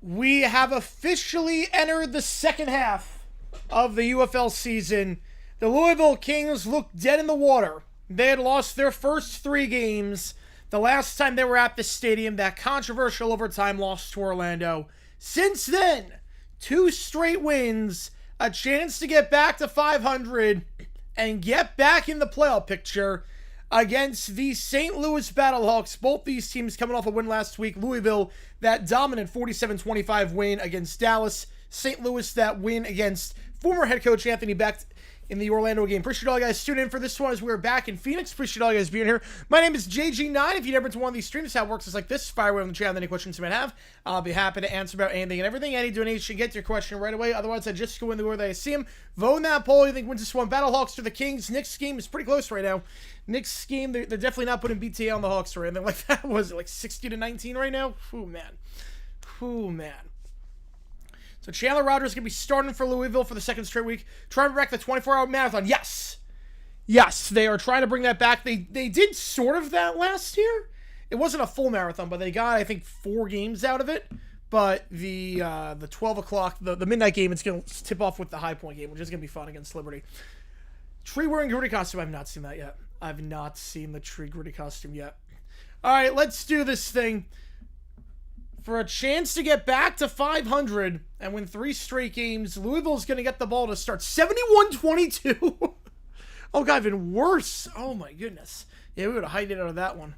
We have officially entered the second half of the UFL season. The Louisville Kings looked dead in the water. They had lost their first 3 games. The last time they were at the stadium, that controversial overtime loss to Orlando. Since then, 2 straight wins, a chance to get back to 500 and get back in the playoff picture against the St. Louis Battlehawks. Both these teams coming off a win last week. Louisville, that dominant 47-25 win against Dallas. St. Louis, that win against former head coach Anthony Becht in the Orlando game. Appreciate all you guys tuning in for this one as we're back in Phoenix. Appreciate all you guys being here. My name is JG9. If you've never been to one of these streams, how it works is like this. Fire away on the channel any questions you might have. I'll be happy to answer about anything and everything. Any donation, get your question right away. Otherwise, I just go in the order that I see them. Vote in that poll. You think wins this one? Battlehawks or the Kings? Nick's scheme is pretty close right now. Nick's scheme, they're definitely not putting BTA on the Hawks or anything like that. Was it like 60-19 right now? Ooh, man. Ooh, man. So Chandler Rogers is going to be starting for Louisville for the second straight week. Trying to bring back the 24-hour marathon. Yes. Yes, they are trying to bring that back. They did sort of that last year. It wasn't a full marathon, but they got, I think, 4 games out of it. But the 12 o'clock, the midnight game, it's going to tip off with the High Point game, which is going to be fun against Liberty. Tree-wearing gritty costume. I've not seen that yet. I've not seen the tree gritty costume yet. All right, let's do this thing. For a chance to get back to 500 and win 3 straight games, Louisville's going to get the ball to start 71-22. Oh, God, even worse. Oh, my goodness. Yeah, we would have hided out of that one.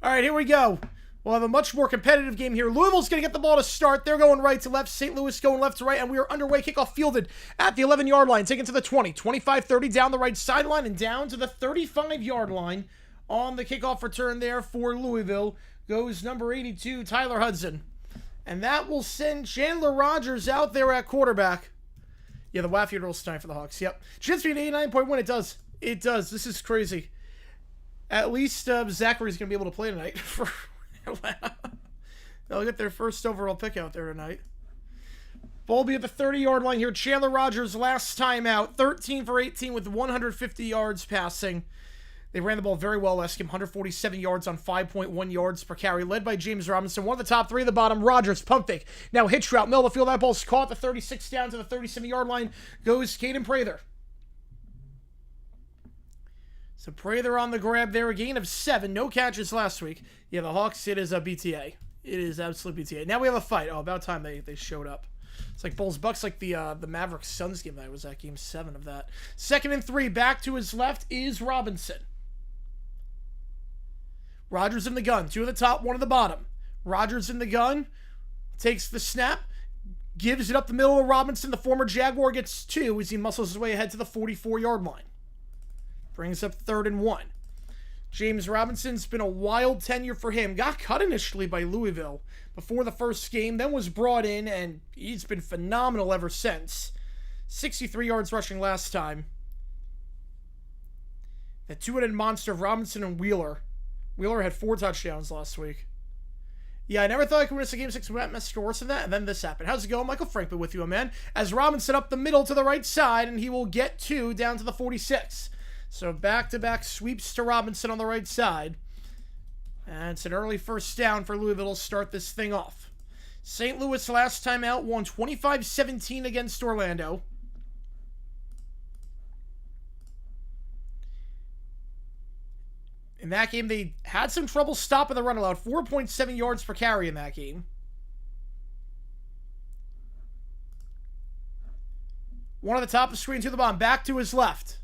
All right, here we go. We'll have a much more competitive game here. Louisville's going to get the ball to start. They're going right to left. St. Louis going left to right, and we are underway. Kickoff fielded at the 11-yard line. Taken to the 20, 25-30 down the right sideline and down to the 35-yard line on the kickoff return there for Louisville. Goes number 82, Tyler Hudson. And that will send Chandler Rogers out there at quarterback. Yeah, the Waffield rolls tonight for the Hawks. Yep. Chance to be an 89-point win. It does. It does. This is crazy. At least Zachary's going to be able to play tonight for Atlanta. They'll get their first overall pick out there tonight. Ball be at the 30-yard line here. Chandler Rogers last time out. 13 for 18 with 150 yards passing. They ran the ball very well last game, 147 yards on 5.1 yards per carry, led by James Robinson. One of the top three at the bottom, Rodgers, pump fake. Now hitch route, middle of the field, that ball's caught, the 36 down to the 37-yard line goes Caden Prather. So Prather on the grab there, a gain of 7, no catches last week. Yeah, the Hawks, it is a BTA. It is absolute BTA. Now we have a fight. Oh, about time they showed up. It's like Bulls-Bucks, like the Mavericks-Suns game. That was that game 7 of that. 2nd and 3, back to his left is Robinson. Rodgers in the gun. 2 at the top, 1 at the bottom. Rodgers in the gun. Takes the snap. Gives it up the middle of Robinson. The former Jaguar gets 2 as he muscles his way ahead to the 44-yard line. Brings up 3rd and 1. James Robinson's been a wild tenure for him. Got cut initially by Louisville before the first game, then was brought in, and he's been phenomenal ever since. 63 yards rushing last time. The two-headed monster of Robinson and Wheeler. Wheeler had 4 touchdowns last week. Yeah, I never thought I could win a game 6 mess worse than that, and then this happened. How's it going? Michael Frankman with you, man. As Robinson up the middle to the right side, and he will get 2 down to the 46. So back-to-back sweeps to Robinson on the right side. And it's an early first down for Louisville to start this thing off. St. Louis last time out won 25-17 against Orlando. In that game, they had some trouble stopping the run, allowed 4.7 yards per carry in that game. One at the top of the screen, to the bottom, back to his left.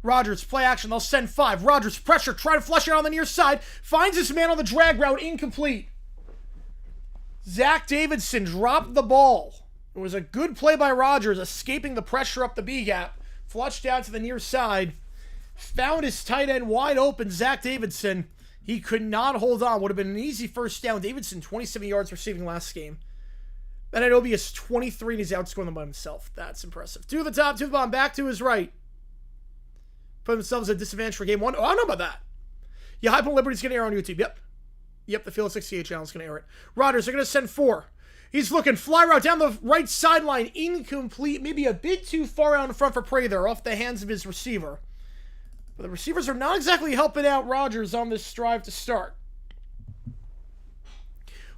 Rodgers, play action, they'll send 5. Rodgers, pressure, try to flush it on the near side. Finds his man on the drag route, incomplete. Zach Davidson dropped the ball. It was a good play by Rodgers, escaping the pressure up the B-gap. Flushed out to the near side. Found his tight end wide open, Zach Davidson. He could not hold on. Would have been an easy first down. Davidson, 27 yards receiving last game. Then Adobe is 23, and he's outscoring them by himself. That's impressive. 2 at the top, 2 at the bottom, back to his right. Put themselves at a disadvantage for game 1. Oh, I don't know about that. Yeah, High Point Liberty's going to air on YouTube. Yep, the Field 68 channel is going to air it. Rodgers, they're going to send 4. He's looking, fly route down the right sideline, incomplete. Maybe a bit too far out in front for Prather, off the hands of his receiver. But the receivers are not exactly helping out Rodgers on this drive to start.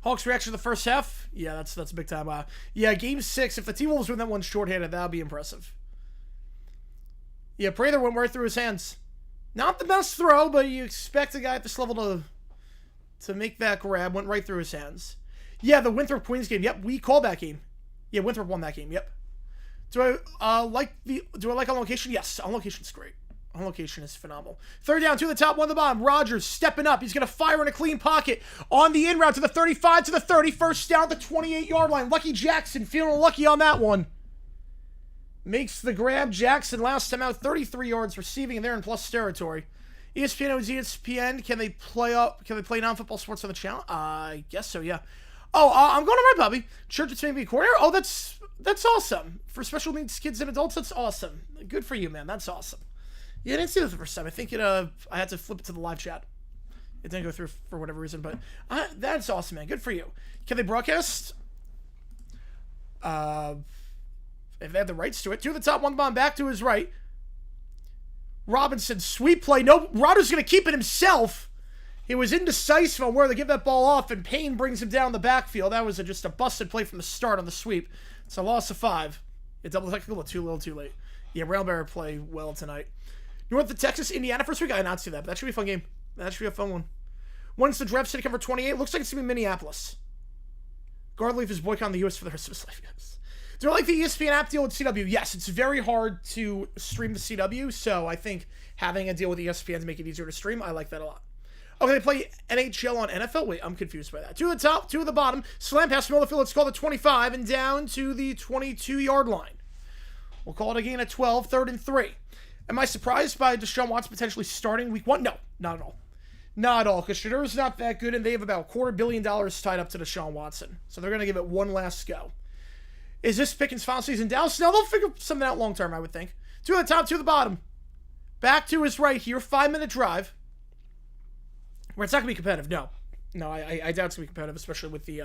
Hawks reaction to the first half? Yeah, that's a big time. Yeah, game 6. If the T-Wolves win that one shorthanded, that would be impressive. Yeah, Prather went right through his hands. Not the best throw, but you expect a guy at this level to make that grab. Went right through his hands. Yeah, the Winthrop Queens game. Yep, we called that game. Yeah, Winthrop won that game. Yep. Do I like on location? Yes, on location's great. On location is phenomenal. 3rd down, 2 at the top, 1 at the bottom. Rodgers stepping up. He's going to fire in a clean pocket on the in route to the 35 to the 30. First down at the 28-yard line. Lucky Jackson feeling lucky on that one. Makes the grab. Jackson last time out 33 yards receiving, and they're in plus territory. ESPN owns ESPN. Can they play non-football sports on the channel? I guess so, yeah. Oh, I'm going to right, Bobby. Church at St. Coordinator. Oh, that's awesome. For special needs kids and adults, that's awesome. Good for you, man. That's awesome. Yeah, I didn't see that the first time. I think I had to flip it to the live chat. It didn't go through for whatever reason, but that's awesome, man. Good for you. Can they broadcast? If they have the rights to it. 2 at the top, 1 bomb, back to his right. Robinson, sweep play. No, Rodgers going to keep it himself. He was indecisive on where to give that ball off, and Payne brings him down the backfield. That was just a busted play from the start on the sweep. It's a loss of 5. It's double technical, but too little, too late. Yeah, Railbearer play well tonight. North of Texas, Indiana first week. I did not see that, but that should be a fun game. That should be a fun one. Once the draft city cover 28, looks like it's going to be Minneapolis. Guardleaf is boycotting the U.S. for the rest of his life, yes. Do I like the ESPN app deal with CW? Yes, it's very hard to stream the CW, so I think having a deal with ESPN to make it easier to stream, I like that a lot. Okay, they play NHL on NFL? Wait, I'm confused by that. 2 at the top, 2 at the bottom. Slam pass, middle of the field, it's called the 25, and down to the 22-yard line. We'll call it a gain at 12, 3rd and 3. Am I surprised by Deshaun Watson potentially starting week 1? No, not at all. Not at all, because Shedur's not that good, and they have about $250 million tied up to Deshaun Watson. So they're going to give it one last go. Is this Pickens' final season? Dallas? No, they'll figure something out long-term, I would think. 2 at the top, 2 at the bottom. Back to his right here, 5-minute drive. Where it's not going to be competitive, no. No, I doubt it's going to be competitive, especially with the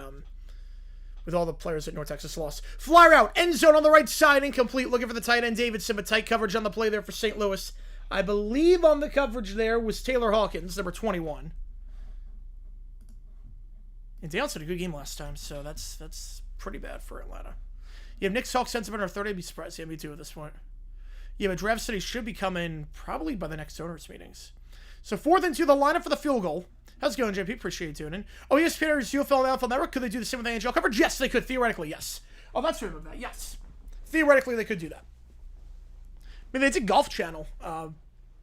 with all the players that North Texas lost. Fly route, end zone on the right side, incomplete. Looking for the tight end, Davidson, but tight coverage on the play there for St. Louis. I believe on the coverage there was Taylor Hawkins, number 21. And Dale's had a good game last time, so that's pretty bad for Atlanta. You have Knicks Hawks sentiment or 30. I'd be surprised. Yeah, me too at this point. Yeah, but draft studies should be coming probably by the next owners' meetings. So 4th and 2, the lineup for the field goal. How's it going, JP? Appreciate you tuning in. Oh, yes, Peter's UFL and NFL Network. Could they do the same with the NHL coverage? Yes, they could. Theoretically, yes. Oh, that's right about that. Yes. Theoretically, they could do that. I mean, they did Golf Channel.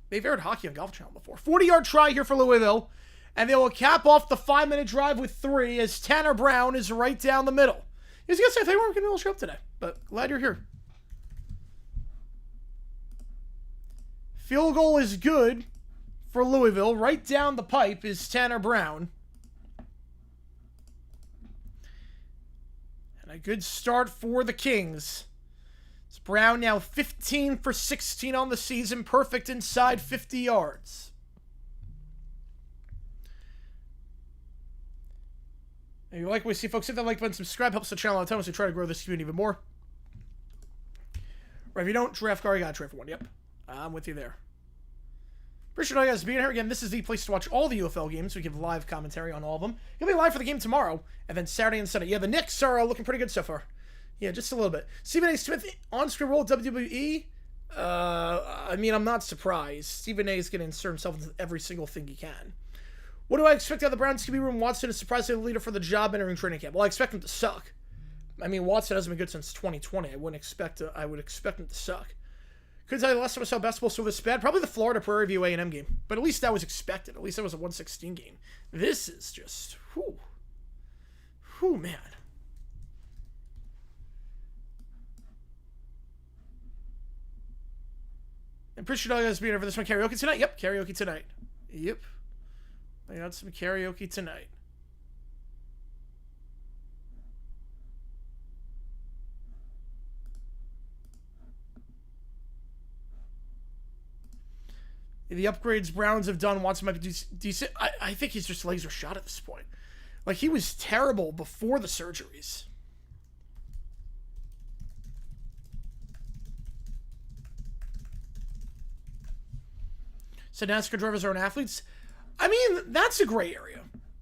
They've aired hockey on Golf Channel before. 40-yard try here for Louisville. And they will cap off the 5-minute drive with 3 as Tanner Brown is right down the middle. I was going to say, they weren't going to show up today, but glad you're here. Field goal is good for Louisville. Right down the pipe is Tanner Brown. And a good start for the Kings. It's Brown now 15 for 16 on the season. Perfect inside 50 yards. If you like what we see, folks, hit that like button, subscribe, helps the channel out a ton as we try to grow this community even more. Or if you don't draft car, you gotta trade for one. Yep. I'm with you there. Appreciate all you guys being here. Again, this is the place to watch all the UFL games. We give live commentary on all of them. You'll be live for the game tomorrow, and then Saturday and Sunday. Yeah, the Knicks are looking pretty good so far. Yeah, just a little bit. Stephen A. Smith, on-screen role WWE. I mean, I'm not surprised. Stephen A. is going to insert himself into every single thing he can. What do I expect out of the Browns QB room? Watson is surprisingly the leader for the job entering training camp. Well, I expect him to suck. I mean, Watson hasn't been good since 2020. I would expect him to suck. Couldn't tell you the last time I saw basketball so this bad. Probably the Florida Prairie View A&M game. But at least that was expected. At least that was a 116 game. This is just, whew, man. I appreciate all you guys being here for this one. Karaoke tonight? Yep, karaoke tonight. Yep. I got some karaoke tonight. The upgrades Browns have done, Watson might be decent. I think he's just laser shot at this point. Like, he was terrible before the surgeries. So NASCAR drivers aren't athletes? I mean, that's a gray area.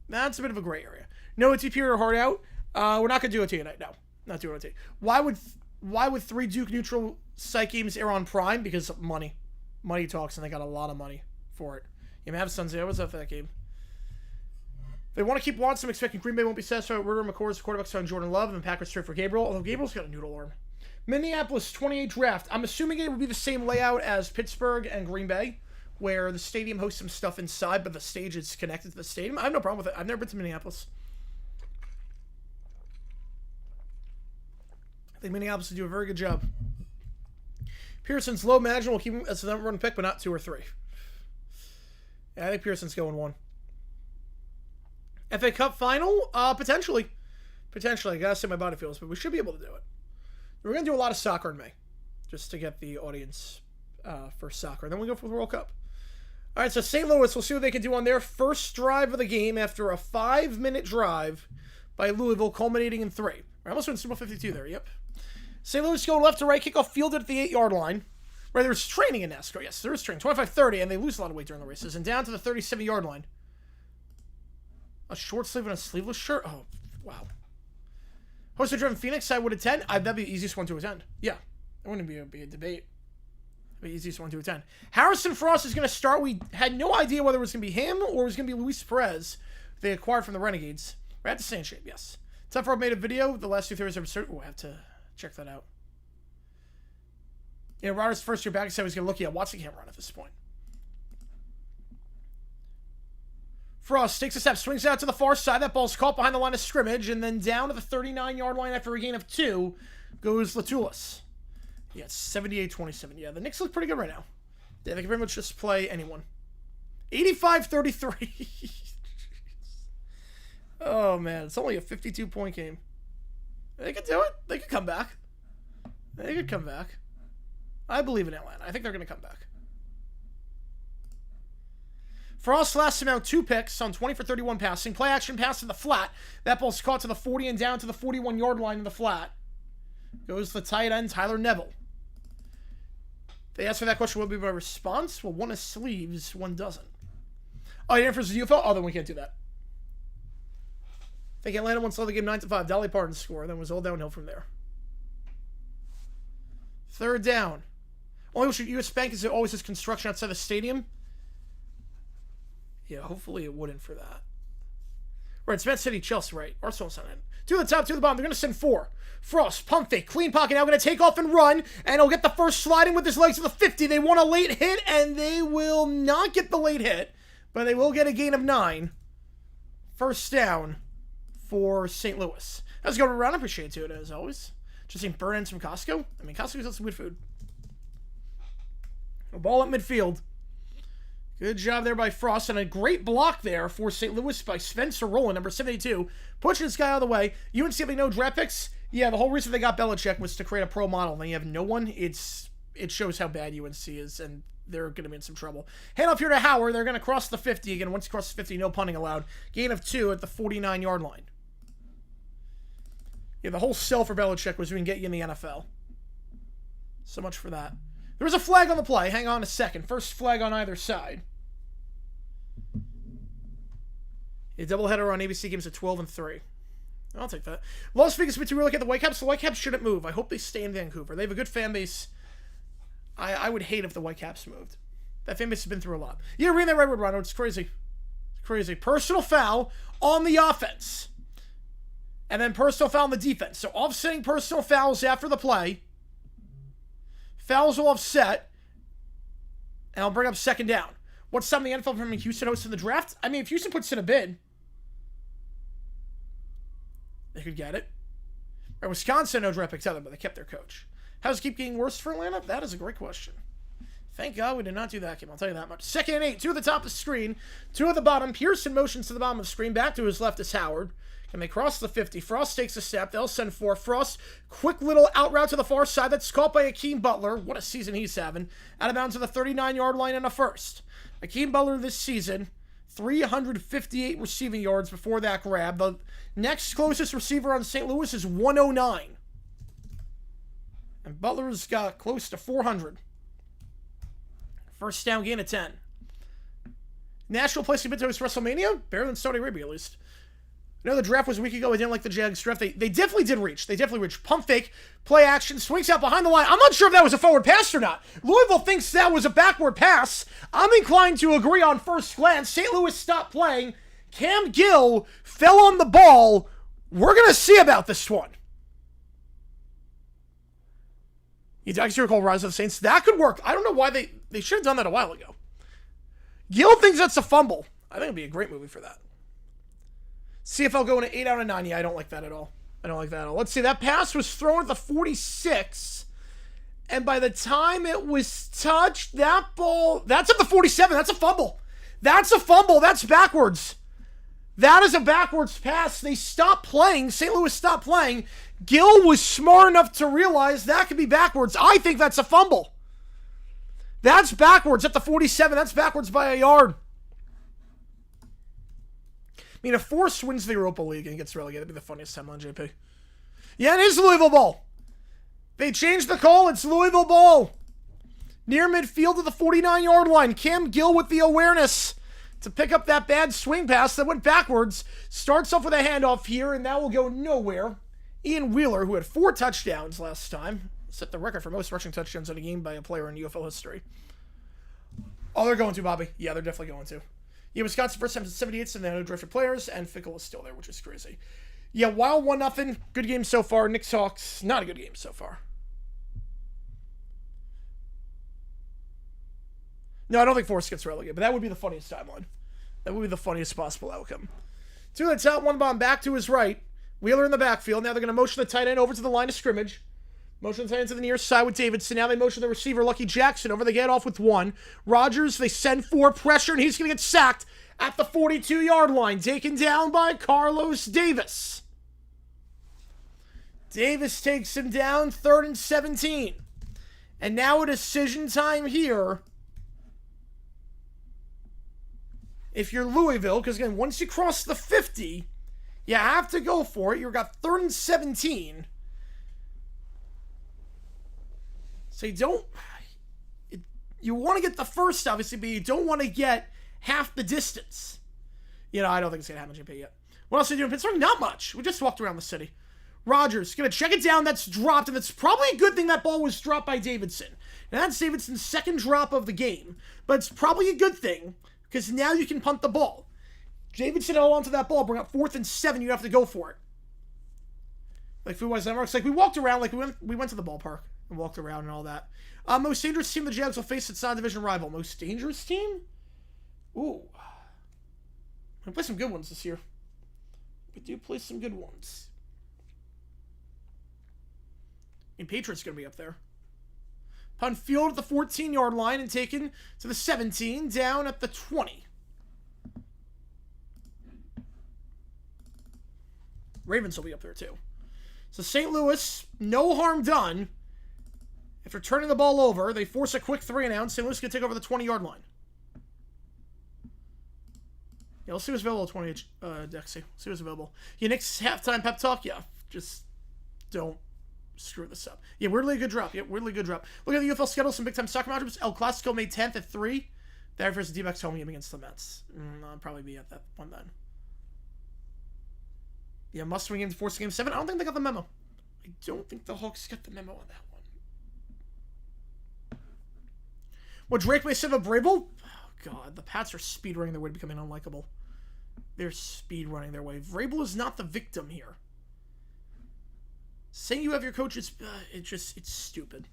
That's a bit of a gray area. No ATP or hard out. We're not going to do it tonight. No, not doing it tonight. Why would 3 Duke neutral site games air on Prime? Because money. Money talks, and they got a lot of money for it. You have Suns there. What's up for that game? They want to keep Watson. I'm expecting Green Bay won't be satisfied with Ritter McCord's quarterback on Jordan Love, and Packers trade for Gabriel. Although Gabriel's got a noodle arm. Minneapolis 28 draft. I'm assuming it would be the same layout as Pittsburgh and Green Bay, where the stadium hosts some stuff inside, but the stage is connected to the stadium. I have no problem with it. I've never been to Minneapolis. I think Minneapolis will do a very good job. Pearson's low management will keep him as the number 1 pick, but not 2 or 3. Yeah, I think Pearson's going 1. FA Cup final? Potentially. Potentially. I gotta say my body feels, but we should be able to do it. We're gonna do a lot of soccer in May, just to get the audience for soccer. And then we go for the World Cup. All right, so St. Louis, we'll see what they can do on their first drive of the game after a 5-minute drive by Louisville, culminating in 3. I almost went Super Bowl 52 there, yep. St. Louis going left to right, kickoff fielded at the 8-yard line. Right, there's training in NASCAR. Yes, there is training. 25-30, and they lose a lot of weight during the races. And down to the 37-yard line. A short sleeve and a sleeveless shirt? Oh, wow. Hosted driven Phoenix, I would attend. That'd be the easiest one to attend. Yeah, it wouldn't be a debate. It'd be the easiest one to attend. Harrison Frost is going to start. We had no idea whether it was going to be him or it was going to be Luis Perez, they acquired from the Renegades. We're at the same shape, yes. Tough Rob made a video. The last 2 theories are absurd. We'll have to check that out. Yeah, Rodgers' first year back said he was going to look at Watson can't run at this point. Frost takes a step, swings out to the far side. That ball's caught behind the line of scrimmage, and then down to the 39-yard line after a gain of 2 goes Latulis. Yeah, 78-27. Yeah, the Knicks look pretty good right now. Yeah, they can very much just play anyone. 85-33. Oh, man. It's only a 52-point game. They could do it. They could come back. They could come back. I believe in Atlanta. I think they're going to come back. Frost last him out 2 picks on 20 for 31 passing. Play action pass to the flat. That ball's caught to the 40 and down to the 41-yard line in the flat. Goes the tight end, Tyler Neville. They asked for that question, what would be my response? Well, one has sleeves, one doesn't. Oh, you didn't for the UFL? Oh, then we can't do that. I think Atlanta once led the game 9-5. Dolly Parton score, then it was all downhill from there. Third down. Only issue US Bank is it always has construction outside the stadium. Yeah, hopefully it wouldn't for that. Right, it's Man City, Chelsea, right? Arsenal's not in. To the top, to the bottom. They're going to send 4. Frost, pump fake, clean pocket. Now going to take off and run. And he'll get the first sliding with his legs to the 50. They want a late hit, and they will not get the late hit. But they will get a gain of 9. First down for St. Louis. How's it going around? I appreciate it, as always. Just seeing burn ends from Costco. I mean, Costco's got some good food. A ball at midfield. Good job there by Frost, and a great block there for St. Louis by Spencer Rowland, number 72. Pushing this guy out of the way. UNC have no draft picks? Yeah, the whole reason they got Belichick was to create a pro model, and then you have no one. It shows how bad UNC is, and they're going to be in some trouble. Hand off here to Howard. They're going to cross the 50 again. Once you cross the 50, no punting allowed. Gain of 2 at the 49-yard line. Yeah, the whole sell for Belichick was we can get you in the NFL. So much for that. There was a flag on the play. Hang on a second. First flag on either side. A doubleheader on ABC games at 12-3. I'll take that. Las Vegas been too early at the Whitecaps. The Whitecaps shouldn't move. I hope they stay in Vancouver. They have a good fan base. I would hate if the Whitecaps moved. That fan base has been through a lot. You're reading that right word, Ronald. It's crazy. It's crazy. Personal foul on the offense. And then personal foul on the defense. So offsetting personal fouls after the play. Fouls will offset. And I'll bring up second down. What's something the NFL from Houston hosting the draft? I mean, if Houston puts in a bid, they could get it. Right, Wisconsin, no draft picks either, but they kept their coach. How's it keep getting worse for Atlanta? That is a great question. Thank God we did not do that game. I'll tell you that much. 2nd and 8. 2 at the top of the screen. 2 at the bottom. Pearson motions to the bottom of the screen. Back to his left is Howard. And they cross the 50. Frost takes a step. They'll send 4. Frost, quick little out route to the far side. That's caught by Akeem Butler. What a season he's having. Out of bounds to the 39-yard line in a first. Akeem Butler this season, 358 receiving yards before that grab. The next closest receiver on St. Louis is 109. And Butler's got close to 400. First down, gain of 10. National place to host WrestleMania? Better than Saudi Arabia, at least. I know the draft was a week ago. I didn't like the Jags draft. They definitely did reach. They definitely reached. Pump fake, play action, swings out behind the line. I'm not sure if that was a forward pass or not. Louisville thinks that was a backward pass. I'm inclined to agree on first glance. St. Louis stopped playing. Cam Gill fell on the ball. We're going to see about this one. You actually recall Rise of the Saints? That could work. I don't know why they should have done that a while ago. Gill thinks that's a fumble. I think it'd be a great movie for that. CFL going to 8 out of 9. Yeah, I don't like that at all. I don't like that at all. Let's see. That pass was thrown at the 46. And by the time it was touched, that ball... That's at the 47. That's a fumble. That's a fumble. That's backwards. That is a backwards pass. They stopped playing. St. Louis stopped playing. Gill was smart enough to realize that could be backwards. I think that's a fumble. That's backwards at the 47. That's backwards by a yard. I mean, if Force wins the Europa League and gets relegated, that'd be the funniest time on JP. Yeah, it is Louisville ball. They changed the call. It's Louisville ball. Near midfield to the 49-yard line. Cam Gill with the awareness to pick up that bad swing pass that went backwards. Starts off with a handoff here, and that will go nowhere. Ian Wheeler, who had 4 touchdowns last time, set the record for most rushing touchdowns in a game by a player in UFL history. Oh, they're going to, Bobby. Yeah, they're definitely going to. Yeah, Wisconsin first time since 78, so they had no drafted players, and Fickle is still there, which is crazy. Yeah, Wild 1-0. Good game so far. Knicks Hawks, not a good game so far. No, I don't think Force gets relegated, but that would be the funniest timeline. That would be the funniest possible outcome. 2 at the top, 1 bomb back to his right. Wheeler in the backfield. Now they're going to motion the tight end over to the line of scrimmage. Motion the tight end to the near side with Davidson. Now they motion the receiver, Lucky Jackson, over. They get off with 1. Rogers, they send 4, pressure, and he's going to get sacked at the 42-yard line. Taken down by Carlos Davis. Davis takes him down, 3rd and 17. And now a decision time here. If you're Louisville, because again, once you cross the 50, you have to go for it. You've got 3rd and 17. So you You want to get the first, obviously, but you don't want to get half the distance. You know, I don't think it's going to happen in GP yet. What else are we doing in Pittsburgh? Not much. We just walked around the city. Rodgers, going to check it down. That's dropped, and that's probably a good thing that ball was dropped by Davidson. Now, that's Davidson's second drop of the game, but it's probably a good thing because now you can punt the ball. Davidson held onto that ball, bring up 4th and 7. You have to go for it. Like, food-wise, networks. Like, we walked around. Like, we went to the ballpark and walked around and all that. Most dangerous team the Jags will face its non-division rival. Most dangerous team? Ooh. We play some good ones this year. We do play some good ones. And Patriots going to be up there. Punt field at the 14-yard line and taken to the 17, down at the 20. Ravens will be up there too. So St. Louis, no harm done. After turning the ball over, they force a quick 3-and-out. St. Louis can take over the 20-yard line. Yeah, let's see what's available at 20, Dexy. See what's available. Yeah, Nick's halftime pep talk. Yeah, just don't screw this up. Yeah, weirdly good drop. Yeah, weirdly good drop. Look at the UFL schedule. Some big-time soccer matchups. El Clasico May 10th at 3. That versus the D-backs home game against the Mets. I'll probably be at that one then. Yeah, must-win game, force game 7. I don't think they got the memo. I don't think the Hawks got the memo on that one. What Drake may say about Vrabel? Oh, God. The Pats are speed-running their way to becoming unlikable. They're speed-running their way. Vrabel is not the victim here. Saying you have your coaches, it's stupid.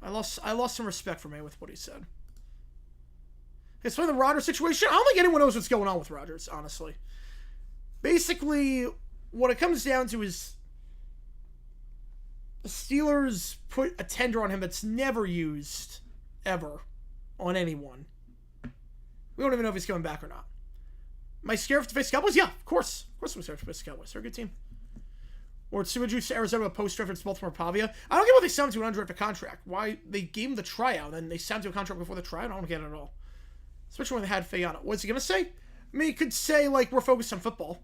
I lost some respect for me with what he said. It's for the Rodgers situation. I don't think anyone knows what's going on with Rodgers, honestly. Basically, what it comes down to is the Steelers put a tender on him that's never used, ever, on anyone. We don't even know if he's coming back or not. Am I scared to face Cowboys? Yeah, of course. Of course I'm scared to face Cowboys. They're a good team. Or Subajuice Arizona post-reference Baltimore Pavia. I don't get what they signed to an undrafted contract. Why they gave him the tryout and they signed to a contract before the tryout? I don't get it at all. Especially when they had Fayana. What's he going to say? I mean, he could say, like, we're focused on football.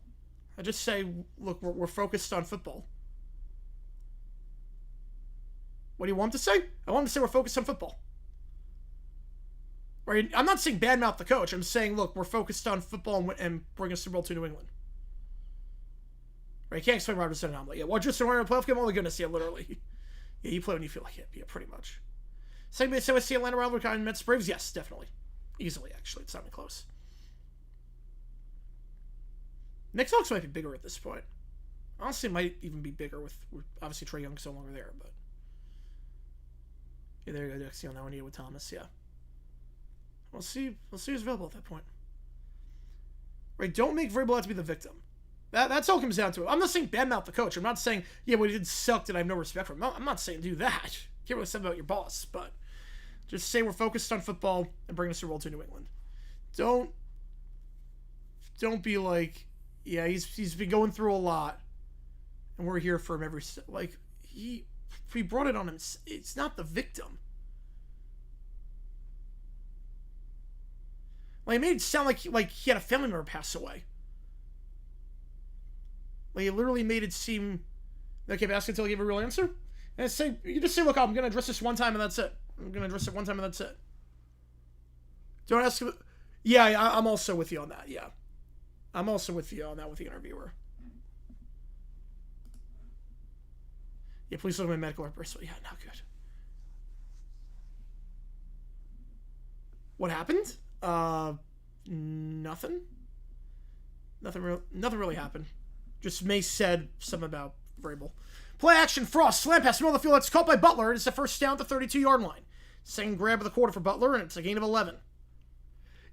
I just say, look, we're focused on football. What do you want him to say? I want him to say we're focused on football. Right? I'm not saying badmouth the coach. I'm saying, look, we're focused on football and bring a Super Bowl to New England. Right? You can't explain Rodgers' anomaly. Yeah, well, just a playoff game. Oh my goodness, yeah, literally. Yeah, you play when you feel like it. Yeah, pretty much. Same way, so I see Atlanta rivalry kind of Mets Braves. Yes, definitely. Easily, actually. It's not even close. Knicks Hawks might be bigger at this point. Honestly, it might even be bigger with obviously Trae Young's no longer there, but yeah, there you go, Dexy on that one. Yeah, with Thomas, yeah. We'll see who's available at that point. Right, don't make Vrabel out to be the victim. That's all it comes down to. I'm not saying badmouth the coach. I'm not saying, yeah, what he did sucked and I have no respect for him. I'm not saying do that. Can't really say about your boss, but just say we're focused on football and bring the Super Bowl to New England. Don't be like, yeah, he's been going through a lot, and we're here for him every step. Like, we brought it on him. It's not the victim. Like, it made it sound like he had a family member pass away. Like, it literally made it seem like I kept asking until I gave a real answer. And you just say, look, I'm going to address this one time and that's it. I'm going to address it one time and that's it. Don't ask. Yeah, I'm also with you on that. Yeah. I'm also with you on that with the interviewer. Yeah, please look at my medical reports. Yeah, not good. What happened? Nothing. Nothing really happened. Just May said something about Vrabel. Play action, Frost, slam pass, middle of the field. It's caught by Butler, and it's the first down at the 32-yard line. Second grab of the quarter for Butler, and it's a gain of 11.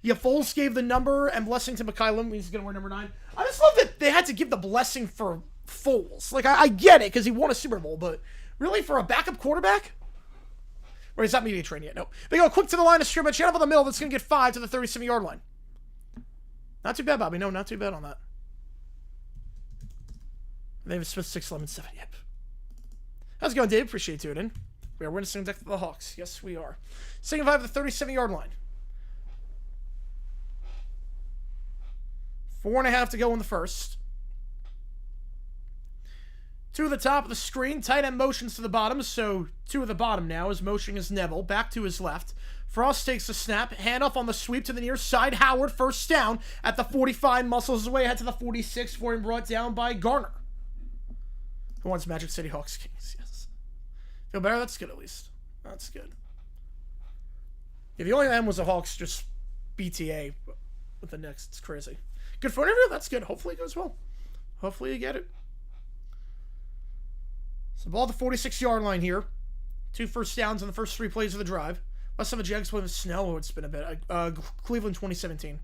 Yeah, Foles gave the number and blessing to McKylum. He's going to wear number 9. I just love that they had to give the blessing for Foles. Like, I get it, because he won a Super Bowl, but really, for a backup quarterback? Or he's not media trained yet, no. They go quick to the line of scrimmage, out of the middle, that's going to get 5 to the 37-yard line. Not too bad, Bobby. No, not too bad on that. They have Smith 6-11-7. Yep. How's it going, Dave? Appreciate you tuning in. We are witnessing the death of the Hawks. Yes, we are. Second 5 to the 37-yard line. 4.5 to go in the first. Two at the top of the screen. Tight end motions to the bottom. So two at the bottom now. His motion is Neville. Back to his left. Frost takes the snap. Handoff on the sweep to the near side. Howard first down at the 45. Muscles his way ahead to the 46. For him brought down by Garner. Who wants Magic City Hawks Kings? Yes. Feel better? That's good at least. That's good. If the only M was the Hawks, just BTA with the Knicks. It's crazy. Good for an interview. That's good. Hopefully it goes well. Hopefully you get it. So ball at the 46-yard line here. 2 first downs on the first 3 plays of the drive. Less of a Jags play with snow. It's been a bit. Cleveland 2017.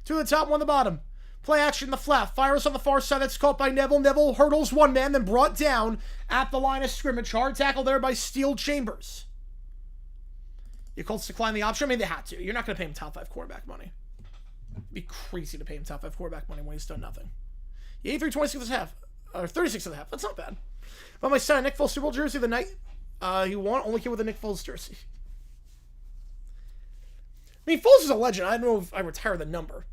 2 at the top, 1 at the bottom. Play action in the flat. Fires on the far side. That's caught by Neville. Neville hurdles 1 man, then brought down at the line of scrimmage. Hard tackle there by Steele Chambers. Your Colts decline the option. I mean, they had to. You're not going to pay him top 5 quarterback money. It'd be crazy to pay him top 5 quarterback money when he's done nothing. 83-26 at the half. Or 36 at the half. That's not bad. But my son, Nick Foles Super Bowl jersey the night he won. Only kid with a Nick Foles jersey. I mean, Foles is a legend. I don't know if I retire the number.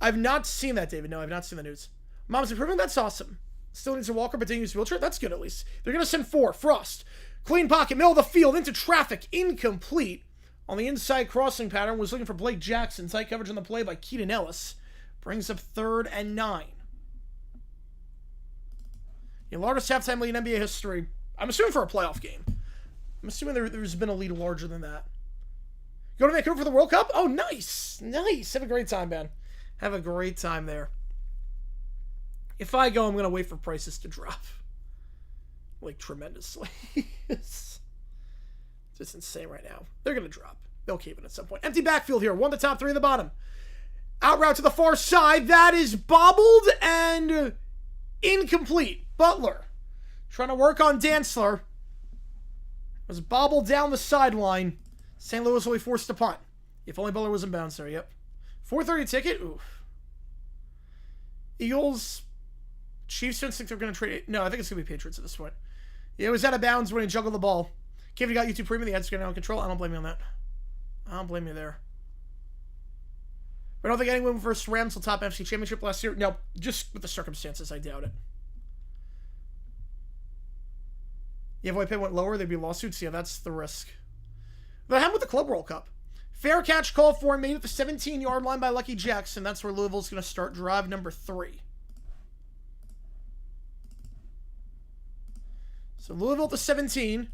I've not seen that, David. No, I've not seen the news. Mom's improving. That's awesome. Still needs a walker, but didn't use a wheelchair. That's good, at least. They're going to send 4. Frost. Clean pocket, middle of the field, into traffic. Incomplete. On the inside crossing pattern, was looking for Blake Jackson. Tight coverage on the play by Keaton Ellis. Brings up 3rd and 9. The largest halftime lead in NBA history. I'm assuming for a playoff game. I'm assuming there's been a lead larger than that. Go to Vancouver for the World Cup? Oh, nice. Nice. Have a great time, man. Have a great time there. If I go, I'm going to wait for prices to drop. Like, tremendously. It's just insane right now. They're going to drop. They'll keep it at some point. Empty backfield here. 1 the top, 3 at the bottom. Out route to the far side. That is bobbled and incomplete. Butler trying to work on Dantzler. Was bobbled down the sideline. St. Louis will be forced to punt. If only Butler was in bounds there, yep. 4:30 ticket? Oof. Eagles. Chiefs don't think they're going to trade it. No, I think it's going to be Patriots at this point. Yeah, it was out of bounds when he juggled the ball. Kevin got YouTube Premium. The ads getting out of control. I don't blame you on that. I don't blame you there. But I don't think anyone versus Rams will top NFC Championship last year. No, just with the circumstances, I doubt it. Yeah, if White Pay went lower, there'd be lawsuits. Yeah, that's the risk. What happened with the Club World Cup? Fair catch call for him, made at the 17-yard line by Lucky Jackson. That's where Louisville's going to start drive number 3. So Louisville at the 17.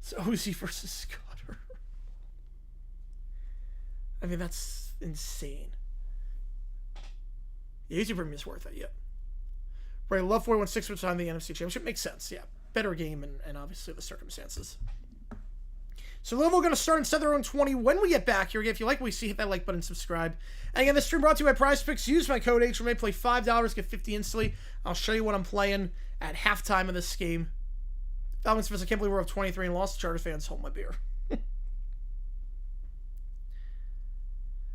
So Uzi versus Scudder. I mean, that's insane. Yeah, YouTube Premium is worth it, yeah. Right, love 41-6 which on the NFC Championship. Makes sense, yeah. Better game and obviously the circumstances. So Louisville going to start inside their own 20 when we get back here. Again, if you like what we see, hit that like button, subscribe. And again, this stream brought to you by Prize Picks. Use my code HMA, play $5, get 50 instantly. I'll show you what I'm playing at halftime of this game. Falcons fans, I can't believe we're up 23 and lost. Charter fans, hold my beer. A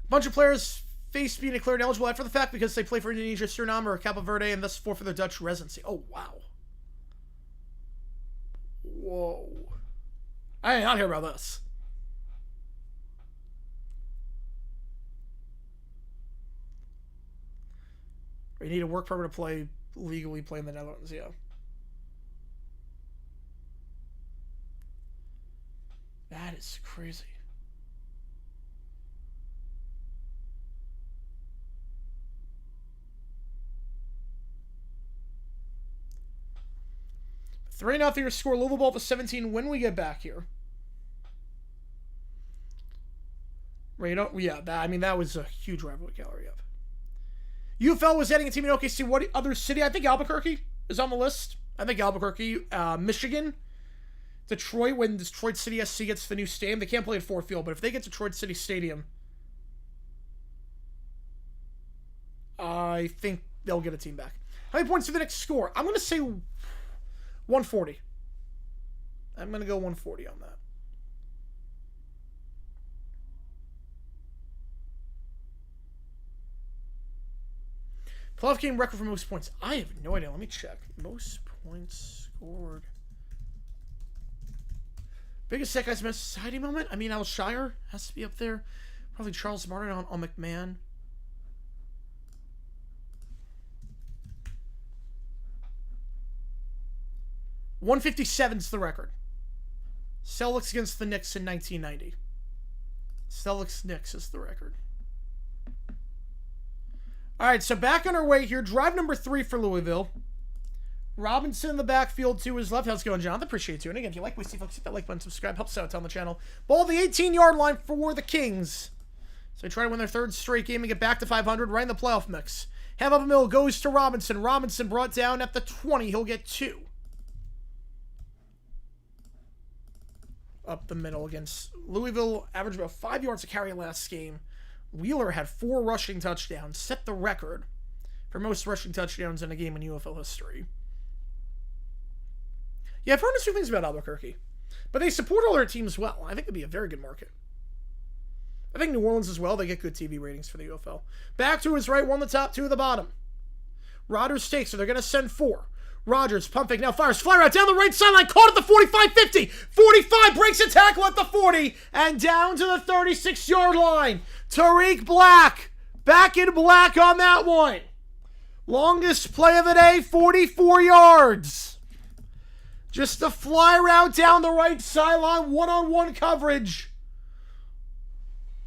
bunch of players face being declared eligible after the fact because they play for Indonesia, Suriname, or Cabo Verde, and thus forfeit their Dutch residency. Oh, wow. Whoa. I did not hear about this. You need a work permit to legally play in the Netherlands, yeah. That is crazy. Three nothing your score. Louisville ball to 17 when we get back here. Right, yeah, that was a huge rivalry gallery up. UFL was adding a team in OKC. What other city? I think Albuquerque is on the list. I think Albuquerque, Michigan, Detroit. When Detroit City SC gets the new stadium, they can't play at Ford Field, but if they get Detroit City Stadium, I think they'll get a team back. How many points for the next score? I'm going to say 140. I'm going to go 140 on that. Playoff game record for most points. I have no idea. Let me check. Most points scored. Biggest Set Guys Men's Society moment? I mean, Al Shire has to be up there. Probably Charles Martin on McMahon. 157 is the record. Celtics against the Knicks in 1990. Celtics-Knicks is the record. All right, so back on our way here. Drive number 3 for Louisville. Robinson in the backfield to his left. How's it going, Jonathan? Appreciate you. And again, if you like what you see, folks, hit that like button, subscribe, helps out on the channel. Ball the 18-yard line for the Kings. So they try to win their 3rd straight game and get back to 500, right in the playoff mix. Half of a mill goes to Robinson. Robinson brought down at the 20. He'll get 2. Up the middle against Louisville. Averaged about 5 yards a carry last game. Wheeler had 4 rushing touchdowns. Set the record for most rushing touchdowns in a game in UFL history. Yeah, I've heard a few things about Albuquerque. But they support all their teams well. I think it'd be a very good market. I think New Orleans as well. They get good TV ratings for the UFL. Back to his right, 1 the top, 2 the bottom. Rodgers takes it. They're going to send 4. Rodgers, pump fake, now fires, fly route down the right sideline, caught at the 45-50. 45 breaks a tackle at the 40, and down to the 36-yard line. Tariq Black, back in black on that one. Longest play of the day, 44 yards. Just a fly route down the right sideline, one-on-one coverage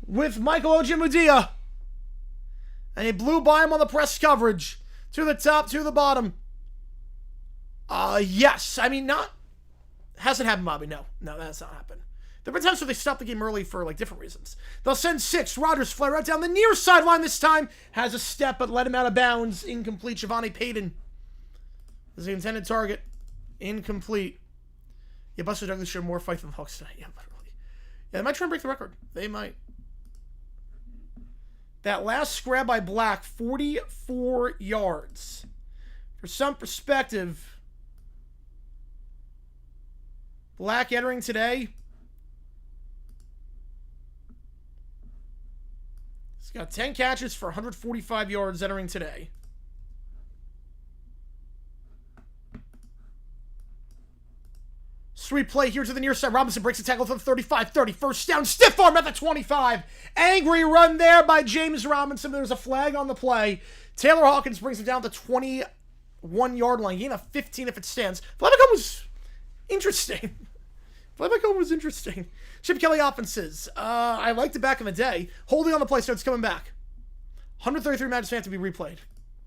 with Michael Ojemudia. And he blew by him on the press coverage. To the top, to the bottom. Yes. I mean, not... Hasn't happened, Bobby. No, that's not happened. There have been times where they stop the game early for, like, different reasons. They'll send 6. Rodgers fly right down the near sideline this time. Has a step, but let him out of bounds. Incomplete. Giovanni Payton is the intended target. Incomplete. Yeah, Buster Douglas showed more fight than the Hawks tonight. Yeah, literally. Yeah, they might try and break the record. They might. That last scrab by Black, 44 yards. For some perspective... Black entering today. He's got 10 catches for 145 yards entering today. Sweet play here to the near side. Robinson breaks a tackle to the 35-30. First down, stiff arm at the 25. Angry run there by James Robinson. There's a flag on the play. Taylor Hawkins brings it down to 21-yard line. Gain of 15 if it stands. Flemico was interesting. Chip Kelly offenses. I liked it back in the day. Holding on the play, starts coming back. 133 matches have to be replayed.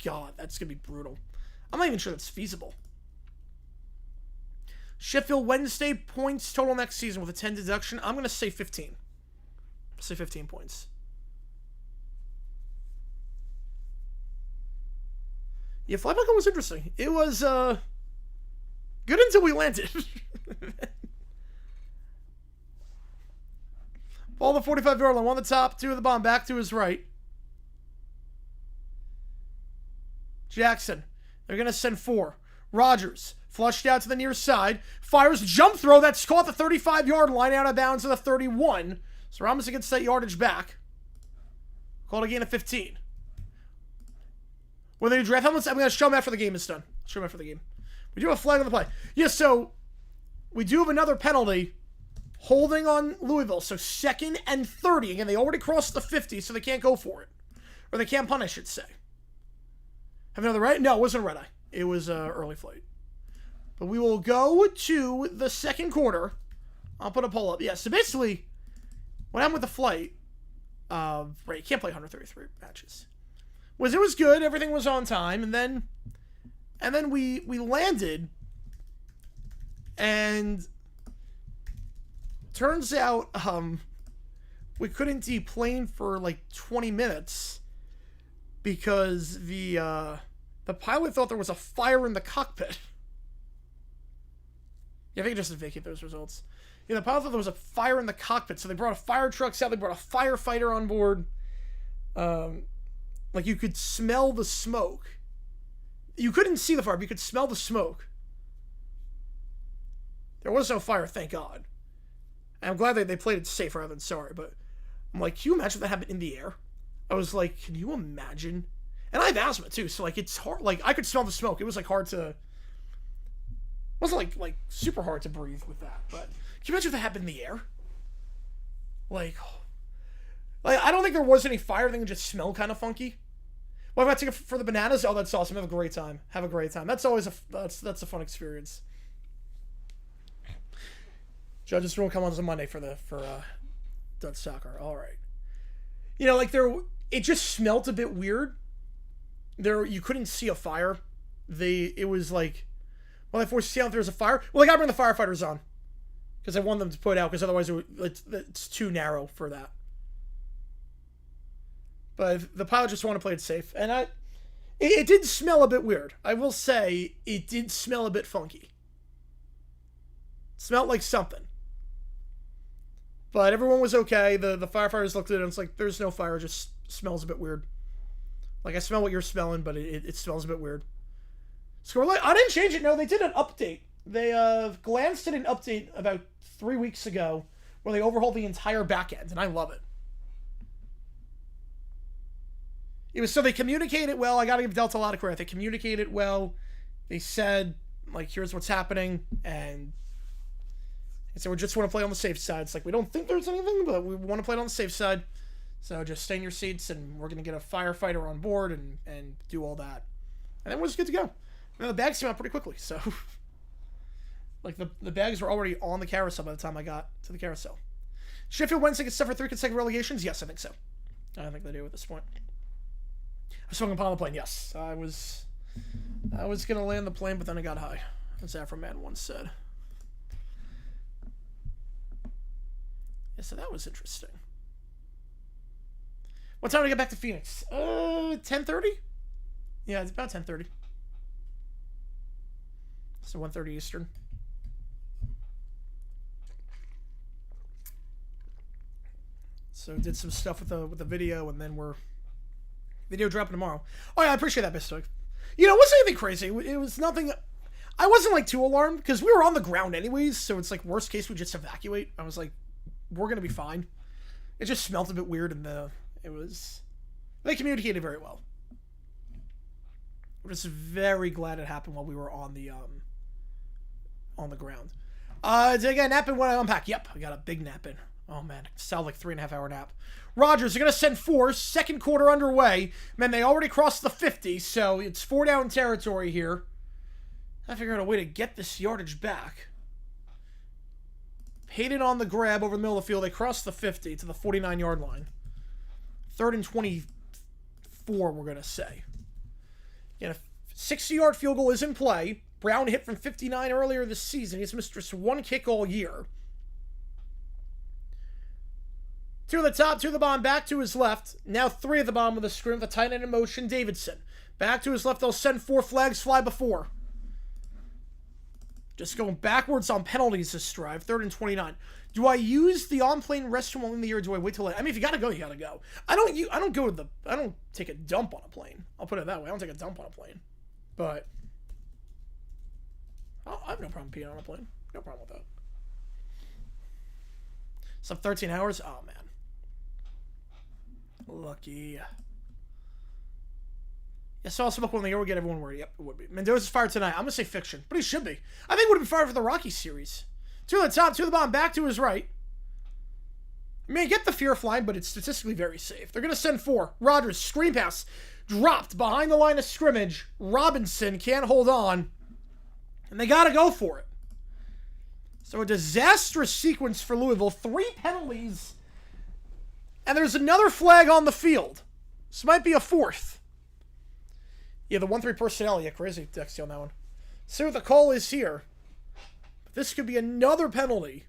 God, that's going to be brutal. I'm not even sure that's feasible. Sheffield Wednesday points total next season with a 10 deduction. I'm going to say 15. I'll say 15 points. Yeah, Flemico was interesting. It was good until we landed. Ball the 45-yard line. 1 the top, 2 the bottom. Back to his right. Jackson. They're going to send 4. Rodgers. Flushed out to the near side. Fires jump throw. That's caught the 35-yard line out of bounds to the 31. So Robinson gets that yardage back. Called a gain of 15. When they do draft helmets, I'm going to show them after the game is done. Show them after the game. We do have a flag on the play. Yeah, so we do have another penalty. Holding on Louisville, so 2nd and 30. Again, they already crossed the 50, so they can't go for it. Or they can't punt, I should say. Have another red? No, it wasn't a red eye. It was early flight. But we will go to the 2nd quarter. I'll put a poll up. Yeah, so basically, what happened with the flight, right, you can't play 133 matches. It was good, everything was on time, and then we landed, and... Turns out, we couldn't deplane for like 20 minutes because the pilot thought there was a fire in the cockpit. Yeah, I think it just vacate those results. Yeah, the pilot thought there was a fire in the cockpit, so they brought a fire truck out. They brought a firefighter on board. Like you could smell the smoke. You couldn't see the fire, but you could smell the smoke. There was no fire, thank God. And I'm glad they played it safe rather than sorry, but I'm like, can you imagine if that happened in the air? I was like, can you imagine? And I have asthma too, so like it's hard. Like I could smell the smoke. It was like hard to. It wasn't like super hard to breathe with that. But can you imagine if that happened in the air? Like I don't think there was any fire. I think it just smelled kind of funky. What about ticket for the bananas? Oh, that's awesome. Have a great time. That's always that's a fun experience. Judges won't come on Monday for Dutch soccer. All right. You know, like it just smelt a bit weird. You couldn't see a fire. It was like, well, I forced to see if there's a fire. Well, they gotta bring the firefighters on because I want them to put out because otherwise it's too narrow for that. But the pilot just want to play it safe, and it did smell a bit weird. I will say it did smell a bit funky. It smelled like something. But everyone was okay. The firefighters looked at it and it's like, there's no fire, it just smells a bit weird. Like, I smell what you're smelling, but it smells a bit weird. Score, I didn't change it. No, they did an update. They glanced at an update about 3 weeks ago where they overhauled the entire back end, and I love it. So they communicated well. I gotta give Delta a lot of credit. They communicated well. They said, like, here's what's happening, and so we just want to play on the safe side. It's like, we don't think there's anything, but we want to play it on the safe side. So just stay in your seats, and we're going to get a firefighter on board and do all that. And then we're just good to go. And the bags came out pretty quickly, so... like, the bags were already on the carousel by the time I got to the carousel. Sheffield Wednesday gets set for 3 consecutive relegations? Yes, I think so. I think they do at this point. I swung upon the plane, yes. I was going to land the plane, but then I got high, as Afroman once said. Yeah, so that was interesting. What time do I get back to Phoenix? 10:30? Yeah, it's about 10:30. So 1:30 Eastern. So did some stuff with the video, and then we're video dropping tomorrow. Oh yeah, I appreciate that, Bistock. You know, it wasn't anything crazy. It was nothing. I wasn't like too alarmed because we were on the ground anyways. So it's like worst case we just evacuate. I was like, we're gonna be fine. It just smelled a bit weird, and they communicated very well. I'm just very glad it happened while we were on the ground. Did I get a nap in when I unpack? Yep, I got a big nap in. Oh man, it sounded like 3.5 hour nap. Rogers are gonna send 4. Second quarter underway. Man, they already crossed the 50, so it's 4 down territory here. I figured out a way to get this yardage back. Hayden on the grab over the middle of the field. They crossed the 50 to the 49-yard line. 3rd and 24, we're going to say. And a 60-yard field goal is in play. Brown hit from 59 earlier this season. He's missed just 1 kick all year. 2 at the top, 2 at the bottom, back to his left. Now 3 at the bottom with a scrim, the tight end in motion, Davidson. Back to his left, they'll send 4 flags, fly before. Just going backwards on penalties this drive. 3rd and 29. Do I use the on-plane restroom while in the air, or do I wait till I mean, if you gotta go, you gotta go. I don't take a dump on a plane. I'll put it that way. I don't take a dump on a plane. But I have no problem peeing on a plane. No problem with that. Some 13 hours? Oh, man. Lucky. Yeah, so I'll smoke one in the air. We'll get everyone worried. Yep, it would be. Mendoza's fired tonight. I'm going to say fiction, but he should be. I think he would have been fired for the Rockies series. 2 at the top, 2 at the bottom, back to his right. I mean, get the fear flying, but it's statistically very safe. They're going to send 4. Rogers, screen pass. Dropped behind the line of scrimmage. Robinson can't hold on. And they got to go for it. So a disastrous sequence for Louisville. 3 penalties. And there's another flag on the field. This might be a 4th. Yeah, the 1-3 personnel. Yeah, crazy, Dexty, on that one. See what the call is here. But this could be another penalty.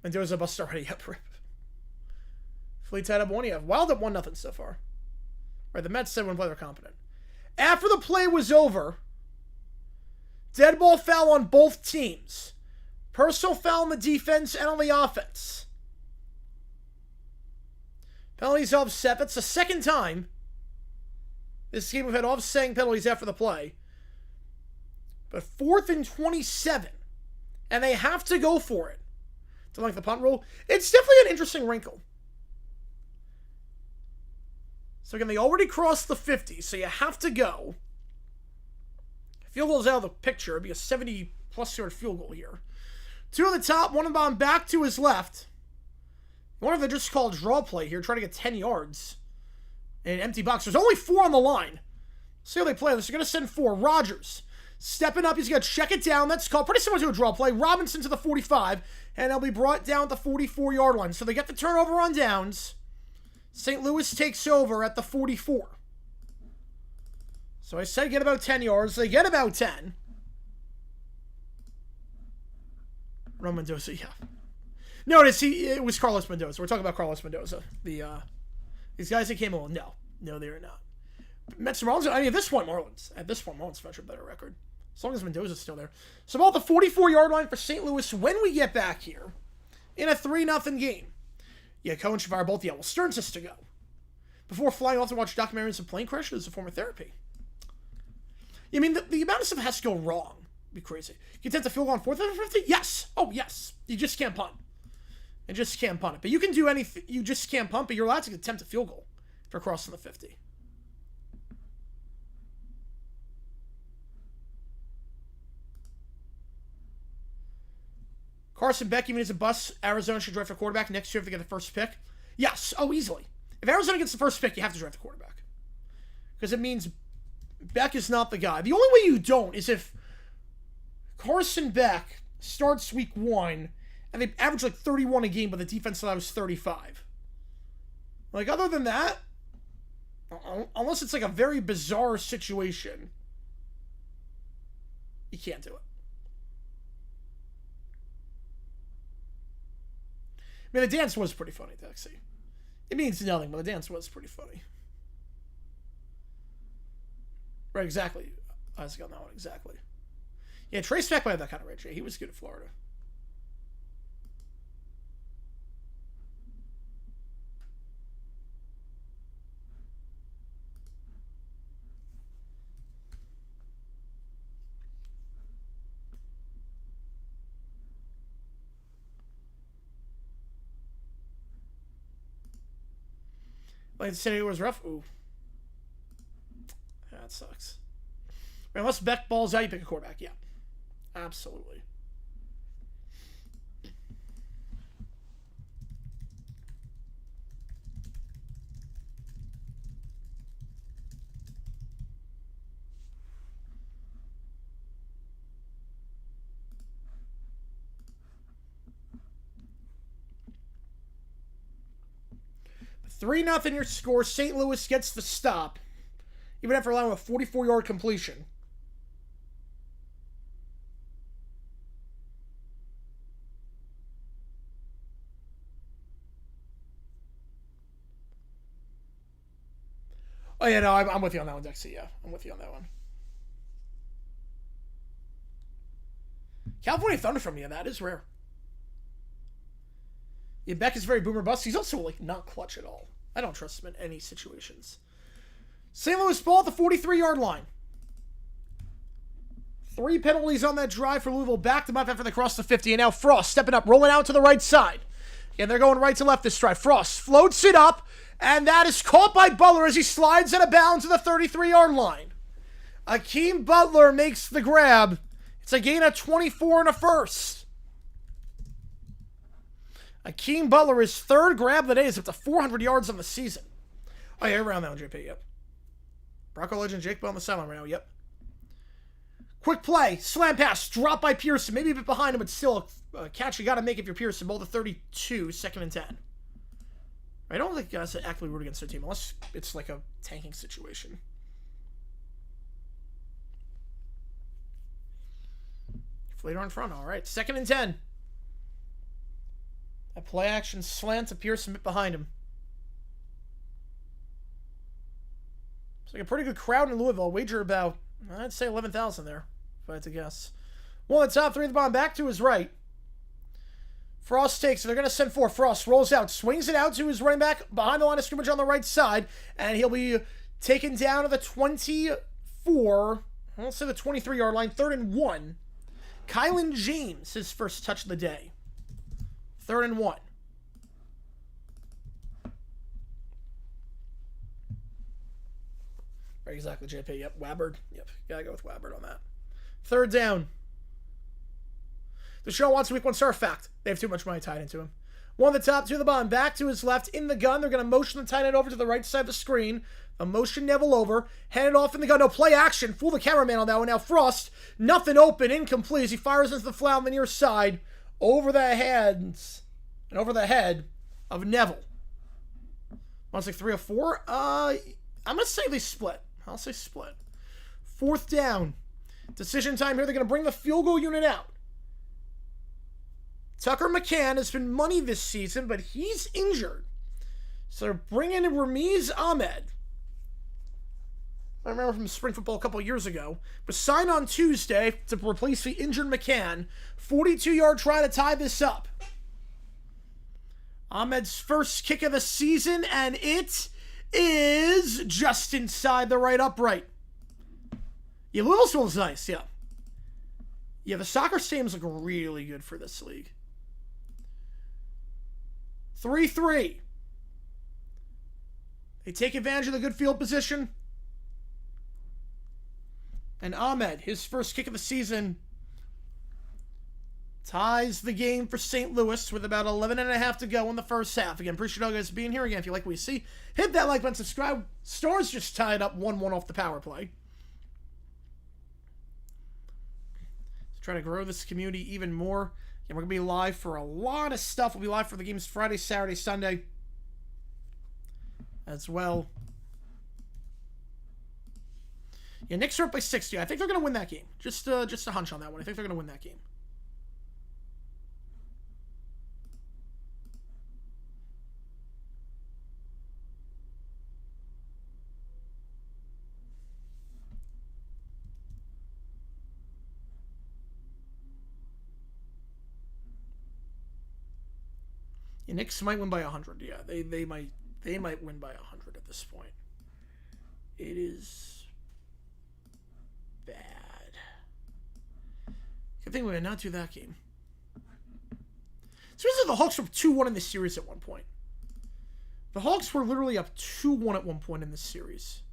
And there's a bust already. Yep, rip. Fleet tied up 1. You have Wild up 1-0 so far. Right, the Mets said when play they're competent. After the play was over, dead ball foul on both teams. Personal foul on the defense and on the offense. Penalties offset. That's the second time this game we've had offsetting penalties after the play. But 4th and 27. And they have to go for it. To like the punt rule. It's definitely an interesting wrinkle. So again, they already crossed the 50, so you have to go. Field goal's out of the picture. It'd be a 70-plus yard field goal here. 2 at the top, 1 at the bottom, back to his left. One of them just called draw play here, trying to get 10 yards. In an empty box. There's only 4 on the line. See how they play this. They're going to send 4. Rogers Stepping up, he's going to check it down. That's called pretty similar to a draw play. Robinson to the 45, and he'll be brought down at the 44-yard line. So they get the turnover on downs. St. Louis takes over at the 44. So I said get about 10 yards. They get about 10. Ron Mendoza, yeah. Notice it was Carlos Mendoza. We're talking about Carlos Mendoza. These guys that came along. No, they are not. Mets and Marlins. I mean, at this point, Marlins fetch a better record. As long as Mendoza's still there. So about the 44-yard line for St. Louis when we get back here in a 3-0 game. Yeah, Cohen should fire both. Yeah, well, Stearns has to go. Before flying off to watch documentaries of plane crashes as a form of therapy. I mean, the amount of stuff has to go wrong. It'd be crazy. You attempt a field goal on 4th and 50? Yes. Oh, yes. You just can't punt. You just can't punt it. But you can do anything. You just can't punt, but you're allowed to attempt a field goal for crossing the 50. Carson Beck even is a bust. Arizona should draft a quarterback next year if they get the first pick. Yes. Oh, easily. If Arizona gets the first pick, you have to draft a quarterback. Because it means Beck is not the guy. The only way you don't is if Carson Beck starts week 1 and they average like 31 a game, but the defense allows 35. Like, other than that, unless it's like a very bizarre situation, you can't do it. I mean, the dance was pretty funny, Dexy. It means nothing, but the dance was pretty funny. Right, exactly. I was on that one, exactly. Yeah, Trace Beck might have that kind of range. Yeah, he was good at Florida. Like the city was rough. Ooh. Yeah, that sucks. I mean, unless Beck balls out, you pick a quarterback. Yeah. Absolutely. Three 0 your score. St. Louis gets the stop, even after allowing a 44-yard completion. Oh yeah, no, I'm with you on that one, Dexy. Yeah, I'm with you on that one. California Thunder from you, that is rare. Yeah, Beck is very boomer bust. He's also, like, not clutch at all. I don't trust him in any situations. St. Louis ball at the 43-yard line. 3 penalties on that drive for Louisville. Backed them up after they crossed the 50. And now Frost stepping up, rolling out to the right side. And they're going right to left this drive. Frost floats it up, and that is caught by Butler as he slides out of bounds to the 33-yard line. Akeem Butler makes the grab. It's a gain of 24 and a first. Akeem Butler, his third grab of the day, is up to 400 yards on the season. Oh, yeah, around that one, JP, yep. Bronco legend Jake Bell on the sideline right now, yep. Quick play, slam pass, drop by Pearson. Maybe a bit behind him, but still a catch you got to make if you're Pearson. Ball to 32, 2nd and 10. I don't think guys actively root against their team, unless it's like a tanking situation. Flater in front, all right. 2nd and 10. A play action slant to Pearson bit behind him. It's like a pretty good crowd in Louisville. Wager about, I'd say 11,000 there, if I had to guess. One of the top 3 of the bomb back to his right. Frost takes it. They're going to send 4. Frost rolls out, swings it out to his running back behind the line of scrimmage on the right side, and he'll be taken down to the 24, let's say the 23-yard line, 3rd and 1. Kylan James, his first touch of the day. 3rd and 1. Right, exactly, JP. Yep, Wabbard. Yep, gotta go with Wabbard on that. 3rd down. The show wants a week 1 star. Fact. They have too much money tied into him. One at the top, two at the bottom. Back to his left in the gun. They're going to motion the tight end over to the right side of the screen. A motion Neville over. Hand it off in the gun. No, play action. Fool the cameraman on that one. Now Frost. Nothing open. Incomplete as he fires into the flat on the near side. Over the hands and over the head of Neville. I was like 3 or 4. I'm going to say they split. I'll say split. 4th down. Decision time here. They're going to bring the field goal unit out. Tucker McCann has been money this season, but he's injured. So they're bringing in Ramiz Ahmed. I remember from spring football a couple years ago. But signed on Tuesday to replace the injured McCann. 42-yard try to tie this up. Ahmed's first kick of the season, and it is just inside the right upright. Yeah, Louisville's nice, yeah. Yeah, the soccer stadiums look really good for this league. 3-3. They take advantage of the good field position. And Ahmed, his first kick of the season, ties the game for St. Louis with about 11.5 to go in the first half. Again, appreciate all you guys being here. Again, if you like what you see, hit that like button, subscribe. Stars just tied up 1-1 off the power play. Let's try to grow this community even more. Again, we're going to be live for a lot of stuff. We'll be live for the games Friday, Saturday, Sunday as well. Yeah, Knicks are up by 60. I think they're going to win that game. Just a hunch on that one. I think they're going to win that game. Yeah, Knicks might win by 100. Yeah, they might win by 100 at this point. It is bad. Good thing we did not do that game. Seriously, the Hawks were 2-1 in this series at one point. The Hawks were literally up 2-1 at one point in this series.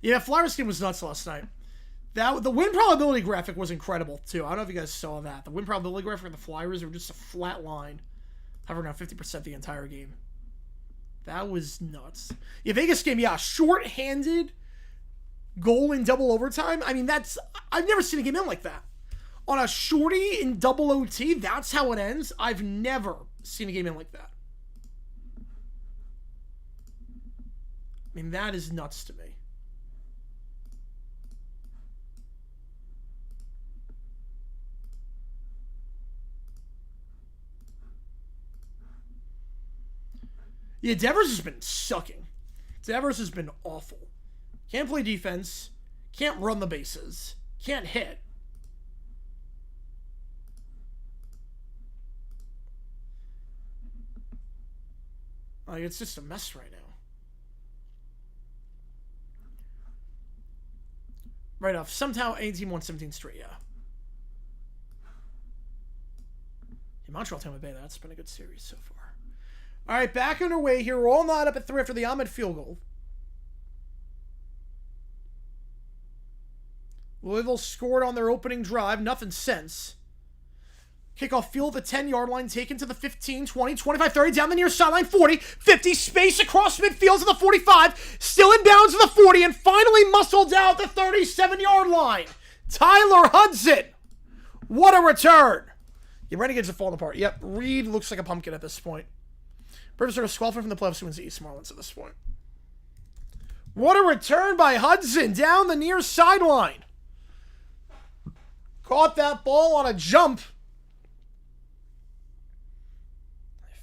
Yeah, Flyers game was nuts last night. The win probability graphic was incredible, too. I don't know if you guys saw that. The win probability graphic for the Flyers were just a flat line, hovering around 50% the entire game. That was nuts. Yeah, Vegas game, yeah, short-handed goal in double overtime. I mean, I've never seen a game end like that. On a shorty in double OT, that's how it ends. I've never seen a game end like that. I mean, that is nuts to me. Yeah, Devers has been sucking. Devers has been awful. Can't play defense. Can't run the bases. Can't hit. Like, it's just a mess right now. Right off. Somehow, any team won 17 straight, yeah. Montreal Tampa Bay, that's been a good series so far. All right, back underway here. We're all not up at 3 after the Ahmed field goal. Louisville scored on their opening drive. Nothing since. Kickoff field at the 10-yard line, taken to the 15, 20, 25, 30, down the near sideline, 40, 50, space across midfield to the 45, still in bounds to the 40, and finally muscled out the 37-yard line. Tyler Hudson. What a return. Your Renegades are falling apart. Yep, Reed looks like a pumpkin at this point. Brewers are squelching from the playoffs to win the East Marlins at this point. What a return by Hudson down the near sideline. Caught that ball on a jump.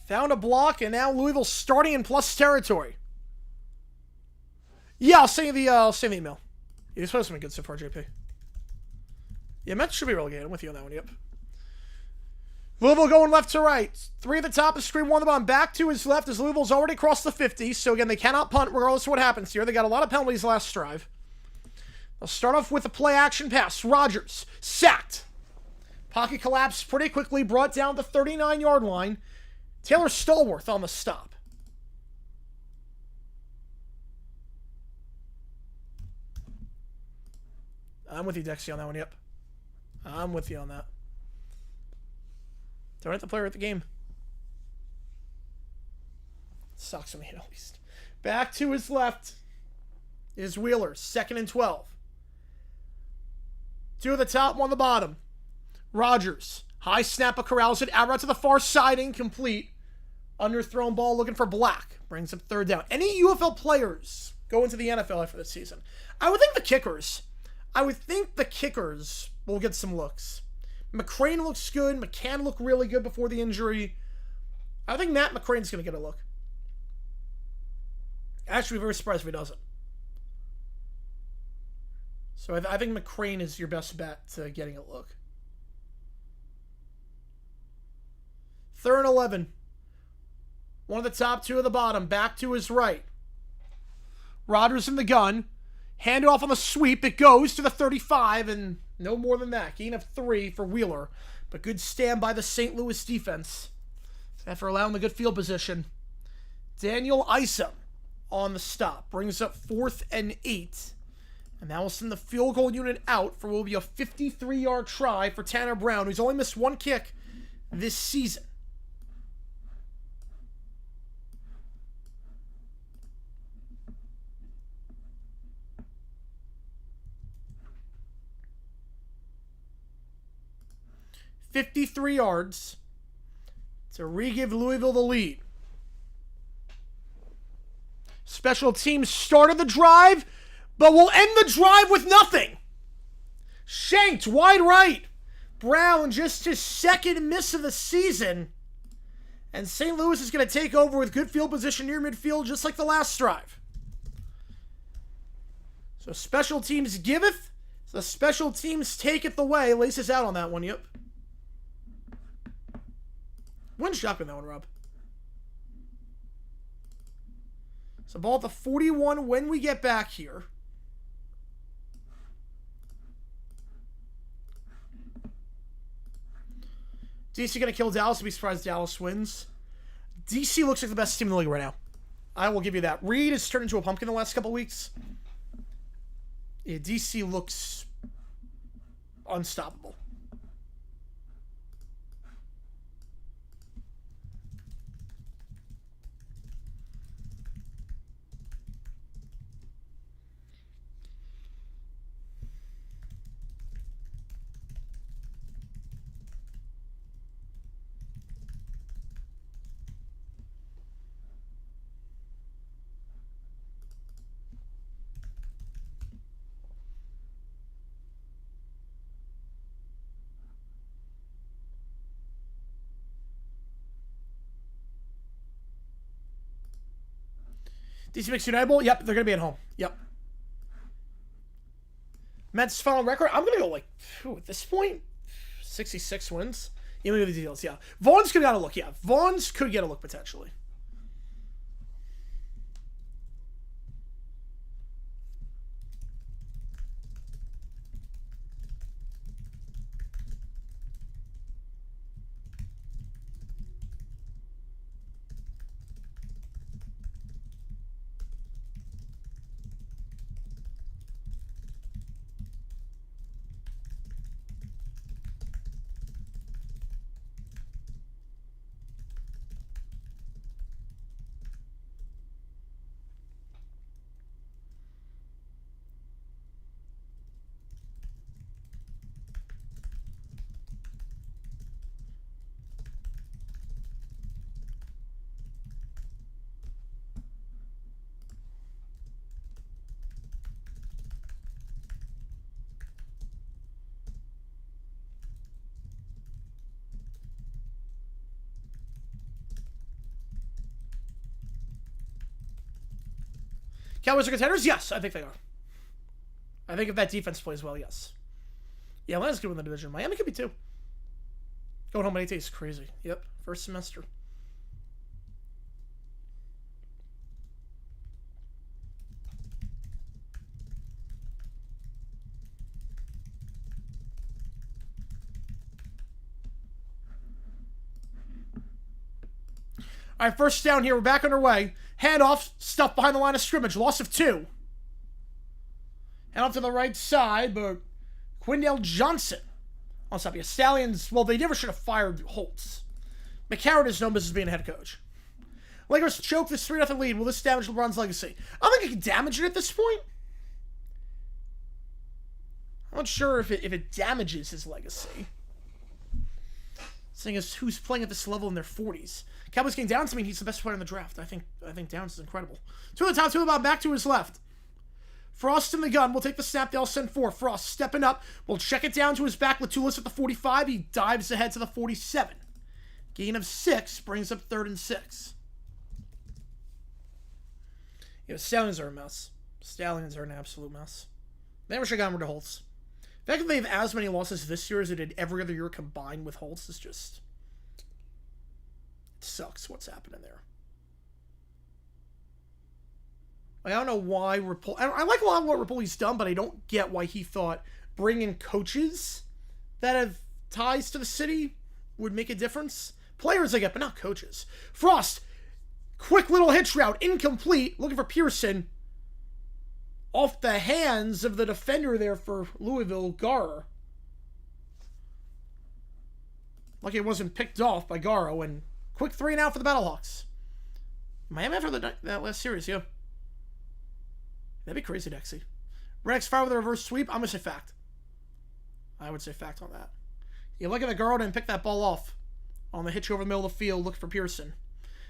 Found a block, and now Louisville starting in plus territory. Yeah, I'll send you the email. Yeah, this one's been good so far, JP. Yeah, Mets should be relegated. I'm with you on that one, yep. Louisville going left to right. 3 at the top of the screen, 1 at the bottom. Back to his left as Louisville's already crossed the 50. So again, they cannot punt regardless of what happens here. They got a lot of penalties last drive. They'll start off with a play action pass. Rogers, sacked. Pocket collapsed pretty quickly, brought down the 39-yard line. Taylor Stallworth on the stop. I'm with you, Dexy, on that one. Yep. I'm with you on that. Don't have the player at the game. Sucks on me at least. Back to his left is Wheeler. 2nd and 12. 2 at the top, 1 on the bottom. Rogers. High snap of corrals it. Out route to the far side. Incomplete. Underthrown ball looking for Black. Brings up 3rd down. Any UFL players go into the NFL after this season? I would think the kickers. Will get some looks. McCrane looks good. McCann looked really good before the injury. I think Matt McCrane's going to get a look. Actually, very surprised if he doesn't. So I think McCrane is your best bet to getting a look. 3rd and 11. 1 at the top, 2 at the bottom. Back to his right. Rodgers in the gun. Hand off on the sweep. It goes to the 35, and no more than that. Gain of 3 for Wheeler. But good stand by the St. Louis defense after allowing the good field position. Daniel Isom on the stop. Brings up 4th and 8. And that will send the field goal unit out for what will be a 53-yard try for Tanner Brown, who's only missed 1 kick this season. $53 yards to re-give Louisville the lead. Special teams started the drive, but will end the drive with nothing. Shanked wide right. Brown just his 2nd miss of the season. And St. Louis is going to take over with good field position near midfield, just like the last drive. So special teams giveth. So special teams taketh away. Laces out on that one, yep. One shotgun that one, Rob. So ball at the 41 when we get back here. DC going to kill Dallas. I'll be surprised Dallas wins. DC looks like the best team in the league right now. I will give you that. Reed has turned into a pumpkin the last couple weeks. Yeah, DC looks unstoppable. DC makes United Bowl? Yep, they're going to be at home. Yep. Mets final record? I'm going to go like, at this point, 66 wins. You know the details, yeah. Vaughn's could get a look, yeah. Vaughn's could get a look potentially. Cowboys are contenders? Yes, I think they are. I think if that defense plays well, yes. Yeah, Atlanta's good in the division. Miami could be too. Going home at 8 is crazy. Yep, first semester. All right, first down here. We're back underway. Handoff, stuff behind the line of scrimmage. Loss of 2. Hand off to the right side, but Quindale Johnson on top. Yeah, Stallions, well, they never should have fired Holtz. McCarron is no business being a head coach. Lakers choke this 3-0 lead. Will this damage LeBron's legacy? I don't think it can damage it at this point. I'm not sure if it damages his legacy. Seeing as who's playing at this level in their 40s. Cowboys getting Downs. I mean, he's the best player in the draft. I think Downs is incredible. Two at the top, two about back to his left. Frost in the gun. We'll take the snap. They'll send 4. Frost stepping up. We'll check it down to his back. Latulis at the 45. He dives ahead to the 47. Gain of 6 brings up 3rd and 6. Yeah, Stallions are a mess. Stallions are an absolute mess. They never should have gotten rid of Holtz. The fact that they have as many losses this year as they did every other year combined with Holtz is just... It sucks what's happening there. I don't know why Rapoli... I like a lot of what Rapoli's done, but I don't get why he thought bringing coaches that have ties to the city would make a difference. Players I get, but not coaches. Frost, quick little hitch route, incomplete, looking for Pearson. Off the hands of the defender there for Louisville, Gara. Lucky it wasn't picked off by Garo, and quick 3 and out for the Battlehawks. Miami after that last series, yeah. That'd be crazy, Dexy. Rex fire with a reverse sweep. I'm going to say fact. I would say fact on that. You look at the Garo and pick that ball off. On the hitch over the middle of the field, look for Pearson.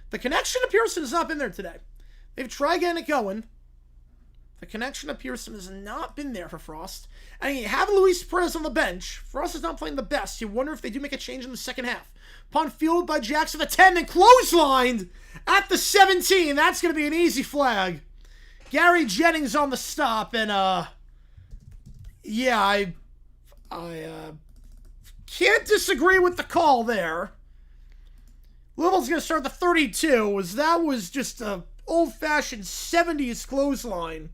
The connection to Pearson has not been there today. They've tried getting it going. The connection to Pearson has not been there for Frost. And you have Luis Perez on the bench. Frost is not playing the best. You wonder if they do make a change in the second half. Punt fielded by Jackson at the 10 and clotheslined at the 17. That's going to be an easy flag. Gary Jennings on the stop. And, yeah, I can't disagree with the call there. Louisville's going to start the 32. That was just a old-fashioned 70s clothesline.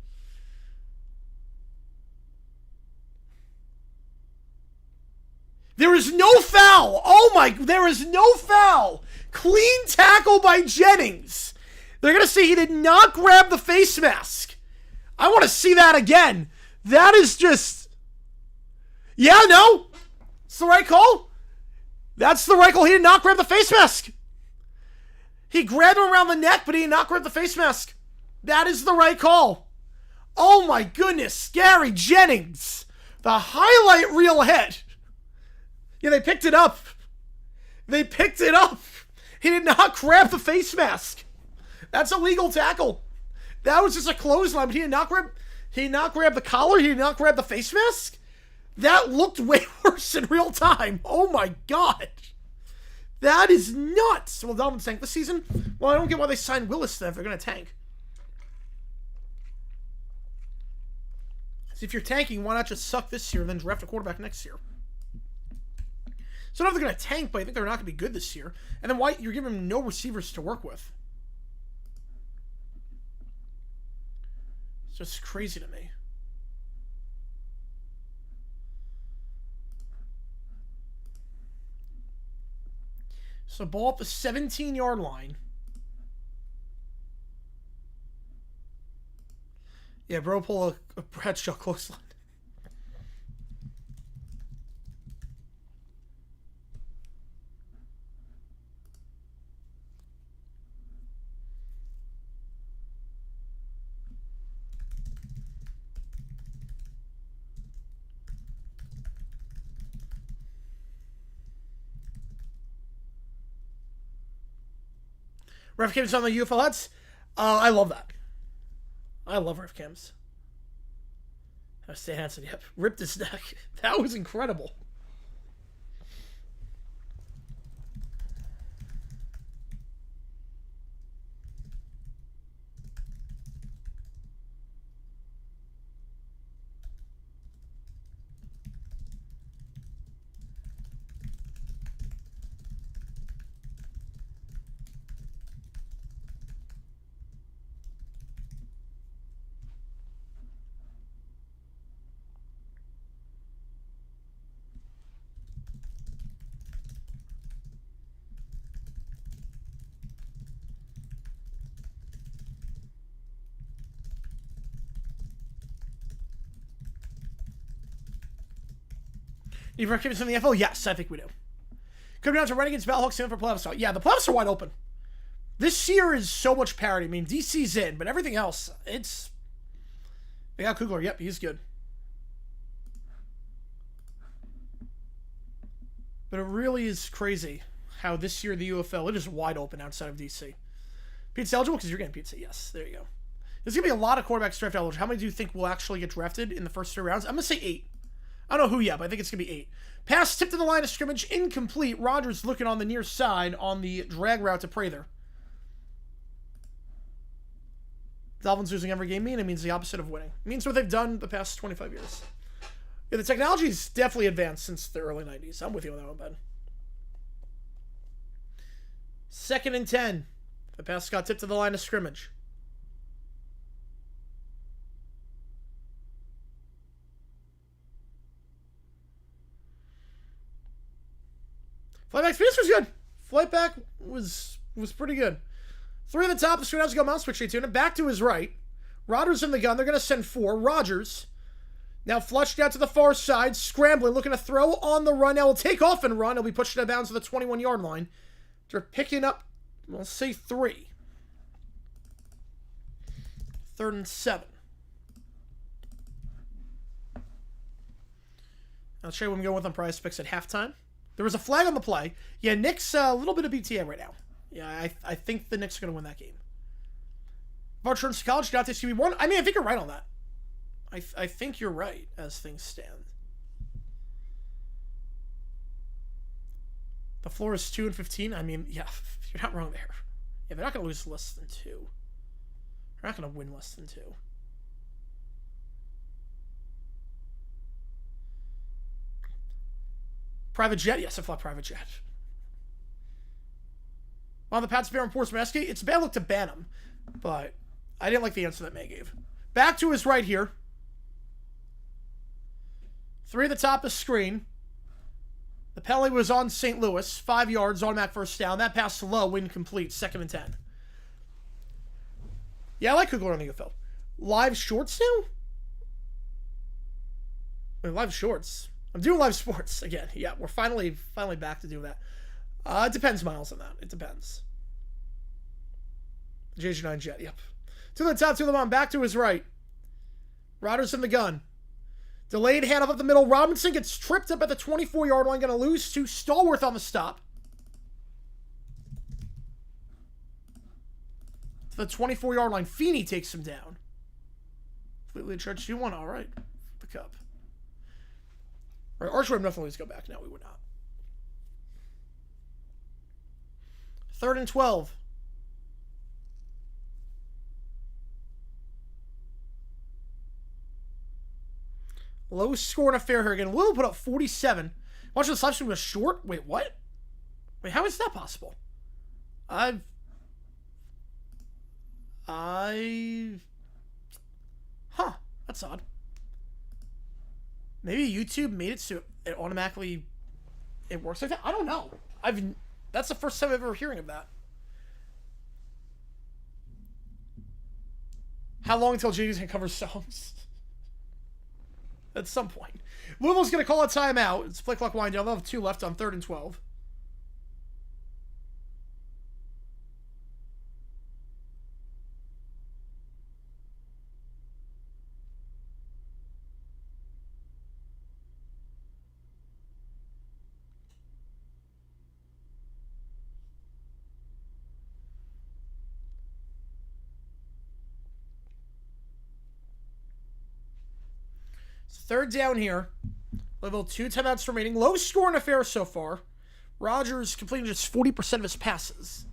There is no foul. Oh my, there is no foul. Clean tackle by Jennings. They're going to say he did not grab the face mask. I want to see that again. That is just... Yeah, no. It's the right call. That's the right call. He did not grab the face mask. He grabbed him around the neck, but he did not grab the face mask. That is the right call. Oh my goodness. Gary Jennings. The highlight reel hit. Yeah, they picked it up. They picked it up. He did not grab the face mask. That's a legal tackle. That was just a clothesline, but he did not grab the collar. He did not grab the face mask. That looked way worse in real time. Oh my God. That is nuts. Well, Dolphins tank this season. Well, I don't get why they signed Willis then if they're going to tank. So if you're tanking, why not just suck this year and then draft a quarterback next year? So now they're going to tank, but I think they're not going to be good this year. And then why you're giving them no receivers to work with? It's just crazy to me. So ball up the 17-yard line. Yeah, bro, pull a Bradshaw clothesline. Ref cams on the UFL heads. I love that. I love ref cams. Stay Hansen, yep. Ripped his neck. That was incredible. Need more kids from the UFL? Yes, I think we do. Coming down to Renegades, Battlehawks in for playoffs. So, yeah, the playoffs are wide open. This year is so much parity. I mean, DC's in, but everything else, it's... They got Kugler. Yep, he's good. But it really is crazy how this year the UFL, it is wide open outside of DC. Pizza eligible? Because you're getting pizza. Yes, there you go. There's going to be a lot of quarterbacks draft eligible. How many do you think will actually get drafted in the first 3 rounds? I'm going to say 8. I don't know who yet, but I think it's going to be 8. Pass tipped to the line of scrimmage, incomplete. Rodgers looking on the near side on the drag route to Prather. Dolphins losing every game it means the opposite of winning. It means what they've done the past 25 years. Yeah, the technology is definitely advanced since the early 90s. I'm with you on that one, Ben. 2nd and 10. The pass got tipped to the line of scrimmage. Flightback speed was good. Flightback was pretty good. 3 at the top. The screen has to go mouse switch to it. Back to his right. Rodgers in the gun. They're going to send 4. Rodgers now flushed out to the far side. Scrambling. Looking to throw on the run. Now he'll take off and run. He'll be pushed out of bounds to the 21-yard line. They're picking up, we'll say 3. 3rd and 7. I'll show you what I'm going with on prize picks at halftime. There was a flag on the play. Yeah, Knicks a little bit of BTA right now. Yeah, I think the Knicks are going to win that game. Vartrons College, got this QB1. I mean, I think you're right on that. I think you're right as things stand. The floor is 2 and 15. I mean, yeah, you're not wrong there. Yeah, they're not going to lose less than 2. They're not going to win less than 2. Private jet? Yes, I fly private jet. On the Pats Bear and Portsmouth, it's a bad look to ban him, but I didn't like the answer that May gave. Back to his right here. 3 at the top of screen. The penalty was on St. Louis. 5 yards, automatic first down. That pass low, incomplete. 2nd and 10. Yeah, I like Kugler on the UFL. Live shorts now? Wait, live shorts. I'm doing live sports again. Yeah, we're finally back to do that. It depends, Miles, on that. It depends. JG9 jet, yep. To the top, to the bottom, back to his right. Rodgers in the gun. Delayed handoff up the middle. Robinson gets tripped up at the 24-yard line. Going to lose to Stallworth on the stop. To the 24-yard line. Feeney takes him down. Completely charged 2-1. All right. The cup. All right, Archer would definitely go back. No, we would not. 3rd and 12. Low scoring affair here again. Louisville put up 47. Watch the slap stream was short. Wait, what? Wait, how is that possible? Huh, that's odd. Maybe YouTube made it so it automatically works like that. I don't know. That's the first time I'm ever hearing of that. How long until JD's can cover songs? At some point. Louisville's going to call a timeout. It's play clock wind down. They'll have 2 left on 3rd and 12. So 3rd down here. Louisville 2 timeouts remaining. Low scoring affair so far. Rodgers completing just 40% of his passes.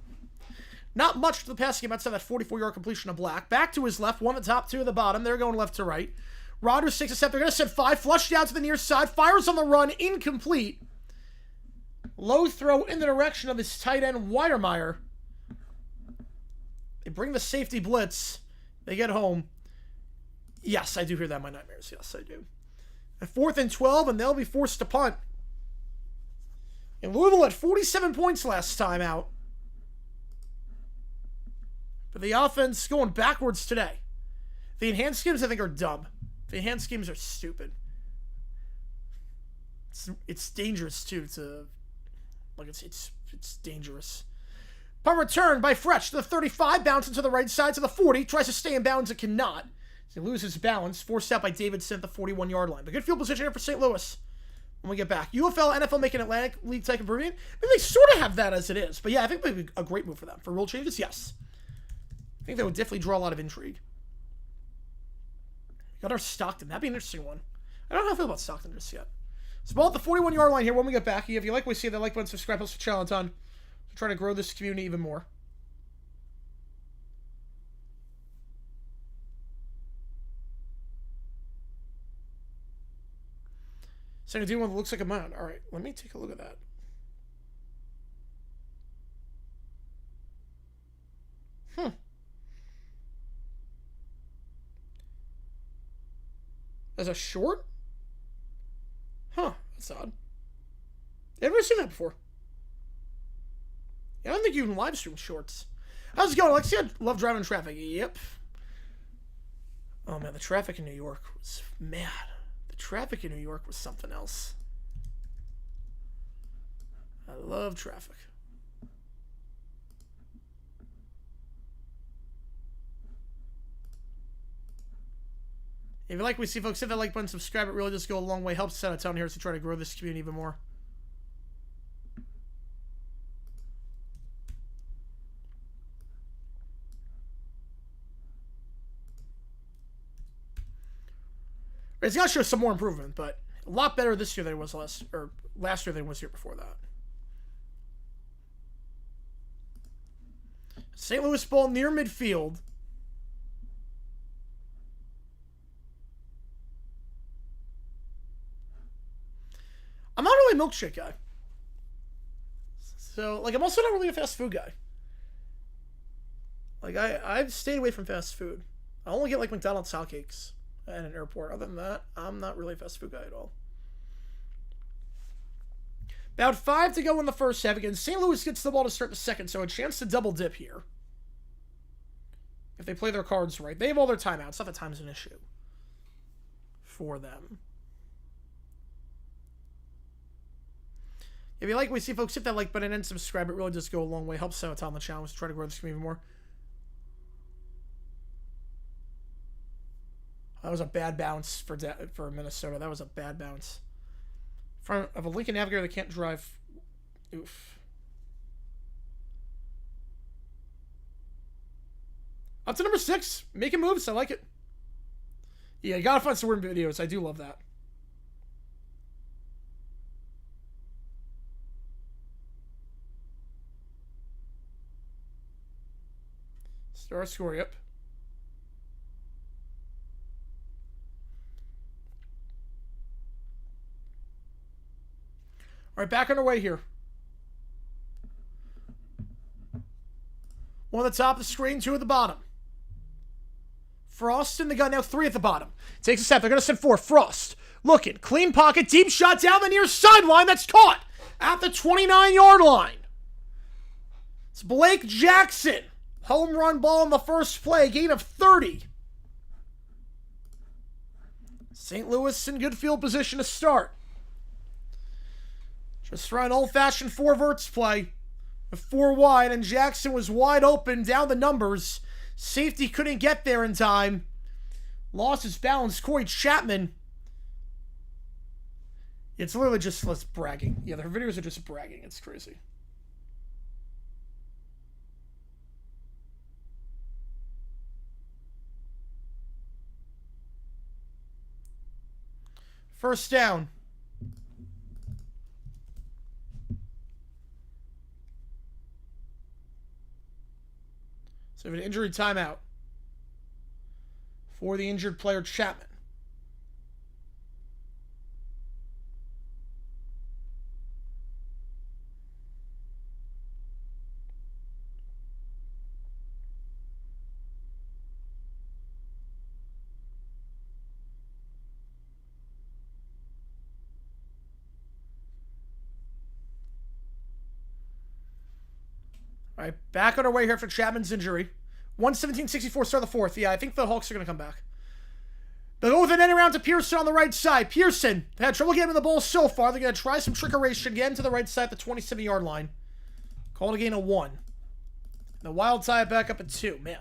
Not much to the passing game outside that 44-yard completion of Black. Back to his left. 1 at the top, 2 at the bottom. They're going left to right. Rodgers takes a step. They're going to send 5. Flushed out to the near side. Fires on the run. Incomplete. Low throw in the direction of his tight end, Weidermeyer. They bring the safety blitz. They get home. Yes, I do hear that in my nightmares. Yes, I do. At 4th and 12, and they'll be forced to punt. And Louisville had 47 points last time out. But the offense going backwards today. The enhanced schemes, I think, are dumb. The enhanced schemes are stupid. It's dangerous too. It's dangerous. Punt return by Fresh to the 35, bounce into the right side to the 40, tries to stay in bounds, it cannot. He loses balance, forced out by Davidson at the 41-yard line. But good field position here for St. Louis when we get back. UFL, NFL making Atlantic League type improvement. Maybe they sort of have that as it is. But yeah, I think it would be a great move for them. For rule changes, yes. I think that would definitely draw a lot of intrigue. Got our Stockton. That'd be an interesting one. I don't know how I feel about Stockton just yet. It's ball at the 41-yard line here when we get back. If you like what we see, that like button, subscribe, post for channel a ton. We're trying to grow this community even more. So I do one that looks like a mound. All right, let me take a look at that. As a short? Huh, that's odd. I've never seen that before. Yeah, I don't think you can live stream shorts. How's it going, Alexi? I love driving traffic. Yep. Oh man, the traffic in New York was mad. The traffic in New York was something else. I love traffic. If you like what we see, folks, hit that like button, subscribe. It really does go a long way. Helps us out a ton here to try to grow this community even more. It's got to show some more improvement, but a lot better this year than it was last year than it was here before that. St. Louis ball near midfield. I'm not really a milkshake guy. So, like, I'm also not really a fast food guy. Like, I've stayed away from fast food. I only get, like, McDonald's hotcakes at an airport. Other than that, I'm not really a fast food guy at all. About 5 to go in the first half. Again, St. Louis gets the ball to start the second, so a chance to double dip here. If they play their cards right. They have all their timeouts. Not that time's an issue for them. If you like what we see, folks, hit that like button and subscribe. It really does go a long way. Helps out on the channel to try to grow this community more. That was a bad bounce for Minnesota. That was a bad bounce. In front of a Lincoln Navigator that can't drive. Oof. Up to number 6. Making moves. I like it. Yeah, you gotta find some weird videos. I do love that. Start score, yep. All right, back underway here. One at the top of the screen, 2 at the bottom. Frost in the gun now, 3 at the bottom. Takes a step. They're going to send 4. Frost looking. Clean pocket. Deep shot down the near sideline. That's caught at the 29-yard line. It's Blake Jackson. Home run ball in the first play. Gain of 30. St. Louis in good field position to start. Just try an old-fashioned 4 verts play with 4 wide, and Jackson was wide open down the numbers. Safety couldn't get there in time. Lost his balance. Corey Chapman. It's literally just bragging. Yeah, their videos are just bragging. It's crazy. First down. So we have an injury timeout for the injured player Chapman. All right, back on our way here for Chapman's injury. 117-64, start of the 4th. Yeah, I think the Hawks are going to come back. They'll go with an end around to Pearson on the right side. Pearson, they had trouble getting the ball so far. They're going to try some trickeration again to the right side at the 27-yard line. Call it a gain of 1. The Wild tie it back up at 2. Man.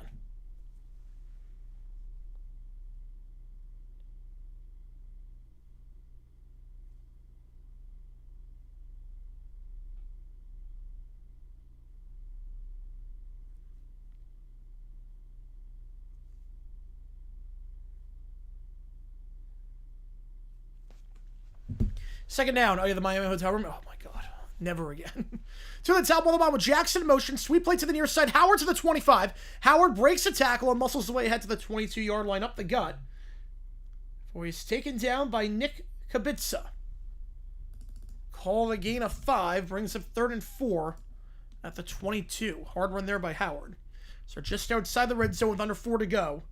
Second down. Oh, yeah, the Miami hotel room. Oh, my God. Never again. To the top of the ball with Jackson in motion. Sweep play to the near side. Howard to the 25. Howard breaks a tackle and muscles the way ahead to the 22-yard line up the gut. Before he's taken down by Nick Kubica. Call the gain of 5. Brings up 3rd and 4 at the 22. Hard run there by Howard. So just outside the red zone with under 4 to go.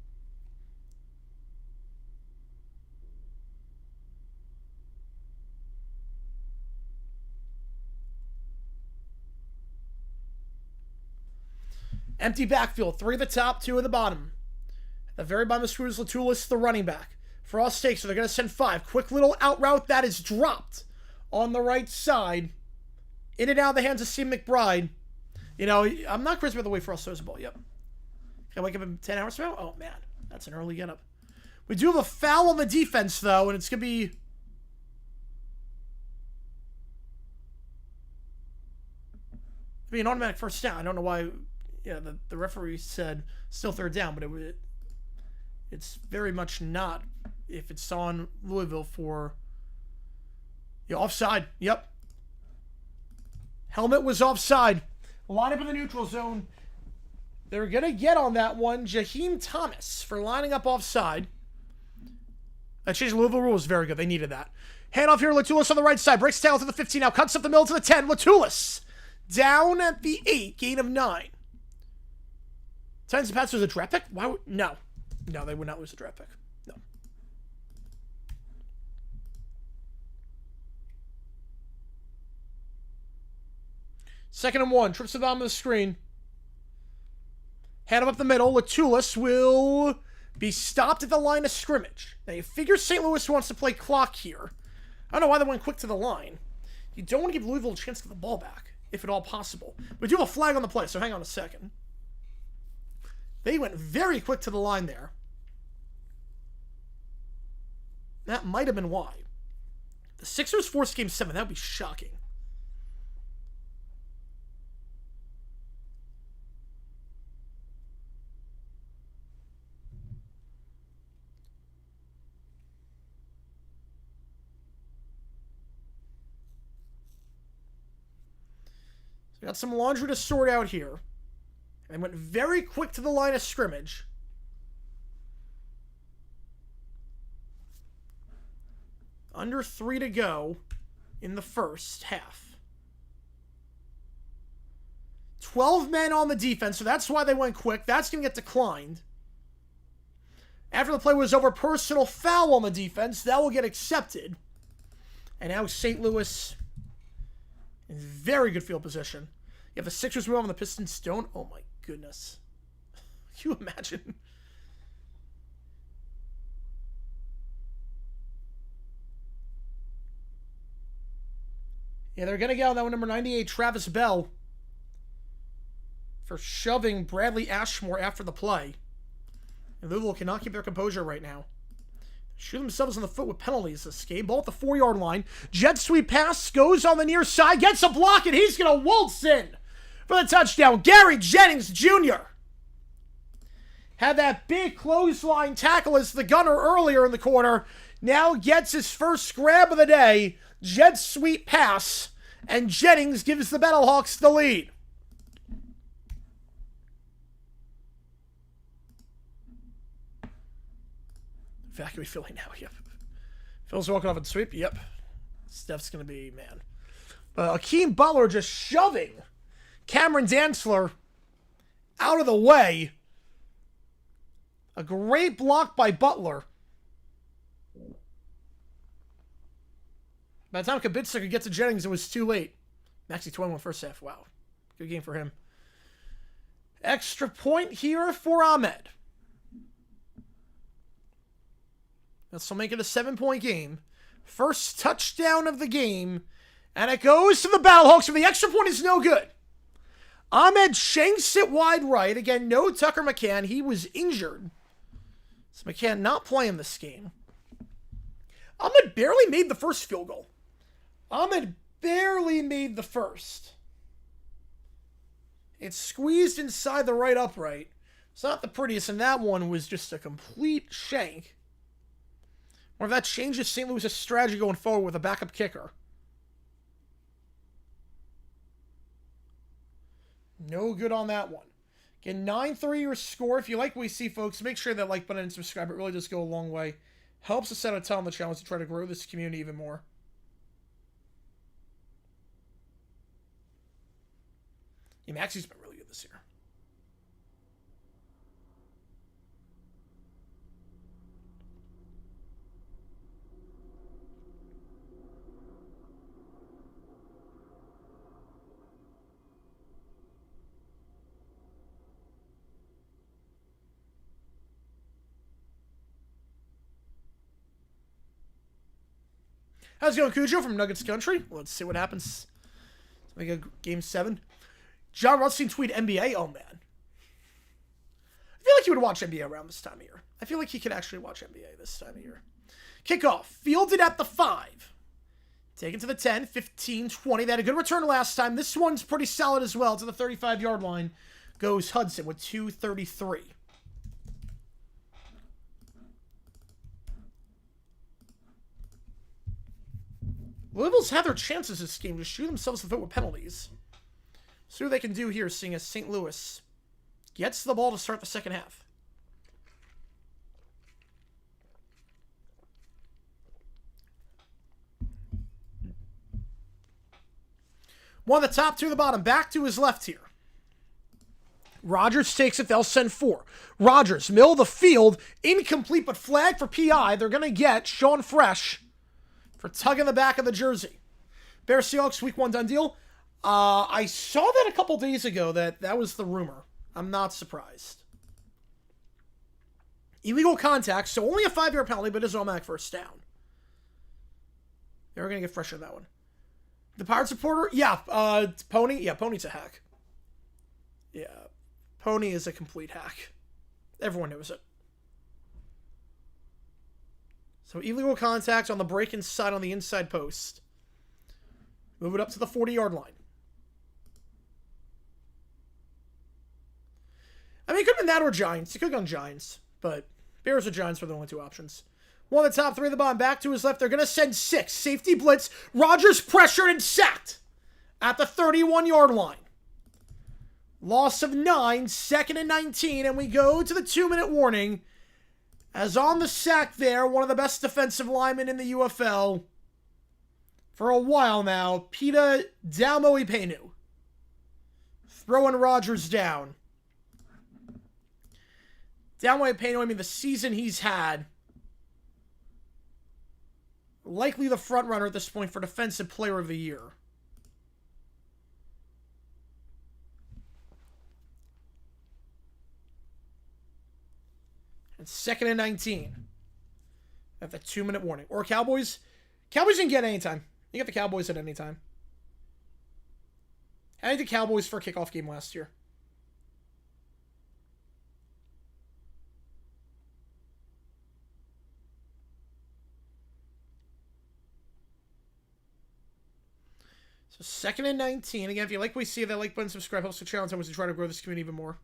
Empty backfield. 3 at the top, 2 at the bottom. At the very bottom of the screw is Latulis, the running back. Frost takes, so they're going to send 5. Quick little out route that is dropped on the right side. In and out of the hands of Steve McBride. You know, I'm not crazy about the way Frost throws the ball. Yep. Can I wake up in 10 hours from now? Oh, man. That's an early get up. We do have a foul on the defense, though, and it's going to be an automatic first down. I don't know why. Yeah, the referee said still 3rd down, but it's very much not if it's on Louisville for offside. Yep. Helmet was offside. Line up in the neutral zone. They're going to get on that one. Jaheim Thomas for lining up offside. That changed Louisville rules. Very good. They needed that. Hand off here. Latulis on the right side. Breaks tail to the 15 now. Cuts up the middle to the 10. Latulis down at the 8. Gain of 9. Titans and Pats was a draft pick? Why would... No, they would not lose a draft pick. No. Second and 1. Trips to the bottom of the screen. Hand him up the middle. Latulis will be stopped at the line of scrimmage. Now, you figure St. Louis wants to play clock here. I don't know why they went quick to the line. You don't want to give Louisville a chance to get the ball back, if at all possible. We do have a flag on the play, so hang on a second. They went very quick to the line there. That might have been why. The Sixers forced game 7. That would be shocking. So we got some laundry to sort out here. And went very quick to the line of scrimmage. Under 3 to go in the first half. 12 men on the defense, so that's why they went quick. That's going to get declined. After the play was over, personal foul on the defense. That will get accepted. And now St. Louis in very good field position. You have the Sixers move on, the Pistons don't. Oh my goodness. Can you imagine? Yeah, they're going to get on that one, number 98, Travis Bell, for shoving Bradley Ashmore after the play. And Louisville cannot keep their composure right now. Shoot themselves in the foot with penalties this game. Ball at the 4-yard line. Jet sweep pass goes on the near side. Gets a block, and he's going to waltz in for the touchdown. Gary Jennings Jr. had that big clothesline tackle as the gunner earlier in the quarter. Now gets his first grab of the day. Jet sweep pass, and Jennings gives the Battlehawks the lead. Evacuate Philly now, yep. Phil's walking off and sweep, yep. Steph's going to be, man. Akeem Butler just shoving Cameron Dantzler out of the way. A great block by Butler. By the time Kubica could get to Jennings, it was too late. Maxi 21 first half. Wow. Good game for him. Extra point here for Ahmed. This will make it a 7-point game. First touchdown of the game. And it goes to the Battlehawks, but the extra point is no good. Ahmed shanks it wide right. Again, no Tucker McCann. He was injured. So McCann not playing this game. Ahmed barely made the first field goal. Ahmed barely made the first. It's squeezed inside the right upright. It's not the prettiest, and that one was just a complete shank. Or if that changes St. Louis' strategy going forward with a backup kicker. No good on that one. Again, 9-3 your score. If you like what we see, folks, make sure that like button and subscribe. It really does go a long way. Helps us out a ton on the channel to try to grow this community even more. Yeah, Maxi's been really good this year. How's it going, Cujo from Nuggets Country? Let's see what happens. Let's make a game 7. John Rothstein tweet NBA. Oh, man. I feel like he would watch NBA around this time of year. I feel like he could actually watch NBA this time of year. Kickoff. Fielded at the 5. Taken to the 10, 15, 20. They had a good return last time. This one's pretty solid as well. To the 35-yard line goes Hudson with 2:33. Louisville's had their chances this game to shoot themselves in the foot with penalties. See what they can do here, seeing as St. Louis gets the ball to start the second half. One of the top, two of the bottom. Back to his left here. Rogers takes it. They'll send 4. Rogers, middle of the field. Incomplete, but flag for PI. They're going to get Sean Fresh for tugging the back of the jersey. Bears Seahawks week 1 done deal. I saw that a couple days ago that was the rumor. I'm not surprised. Illegal contact, so only a 5-yard penalty, but it is an automatic first down. They're going to get Fresh on that one. The Pirate supporter? Yeah, Pony? Yeah, Pony's a hack. Yeah, Pony is a complete hack. Everyone knows it. So illegal contact on the break inside on the inside post. Move it up to the 40-yard line. I mean, it could have been that or Giants. It could have gone Giants, but Bears or Giants were the only 2 options. One of the top 3 of the bottom. Back to his left. They're going to send 6. Safety blitz. Rogers pressured and sacked at the 31-yard line. Loss of 9. 2nd and 19. And we go to the 2-minute warning. As on the sack there, one of the best defensive linemen in the UFL for a while now, Pita Dalmoipenu. Throwing Rogers down. Dalmoipenu, I mean, the season he's had. Likely the front runner at this point for Defensive Player of the Year. And 2nd and 19. At the 2-minute warning. Or Cowboys. Cowboys can get any time. You get the Cowboys at any time. I had the Cowboys for a kickoff game last year. So 2nd and 19. Again, if you like what we see, that like button, subscribe, helps the channel. To try to grow this community even more.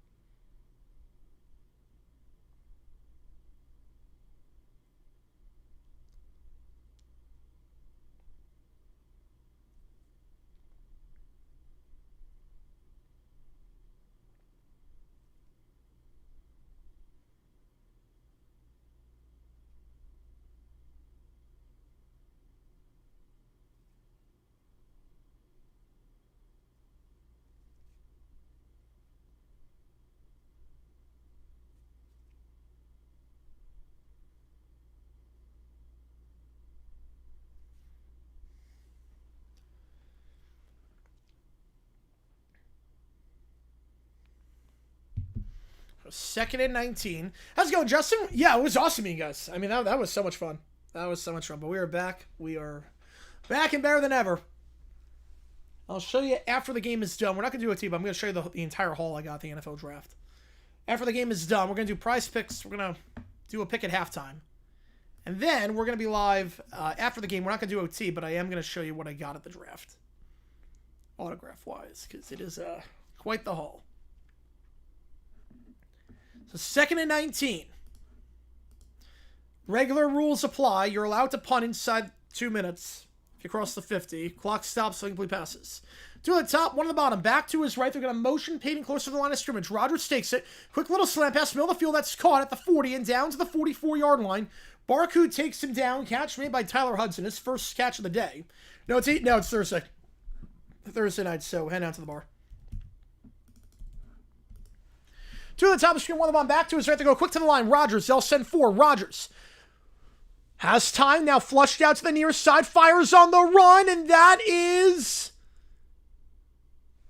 2nd and 19. How's it going, Justin? Yeah, it was awesome, you guys. I mean, that was so much fun. That was so much fun. But we are back. We are back and better than ever. I'll show you after the game is done. We're not going to do a team, but I'm going to show you the entire haul I got at the NFL draft. After the game is done, we're going to do prize picks. We're going to do a pick at halftime. And then we're going to be live after the game. We're not going to do OT, but I am going to show you what I got at the draft. Autograph-wise, because it is quite the haul. So 2nd and 19. Regular rules apply. You're allowed to punt inside 2 minutes. If you cross the 50, clock stops, so complete passes. 2 at the top, 1 at the bottom. Back to his right. They're going to motion Payton closer to the line of scrimmage. Rodgers takes it. Quick little slant pass, middle of the field. That's caught at the 40 and down to the 44-yard line. Barku takes him down. Catch made by Tyler Hudson. His first catch of the day. No, it's Thursday. Thursday night, so head out to the bar. 2 at the top of the screen, 1 at the bottom. Back to his right. They go quick to the line. Rodgers, they'll send 4. Rodgers has time, now flushed out to the near side, fires on the run, and that is...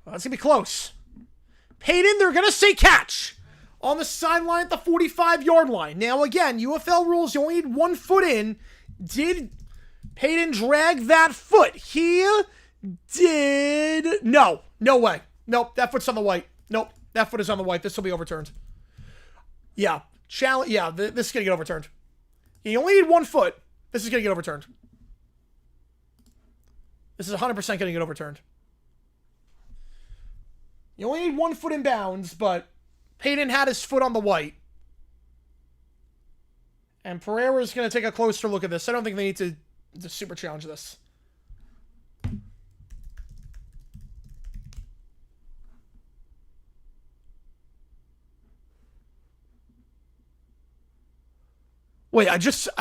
Well, that's going to be close. Payton, they're going to say catch on the sideline at the 45-yard line. Now, again, UFL rules, you only need 1 foot in. Did Payton drag that foot? He did... No way. Nope, that foot's on the white. Nope, that foot is on the white. This will be overturned. Yeah, this is going to get overturned. You only need 1 foot. This is going to get overturned. This is 100% going to get overturned. You only need 1 foot in bounds, but Payton had his foot on the white. And Pereira is going to take a closer look at this. I don't think they need to super challenge this. Wait, I just saw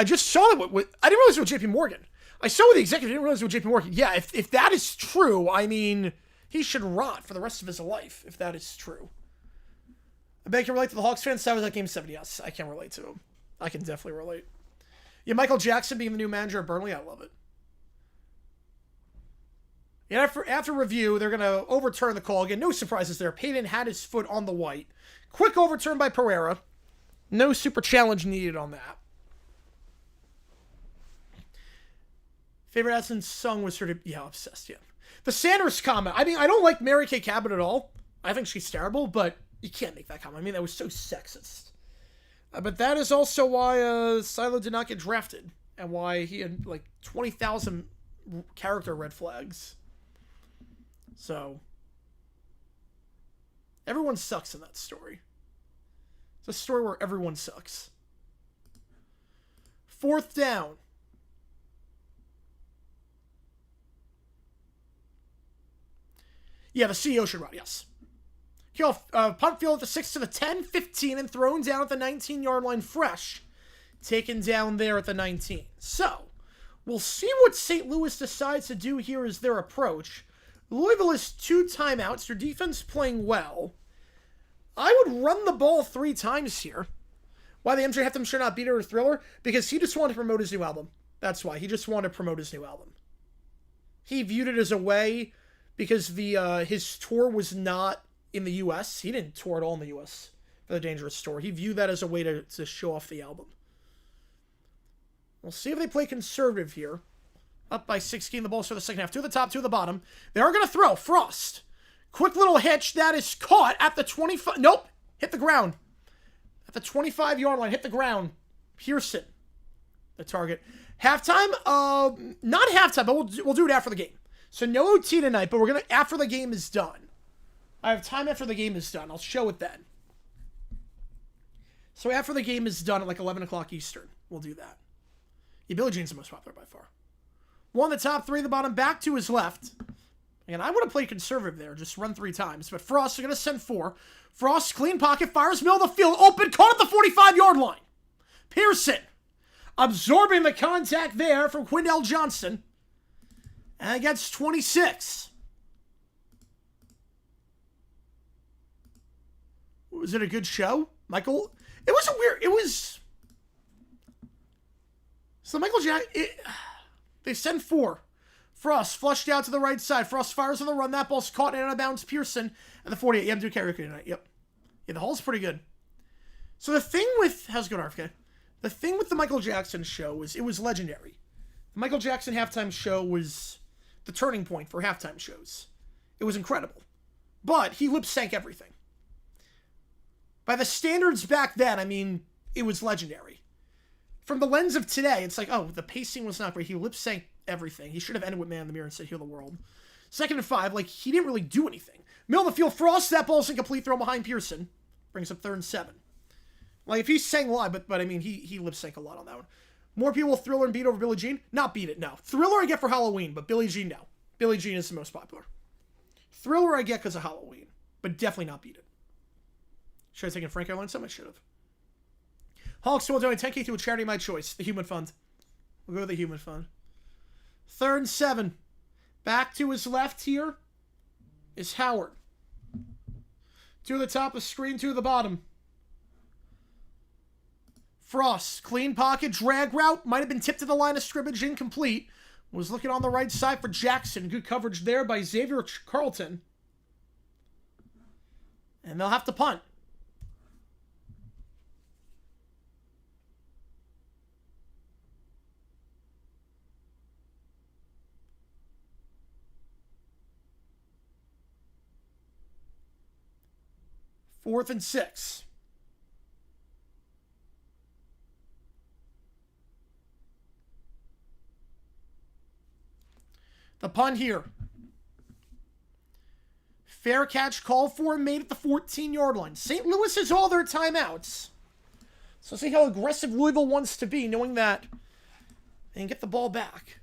that. I didn't realize it was JP Morgan. I saw with the executive. I didn't realize it was JP Morgan. Yeah, if that is true, I mean, he should rot for the rest of his life. If that is true, I bet I can relate to the Hawks fans. That was like Game 7. Yes, I can relate to him. I can definitely relate. Yeah, Michael Jackson being the new manager of Burnley. I love it. Yeah, after review, they're gonna overturn the call again. No surprises there. Payton had his foot on the white. Quick overturn by Pereira. No super challenge needed on that. Favorite Essence song was sort of, obsessed, yeah. The Sanders comment. I mean, I don't like Mary Kay Cabot at all. I think she's terrible, but you can't make that comment. I mean, that was so sexist. But that is also why Silo did not get drafted, and why he had, like, 20,000 character red flags. So, everyone sucks in that story. It's a story where everyone sucks. 4th down. Yeah, the CEO should run, yes. Kill punt field at the 6 to the 10, 15, and thrown down at the 19-yard line fresh. Taken down there at the 19. So, we'll see what St. Louis decides to do here as their approach. Louisville has 2 timeouts. Their defense playing well. I would run the ball 3 times here. Why the MJ Hetham should not beat it or Thriller? Because he just wanted to promote his new album. That's why. He just wanted to promote his new album. He viewed it as a way... Because his tour was not in the U.S. He didn't tour at all in the U.S. for the Dangerous Tour. He viewed that as a way to show off the album. We'll see if they play conservative here. Up by 16, the ball's for the second half. 2 at the top, 2 at the bottom. They are going to throw. Frost. Quick little hitch. That is caught at the 25. Nope. Hit the ground. At the 25-yard line. Hit the ground. Pearson. The target. Halftime? Not halftime, but we'll do it after the game. So no OT tonight, but we're going to, after the game is done. I have time after the game is done. I'll show it then. So after the game is done at like 11 o'clock Eastern, we'll do that. Yeah, Billie Jean's the most popular by far. 1 at the top, 3 at the bottom, back to his left. And I would have played conservative there, just run 3 times. But Frost are going to send 4. Frost, clean pocket, fires middle of the field, open, caught at the 45-yard line. Pearson, absorbing the contact there from Quindell Johnson. And gets 26. Was it a good show? Michael? It was... So Michael Jack... They send 4. Frost flushed out to the right side. Frost fires on the run. That ball's caught and out of bounds. Pearson at the 48. Yeah, I'm doing karaoke tonight. Yep. Yeah, the hall's pretty good. So the thing with... How's it going, RFK? The thing with the Michael Jackson show was it was legendary. The Michael Jackson halftime show was the turning point for halftime shows. It was incredible. But he lip-sank everything. By the standards back then, I mean, it was legendary. From the lens of today, it's like, oh, the pacing was not great. He lip-sank everything. He should have ended with Man in the Mirror and said, heal the world. 2nd and 5, like, he didn't really do anything. Middle of the field, Frost, that ball's incomplete, throw behind Pearson. Brings up 3rd and 7. Like, if he sang live, but I mean, he lip-sank a lot on that one. More people with Thriller and Beat over Billie Jean? Not Beat It, no. Thriller I get for Halloween, but Billie Jean, no. Billie Jean is the most popular. Thriller I get because of Halloween, but definitely not Beat It. Should I have taken Frank Airlines? Some I should have. Hawks will donate 10K to a charity of my choice, the Human Fund. We'll go with the Human Fund. 3rd and 7. Back to his left here is Howard. 2 at the top of screen, 2 at the bottom. Frost, clean pocket, drag route. Might have been tipped to the line of scrimmage, incomplete. Was looking on the right side for Jackson. Good coverage there by Xavier Carlton. And they'll have to punt. Fourth and 6. The punt here. Fair catch called for and made at the 14-yard line. St. Louis has all their timeouts. So see how aggressive Louisville wants to be, knowing that they can get the ball back.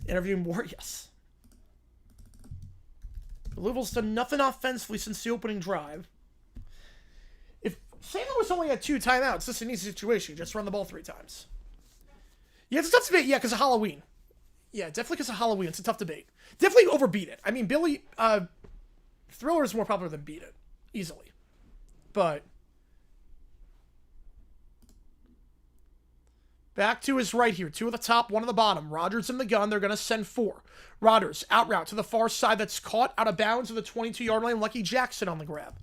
Interviewing Warriors. Louisville's done nothing offensively since the opening drive. If St. Louis only had 2 timeouts, this is an easy situation. Just run the ball 3 times. Yeah, it's a tough debate. Yeah, because of Halloween. Yeah, definitely because of Halloween. It's a tough debate. Definitely over Beat It. I mean, Thriller is more popular than Beat It. Easily. But back to his right here. 2 at the top, 1 at the bottom. Rodgers in the gun. They're going to send 4. Rodgers out route to the far side. That's caught out of bounds of the 22-yard line. Lucky Jackson on the grab.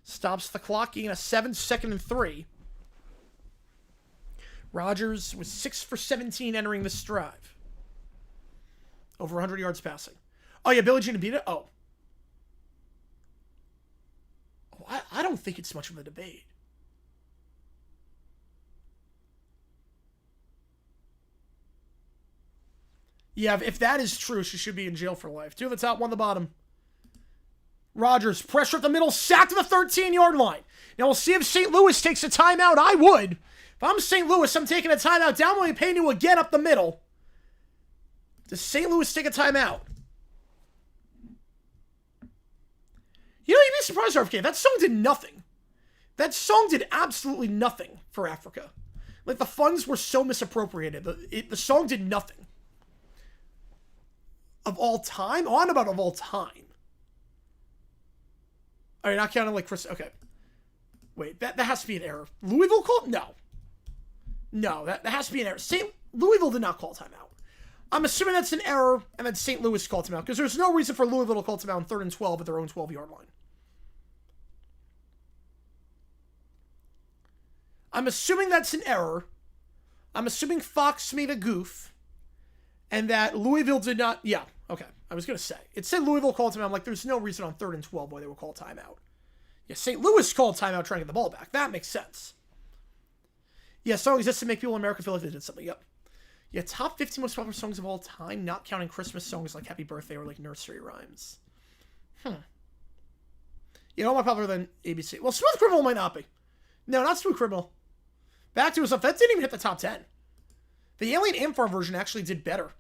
Stops the clock. Gain a 7, 2nd and 3. Rodgers was 6 for 17 entering this drive. Over 100 yards passing. Oh, yeah, Billie Jean Beat It? Oh. I don't think it's much of a debate. Yeah, if that is true, she should be in jail for life. 2 at the top, 1 at the bottom. Rodgers, pressure at the middle, sacked to the 13-yard line. Now we'll see if St. Louis takes a timeout. I would. If I'm St. Louis, I'm taking a timeout. Down when we pay you again up the middle. Does St. Louis take a timeout? You know, you'd be surprised, RFK. That song did nothing. That song did absolutely nothing for Africa. Like, the funds were so misappropriated. The song did nothing. Of all time? Oh, I'm about of all time. All right, not counting like Chris. Okay. Wait, that has to be an error. Louisville called? No. No, that has to be an error. Louisville did not call timeout. I'm assuming that's an error, and then St. Louis called timeout, because there's no reason for Louisville to call timeout on 3rd and 12 at their own 12-yard line. I'm assuming that's an error. I'm assuming Fox made a goof, and that Louisville did not... Yeah, okay. I was going to say. It said Louisville called timeout. I'm like, there's no reason on 3rd and 12 why they would call timeout. Yeah, St. Louis called timeout trying to get the ball back. That makes sense. Yeah, song exists to make people in America feel like they did something. Yep. Yeah, top 15 most popular songs of all time, not counting Christmas songs like Happy Birthday or like nursery rhymes. You know, more popular than ABC. Well, Smooth Criminal might not be. No, not Smooth Criminal. Back to his stuff. That didn't even hit the top 10. The Alien Ant Farm version actually did better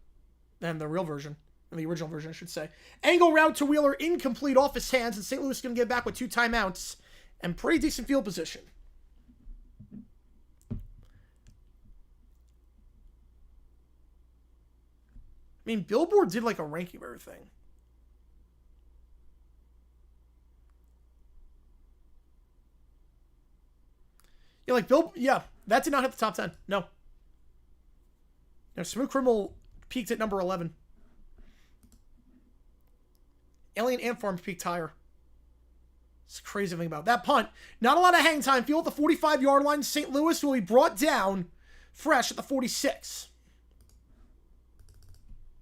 than the real version. Or the original version, I should say. Angle route to Wheeler, incomplete off his hands, and St. Louis is going to get back with 2 timeouts and pretty decent field position. I mean, Billboard did like a ranking of everything. Yeah, like yeah, that did not hit the top 10. No. Now, Smooth Criminal peaked at number 11. Alien Ant Farm peaked higher. It's crazy thing about that punt. Not a lot of hang time. Field at the 45-yard line. St. Louis will be brought down fresh at the 46.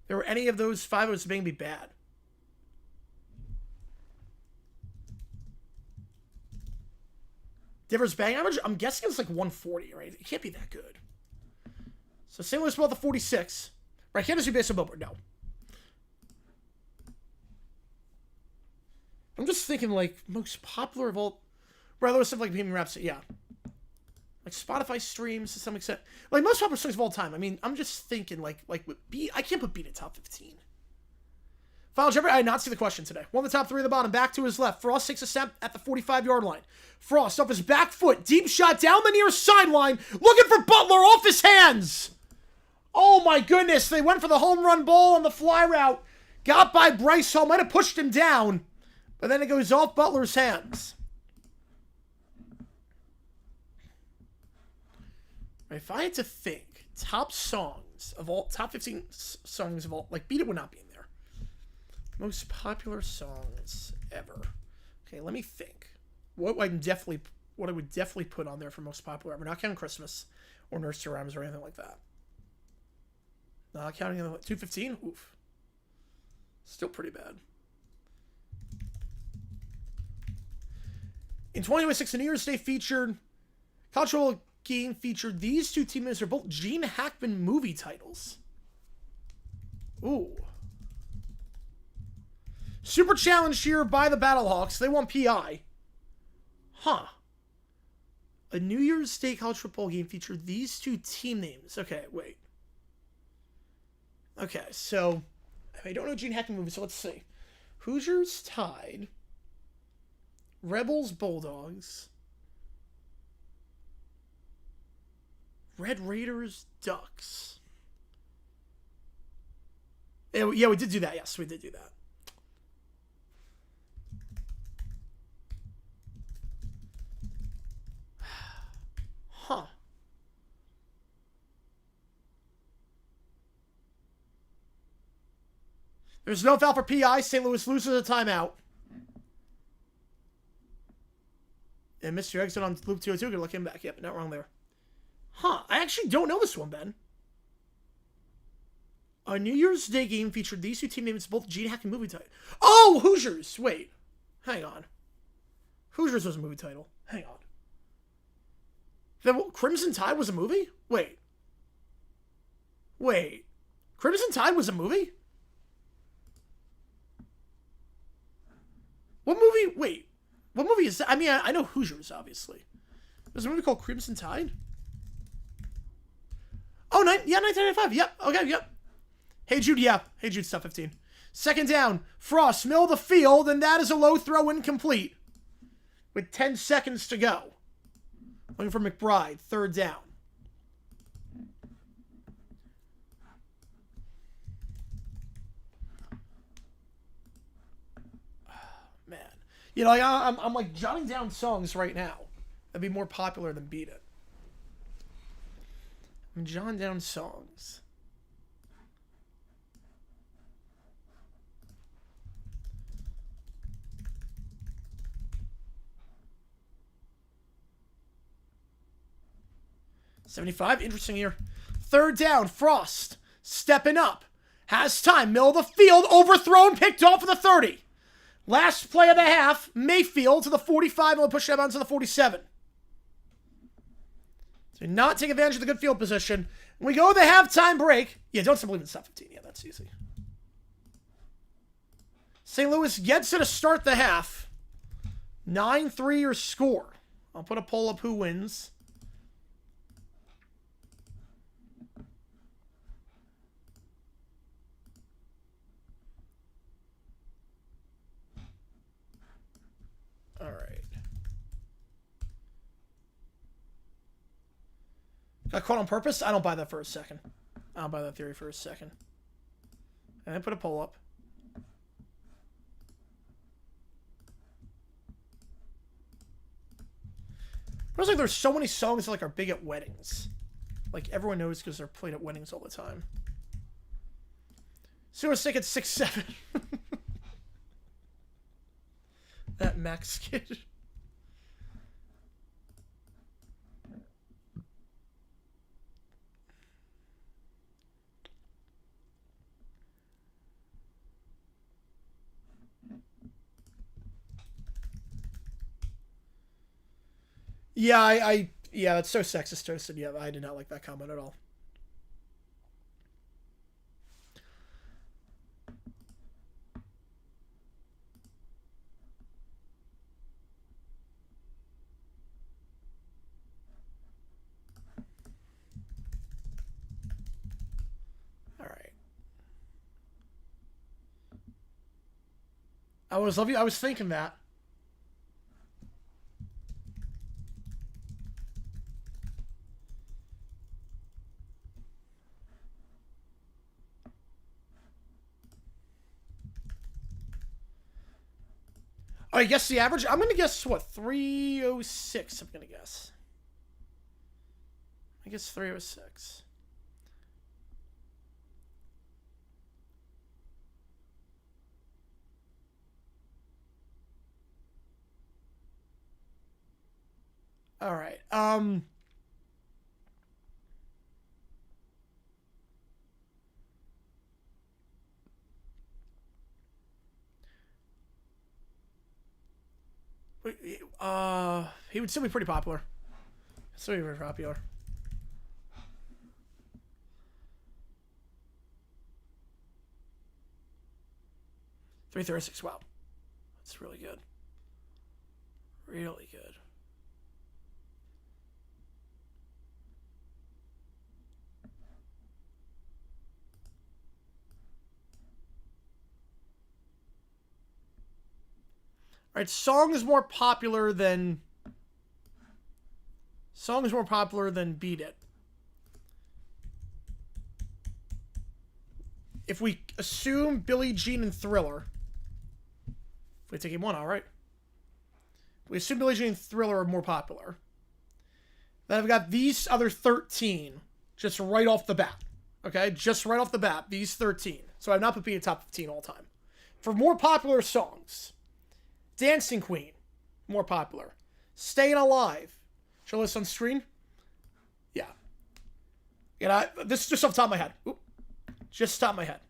There were any of those 5-0s being be bad. Divers bang average, I'm guessing it's like 140, right? It can't be that good. So St. Louis ball at the 46. Right, can't just be based on Billboard, no. I'm just thinking, like, most popular of all... Rather stuff like Bohemian Rhapsody, yeah. Like, Spotify streams to some extent. Like, most popular songs of all time. I mean, I'm just thinking, like Beat... I can't put Beat in top 15. Final Jeopardy, I did not see the question today. One of the top three at the bottom, back to his left. Frost takes a step at the 45-yard line. Frost off his back foot, deep shot down the near sideline, looking for Butler off his hands. Oh my goodness, they went for the home run ball on the fly route. Got by Bryce Hall, might have pushed him down, but then it goes off Butler's hands. If I had to think, top 15 songs of all, like Beat It would not be in there. Most popular songs ever. Okay, let me think. What I would definitely put on there for most popular ever. Not counting Christmas or Nursery Rhymes or anything like that. Not counting 215. Oof. Still pretty bad. In 2026, the New Year's Day featured cultural game featured these two team members are both Gene Hackman movie titles. Ooh. Super challenge here by the Battlehawks. They won PI. Huh. A New Year's Day college football game featured these two team names. Okay, wait. Okay, so I don't know Gene Hackman movie, so let's see. Hoosiers Tide. Rebels Bulldogs. Red Raiders Ducks. Yeah, we did do that. Yes, we did do that. Huh. There's no foul for PI. St. Louis loses a timeout. And Mr. Exit on loop 202. Gonna look him back. Yep, not wrong there. Huh. I actually don't know this one, Ben. A New Year's Day game featured these two team names, both Gene Hackman movie title. Oh, Hoosiers. Wait. Hang on. Hoosiers was a movie title. Hang on. Crimson Tide was a movie? Wait. Crimson Tide was a movie? What movie? Wait. What movie is that? I mean, I know Hoosiers, obviously. There's a movie called Crimson Tide? Oh, yeah, 1995. Yep. Okay, yep. Hey Jude, yeah. Hey Jude, stop 15. Second down. Frost, middle of the field, and that is a low throw incomplete. With 10 seconds to go. Looking for McBride. Third down. Man. You know, I'm like jotting down songs right now that'd be more popular than Beat It. I'm jotting down songs. $75, interesting here. Third down, Frost, stepping up. Has time, middle of the field, overthrown, picked off at the 30. Last play of the half, Mayfield to the 45, and we'll push that on to the 47. So not take advantage of the good field position. When we go to the halftime break, yeah, don't believe in stop 15. Yeah, that's easy. St. Louis gets it to start the half. 9-3 your score. I'll put a poll up who wins. All right. Got caught on purpose? I don't buy that for a second. I don't buy that theory for a second. And I put a poll up. It feels like there's so many songs that like are big at weddings. Like everyone knows because they're played at weddings all the time. So let's take it 6-7. That Max kid. Yeah, yeah, that's so sexist, Toasted. Yeah, I did not like that comment at all. All right. I was thinking that. I guess the average. I'm gonna guess what 306. I'm gonna guess. I guess 306. All right. He would still be pretty popular. Still be very popular. $336. Wow, that's really good. Really good. All right, song is more popular than Beat It. If we assume Billie Jean and Thriller, if we take game one, all right. We assume Billie Jean and Thriller are more popular. Then I've got these other 13 just right off the bat. Okay, just right off the bat, these 13. So I've not put Beat It top 15 all time. For more popular songs, Dancing Queen, more popular. Staying Alive. Show this on screen? Yeah. This is just off the top of my head. Oop. Just top of my head.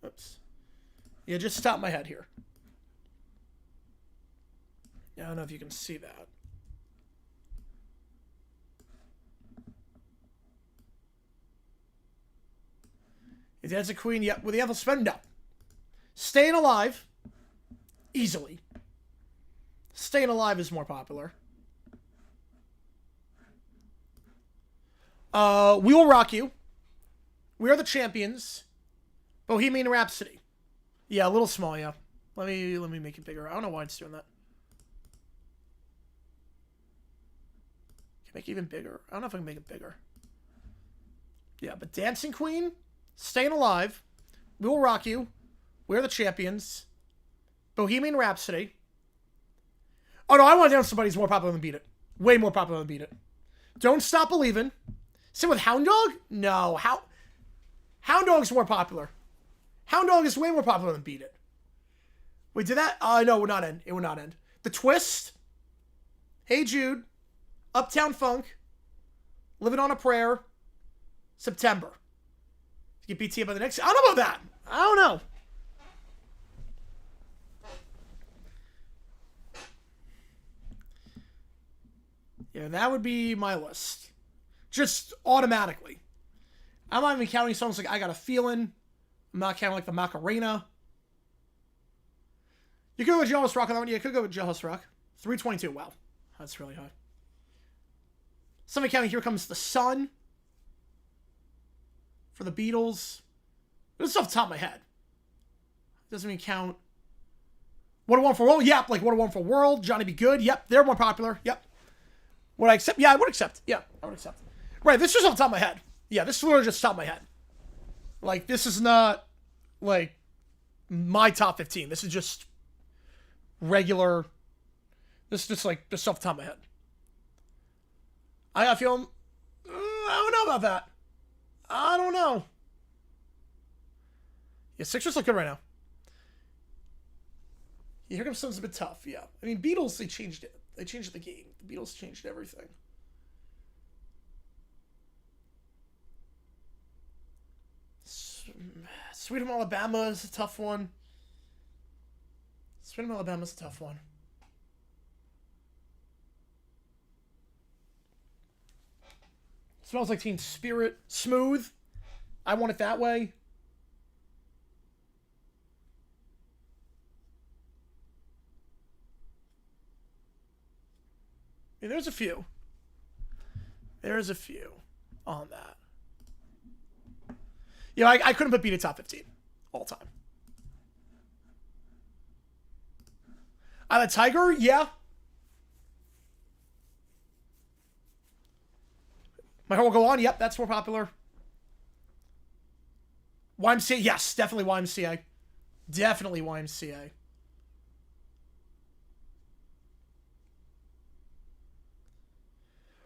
Oops. Yeah, just top of my head here. Yeah, I don't know if you can see that. Is Dancing Queen? Yep. With the Evil Spend? No. Staying Alive, easily. Staying Alive is more popular. We Will Rock You. We Are the Champions. Bohemian Rhapsody. Yeah, a little small, yeah. Let me make it bigger. I don't know why it's doing that. Can I make it even bigger? I don't know if I can make it bigger. Yeah, but Dancing Queen, Staying Alive, We Will Rock You, We're the Champions, Bohemian Rhapsody. Oh no, I want to down somebody's more popular than Beat It. Way more popular than Beat It. Don't Stop Believin'. Same with Hound Dog? No. Hound Dog's more popular. Hound Dog is way more popular than Beat It. Wait, did that? No, it would not end. It would not end. The Twist. Hey Jude. Uptown Funk. Living on a Prayer. September. Get BT up by the next. I don't know about that. I don't know. Yeah, that would be my list. Just automatically. I'm not even counting songs like I Got a Feeling. I'm not counting like the Macarena. You could go with Jailhouse Rock on that one. Yeah, you could go with Jailhouse Rock. 322. Wow. That's really high. Somebody counting Here Comes the Sun. For the Beatles. This is off the top of my head. Doesn't even count. What a Wonderful World. Yep, like What a Wonderful World. Johnny Be Good. Yep, they're more popular. Yep. Would I accept? Yeah, I would accept. Yeah, I would accept. Right, this is off the top of my head. Yeah, this is literally just top of my head. Like, this is not, like, my top 15. This is just regular. This is just, like, just off the top of my head. I got a feeling. I don't know about that. I don't know. Yeah, Sixers look good right now. Yeah, here comes something's a bit tough. Yeah, I mean Beatles. They changed it. They changed the game. The Beatles changed everything. Sweet Home Alabama is a tough one. Sweet Home Alabama is a tough one. Smells Like Teen Spirit. Smooth. I Want It That Way. Yeah, there's a few. There's a few on that. Yeah, I couldn't put Beat It top 15 all time. I like Tiger, yeah. My Heart Will Go On, yep, that's more popular. YMCA, yes, definitely YMCA. Definitely YMCA.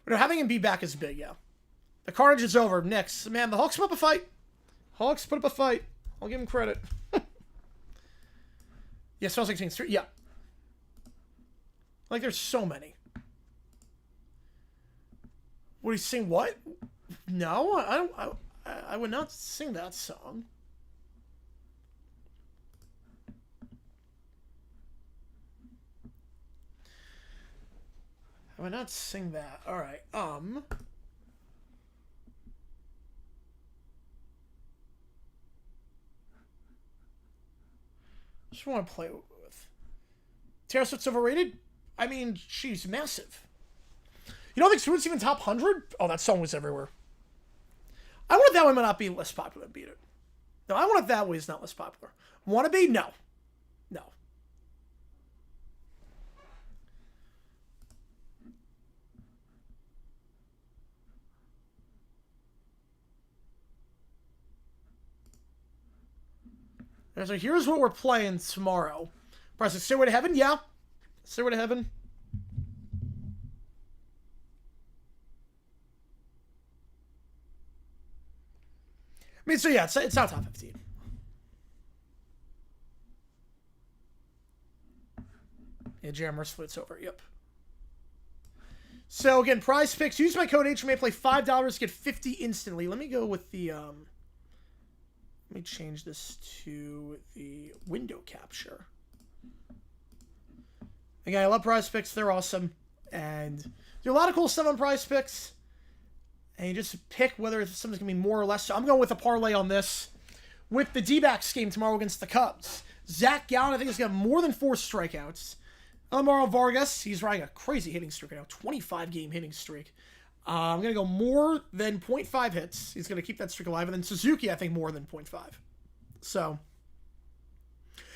But having him be back is big, yeah. The carnage is over. Knicks. Man, the Hawks put up a fight. Hawks put up a fight. I'll give him credit. Yeah, Smells Like Teen Spirit. Yeah. Like, there's so many. Would he sing what? No, I don't. I would not sing that song. I would not sing that. All right. Just want to play with. Taylor Swift's overrated? I mean, she's massive. You don't think Swift's even top 100? Oh, that song was everywhere. I Want It That Way might not be less popular than Beat It. No, I Want It That Way is not less popular. Want to be? No. No. So here's what we're playing tomorrow. Press it. Stairway to Heaven? Yeah. Stairway to Heaven. I mean, so yeah, it's not top 15. Yeah, Jam mercifully it's over. Yep. So again, prize picks. Use my code HMA. Play $5. Get 50 instantly. Let me go with the let me change this to the window capture. Again, I love prize picks. They're awesome. And do a lot of cool stuff on prize picks. And you just pick whether something's going to be more or less. So I'm going with a parlay on this. With the D-backs game tomorrow against the Cubs. Zach Gallen, I think, has got more than 4 strikeouts. Amaro Vargas, he's riding a crazy hitting streak right now. 25-game hitting streak. I'm going to go more than 0.5 hits. He's going to keep that streak alive. And then Suzuki, I think, more than 0.5. So,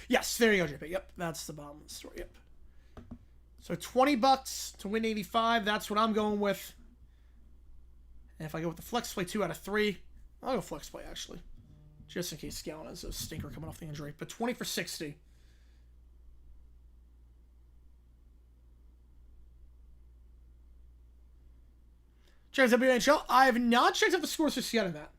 yes, there you go, JP. Yep, that's the bottom of the story. Yep. So $20 to win 85. That's what I'm going with. And if I go with the flex play 2 out of 3, I'll go flex play, actually. Just in case Gallon has a stinker coming off the injury. But 20 for 60. Check out WNHL. I have not checked out the scores just yet in that.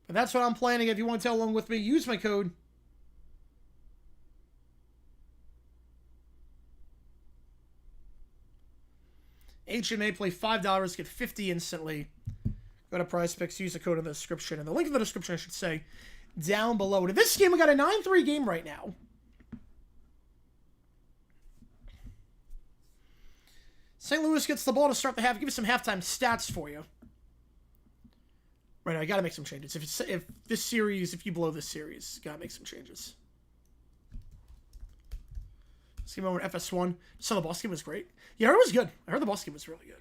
But that's what I'm planning. If you want to tell along with me, use my code. HMA, play $5, get 50 instantly. Go to Prize Picks, use the code in the description. And the link in the description, I should say, down below. To this game, we got a 9-3 game right now. St. Louis gets the ball to start the half. Give me some halftime stats for you. Right now, I got to make some changes. If you blow this series, got to make some changes. This game over in FS1. So the boss game was great. Yeah, I heard it was good. I heard the boss game was really good.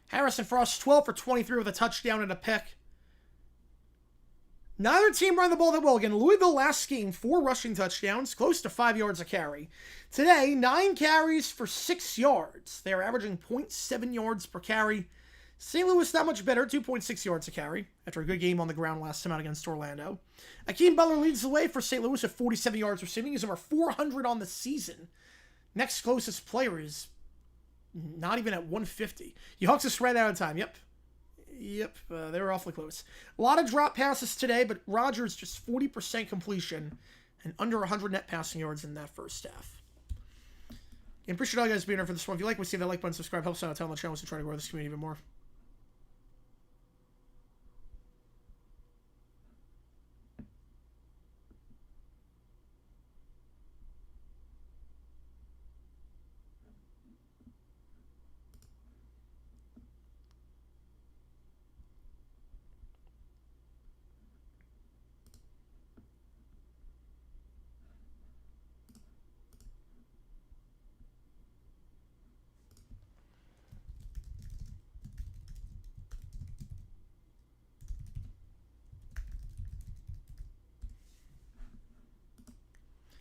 Harrison Frost, 12 for 23 with a touchdown and a pick. Neither team ran the ball that well. Again, Louisville last game, 4 rushing touchdowns, close to 5 yards a carry. Today, 9 carries for 6 yards. They're averaging 0.7 yards per carry. St. Louis not much better, 2.6 yards a carry after a good game on the ground last time out against Orlando. Akeem Butler leads the way for St. Louis at 47 yards receiving. He's over 400 on the season. Next closest player is not even at 150. You Hawks just ran out of time. Yep. They were awfully close. A lot of drop passes today, but Rodgers just 40% completion and under 100 net passing yards in that first half. And appreciate all you guys being here for this one. If you like what you see, that like button, subscribe, helps out a ton on the channel to try to grow this community even more.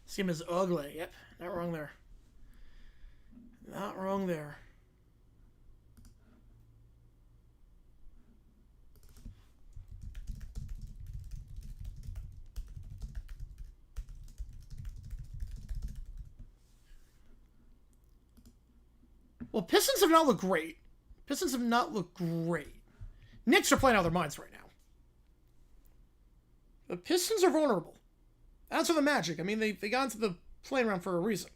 This game is ugly. Yep, not wrong there. Not wrong there. Well, Pistons have not looked great. Knicks are playing out of their minds right now. The Pistons are vulnerable. As for the Magic, I mean, they got into the playing round for a reason.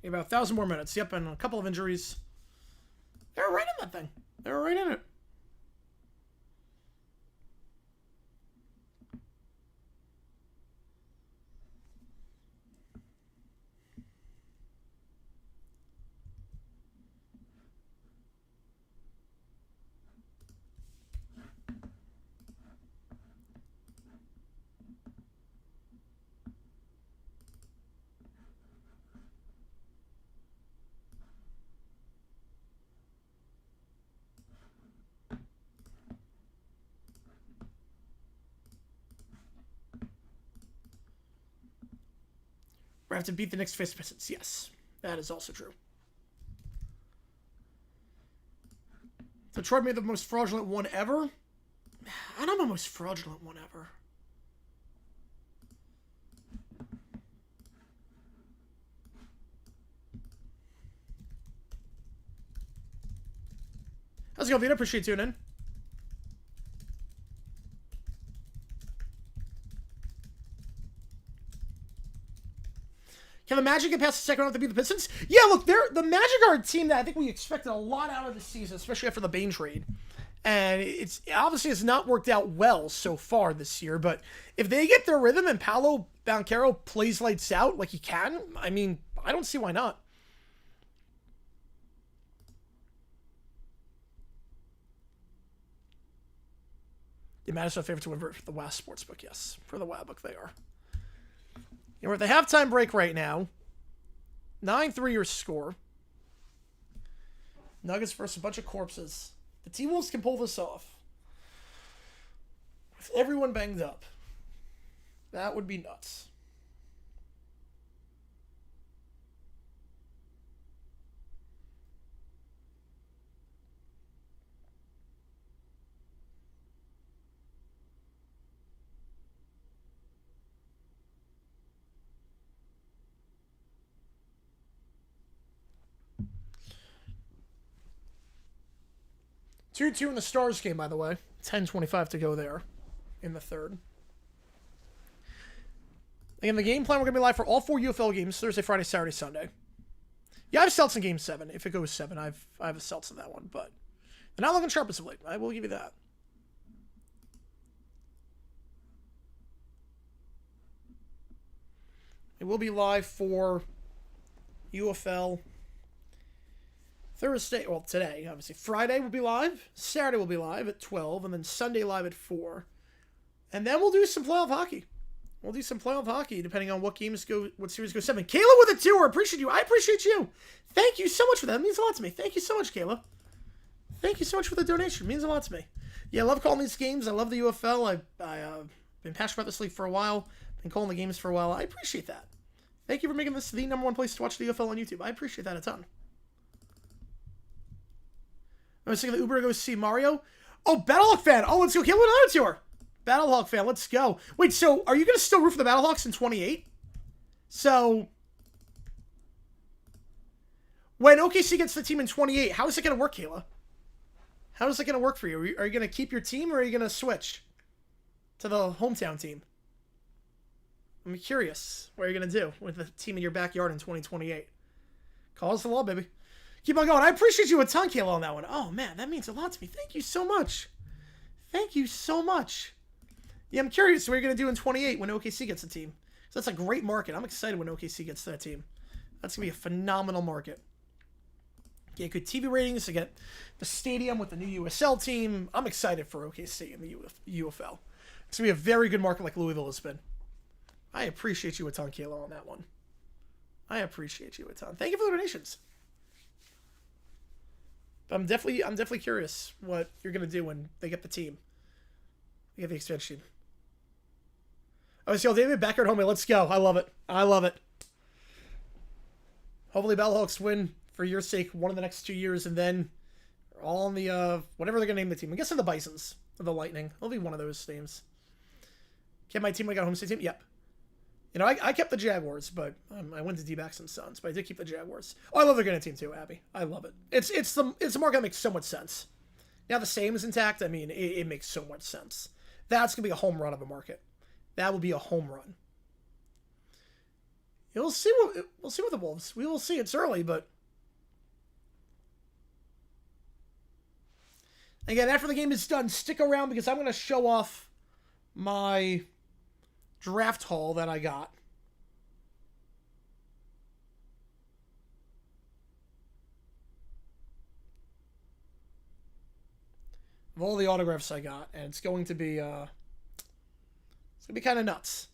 About 1,000 more minutes. Yep, and a couple of injuries. They were right in that thing. They were right in it. We have to beat the Knicks face Pistons. Yes, that is also true. Detroit made the most fraudulent one ever. I don't know the most fraudulent one ever. How's it going, Vito? Appreciate you tuning in. Can the Magic get past the second round to beat the Pistons? Yeah, look, the Magic are a team that I think we expected a lot out of this season, especially after the Bane trade. And it's obviously has not worked out well so far this year, but if they get their rhythm and Paolo Banchero plays lights out like he can, I mean, I don't see why not. The Madison favorite to win for the West Sportsbook, yes. For the Wabbook, they are. We're at the halftime break right now. 9-3 your score. Nuggets versus a bunch of corpses. The T-Wolves can pull this off. With everyone banged up. That would be nuts. Two in the Stars game, by the way. 10:25 to go there in the third. Again, the game plan, we're going to be live for all 4 UFL games, Thursday, Friday, Saturday, Sunday. Yeah, I have Celtics in Game 7. If it goes 7, I have a Celtics in that one, but they're not looking sharp as of late. I will give you that. It will be live for UFL Thursday, well, today, obviously. Friday will be live. Saturday will be live at 12, and then Sunday live at 4. And then we'll do some playoff hockey. We'll do some playoff hockey, depending on what series goes 7. Kayla with a 2. I appreciate you. I appreciate you. Thank you so much for that. It means a lot to me. Thank you so much, Kayla. Thank you so much for the donation. It means a lot to me. Yeah, I love calling these games. I love the UFL. I've been passionate about this league for a while. Been calling the games for a while. I appreciate that. Thank you for making this the #1 place to watch the UFL on YouTube. I appreciate that a ton. I was thinking the Uber to go see Mario. Oh, Battlehawk fan. Oh, let's go. Kill another tour. Battlehawk fan. Let's go. Wait, so are you going to still root for the Battlehawks in 28? So when OKC gets the team in 28, how is it going to work, Kayla? How is it going to work for you? Are you going to keep your team or are you going to switch to the hometown team? I'm curious what you're going to do with the team in your backyard in 2028. Call us the law, baby. Keep on going. I appreciate you a ton, Kayla, on that one. Oh, man, that means a lot to me. Thank you so much. Thank you so much. Yeah, I'm curious what you're going to do in 28 when OKC gets a team. So that's a great market. I'm excited when OKC gets that team. That's going to be a phenomenal market. Get good TV ratings to get the stadium with the new USL team. I'm excited for OKC and the UFL. It's going to be a very good market like Louisville has been. I appreciate you a ton, Kayla, on that one. I appreciate you a ton. Thank you for the donations. I'm definitely curious what you're going to do when they get the team. They get the expansion. Oh, so David, backyard homie. Let's go. I love it. I love it. Hopefully Battlehawks win for your sake one of the next 2 years, and then all on the, whatever they're going to name the team. I'm guessing the Bisons or the Lightning. It'll be one of those names. Kept my team when I got home state team? Yep. You know, I kept the Jaguars, but I went to D-backs and Suns, but I did keep the Jaguars. Oh, I love their getting team too, Abby. I love it. It's a market that makes so much sense. Now the same is intact. I mean, it makes so much sense. That's gonna be a home run of a market. That will be a home run. We'll see with the Wolves. We will see. It's early, but again, after the game is done, stick around because I'm gonna show off my draft haul that I got. Of all the autographs I got, and it's going to be kind of nuts.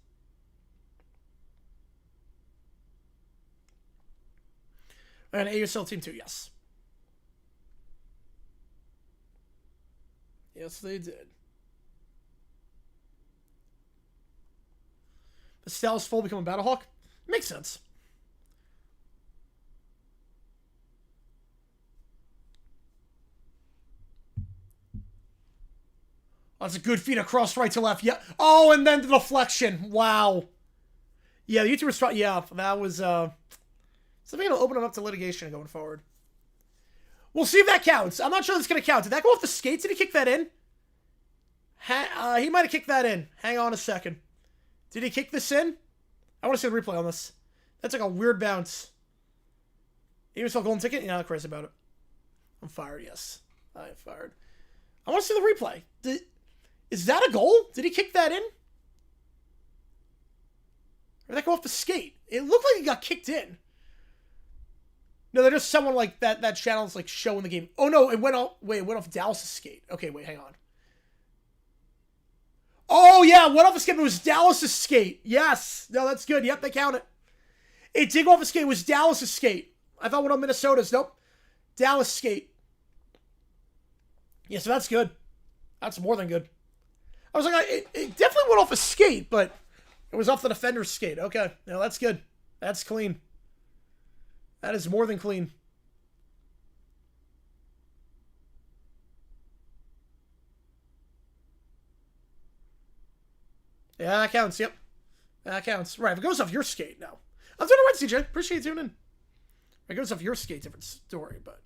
And ASL team too, yes. Yes, they did. The Styles full become a Battlehawk? Makes sense. Oh, that's a good feed across right to left. Yeah. Oh, and then the deflection. Wow. Yeah, the YouTuber's trying. Yeah, that was something that'll open them up to litigation going forward. We'll see if that counts. I'm not sure that's going to count. Did that go off the skates? Did he kick that in? He might have kicked that in. Hang on a second. Did he kick this in? I want to see the replay on this. That's like a weird bounce. He was a golden ticket? You're not crazy about it. I'm fired, yes. I am fired. I want to see the replay. Is that a goal? Did he kick that in? Or did that go off the skate? It looked like he got kicked in. No, they're just someone like that channel's like showing the game. Oh no, it went off. Wait, it went off Dallas' skate. Okay, wait, hang on. Oh, yeah, went off the skate. It was Dallas' skate. Yes. No, that's good. Yep, they count it. It did go off the skate. It was Dallas' skate. I thought one of Minnesota's. Nope. Dallas skate. Yeah, so that's good. That's more than good. I was like, it definitely went off a skate, but it was off the defender's skate. Okay. No, that's good. That's clean. That is more than clean. Yeah, that counts. Yep. That counts. Right, if it goes off your skate, no. I'm doing it right, CJ. Appreciate you tuning in. If it goes off your skate, different story, but.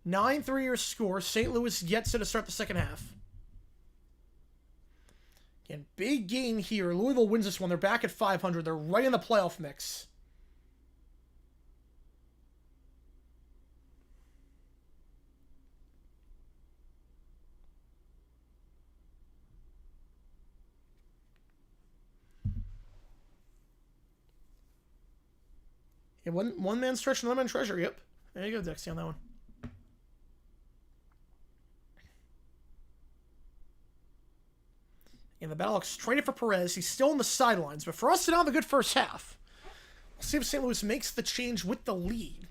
Nine 3-year score. St. Louis gets it to start the second half. Again, big game here. Louisville wins this one. They're back at 500. They're right in the playoff mix. Yeah, one man stretch, another man treasure. Yep. There you go, Dexy, on that one. And the Battlehawks traded for Perez. He's still on the sidelines. But for us to now have a good first half, we'll see if St. Louis makes the change with the lead.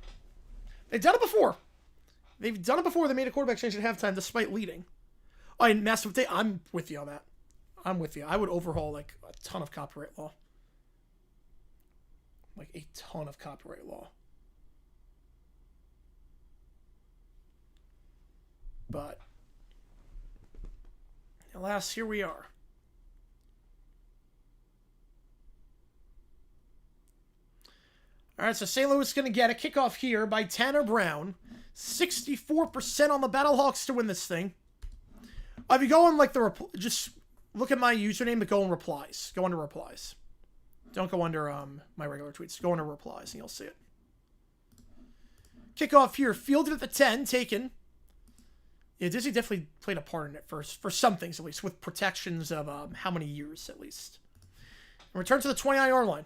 They've done it before. They made a quarterback change at halftime despite leading. Oh, and massive update. I'm with you on that. I'm with you. I would overhaul, like, a ton of copyright law. Like, a ton of copyright law. But, alas, here we are. All right, so St. Louis is going to get a kickoff here by Tanner Brown. 64% on the Battlehawks to win this thing. If you go on, like, just look at my username, but go on replies. Go under replies. Don't go under my regular tweets. Go under replies, and you'll see it. Kickoff here. Fielded at the 10. Taken. Yeah, Disney definitely played a part in it for some things, at least, with protections of how many years, at least. And return to the 29-yard line.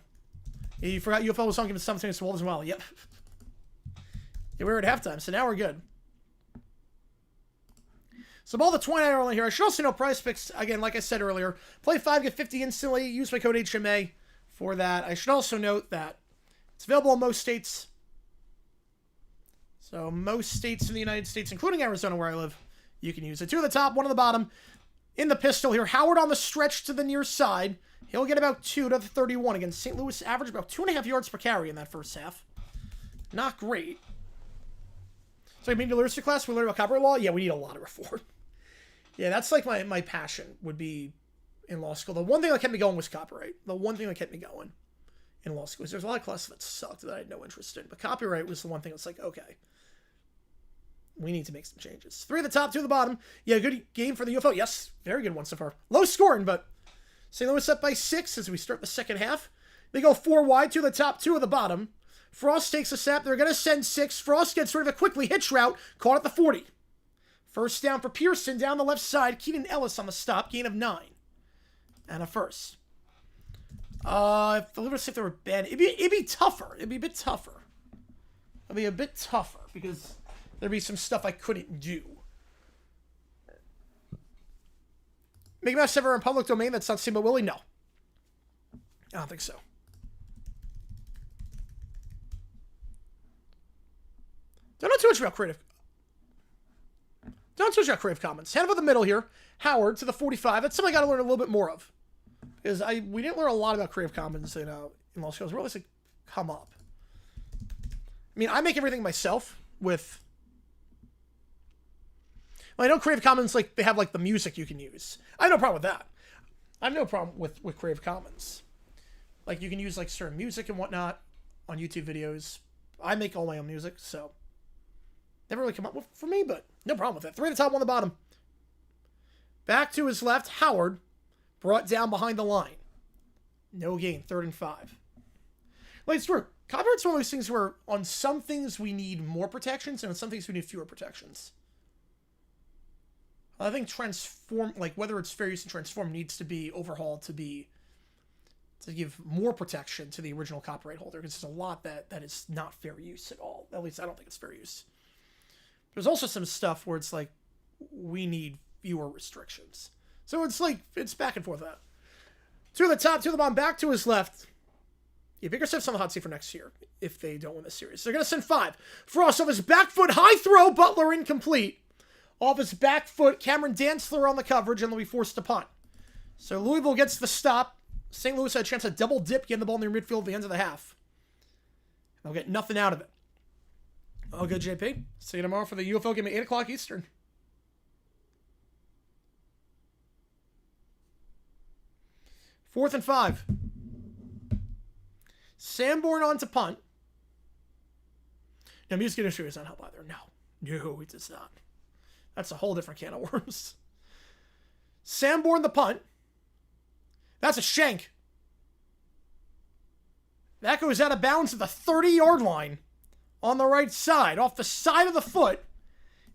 You forgot UFL was on giving something to Wolves as well. Yep. Yeah, we were at halftime, so now we're good. So ball the 29-yard line here. I should also know Prize Picks, again, like I said earlier. Play 5, get 50 instantly. Use my code HMA for that. I should also note that it's available in most states. So most states in the United States, including Arizona where I live, you can use it. 2 at the top, 1 on the bottom. In the pistol here. Howard on the stretch to the near side. He'll get about 2 to the 31. Again, St. Louis averaged about 2.5 yards per carry in that first half. Not great. So I mean, the literacy class, we learned about copyright law. Yeah, we need a lot of reform. Yeah, that's like my passion would be in law school. The one thing that kept me going was copyright. The one thing that kept me going in law school was there's a lot of classes that sucked that I had no interest in. But copyright was the one thing that's like, okay, we need to make some changes. 3 at the top, 2 at the bottom. Yeah, good game for the UFL. Yes, very good one so far. Low scoring, but St. Louis up by 6 as we start the second half. They go 4 wide, 2 at the top, 2 at the bottom. Frost takes a snap. They're going to send 6. Frost gets sort of a quickly hitch route. Caught at the 40. First down for Pearson down the left side. Keenan Ellis on the stop. Gain of 9. And a first. If the Livers if they were bad, it'd be tougher. It'd be a bit tougher. It'd be a bit tougher because there'd be some stuff I couldn't do. Make Mouse ever in public domain that's not seen by Willie? No. I don't think so. Don't know too much about Creative. Don't know too much about Creative Commons. Hand over the middle here. Howard to the 45. That's something I got to learn a little bit more of. Because we didn't learn a lot about Creative Commons in law school. It's really like come up. I mean, I make everything myself with... Well, I know Creative Commons, like, they have, like, the music you can use. I have no problem with that. I have no problem with Creative Commons. Like, you can use, like, certain music and whatnot on YouTube videos. I make all my own music, so... Never really come up with for me, but no problem with that. 3 at the top, 1 on the bottom. Back to his left, Howard. Brought down behind the line. No gain, 3rd and 5. Like, it's true. Copyright's one of those things where on some things we need more protections, and on some things we need fewer protections. I think transform, like whether it's fair use and transform, needs to be overhauled to give more protection to the original copyright holder, because there's a lot that is not fair use at all. At least I don't think it's fair use. There's also some stuff where it's like we need fewer restrictions. So it's like it's back and forth that. 2 at the top, 2 at the bottom, back to his left. Yeah, Big Steps on the hot seat for next year if they don't win this series. They're gonna send 5. Frost off his back foot, high throw, Butler incomplete. Off his back foot, Cameron Dantzler on the coverage, and they'll be forced to punt. So Louisville gets the stop. St. Louis had a chance to double dip, getting the ball near midfield at the end of the half. They'll get nothing out of it. All good, JP. See you tomorrow for the UFL game at 8 o'clock Eastern. Fourth and 5. Sanborn on to punt. Now, music industry does not help either. No, it does not. That's a whole different can of worms. Sanborn the punt. That's a shank. That goes out of bounds at the 30-yard line on the right side. Off the side of the foot.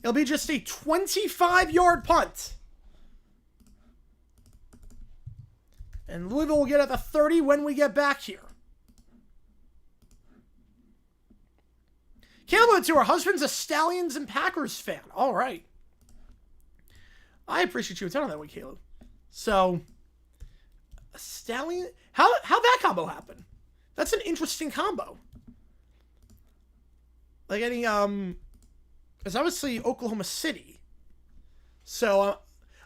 It'll be just a 25-yard punt. And Louisville will get at the 30 when we get back here. Caleb to her husband's a Stallions and Packers fan. All right. I appreciate you attending that week, Caleb. So, A Stallion? How'd that combo happen? That's an interesting combo. Like any, it's obviously Oklahoma City. So,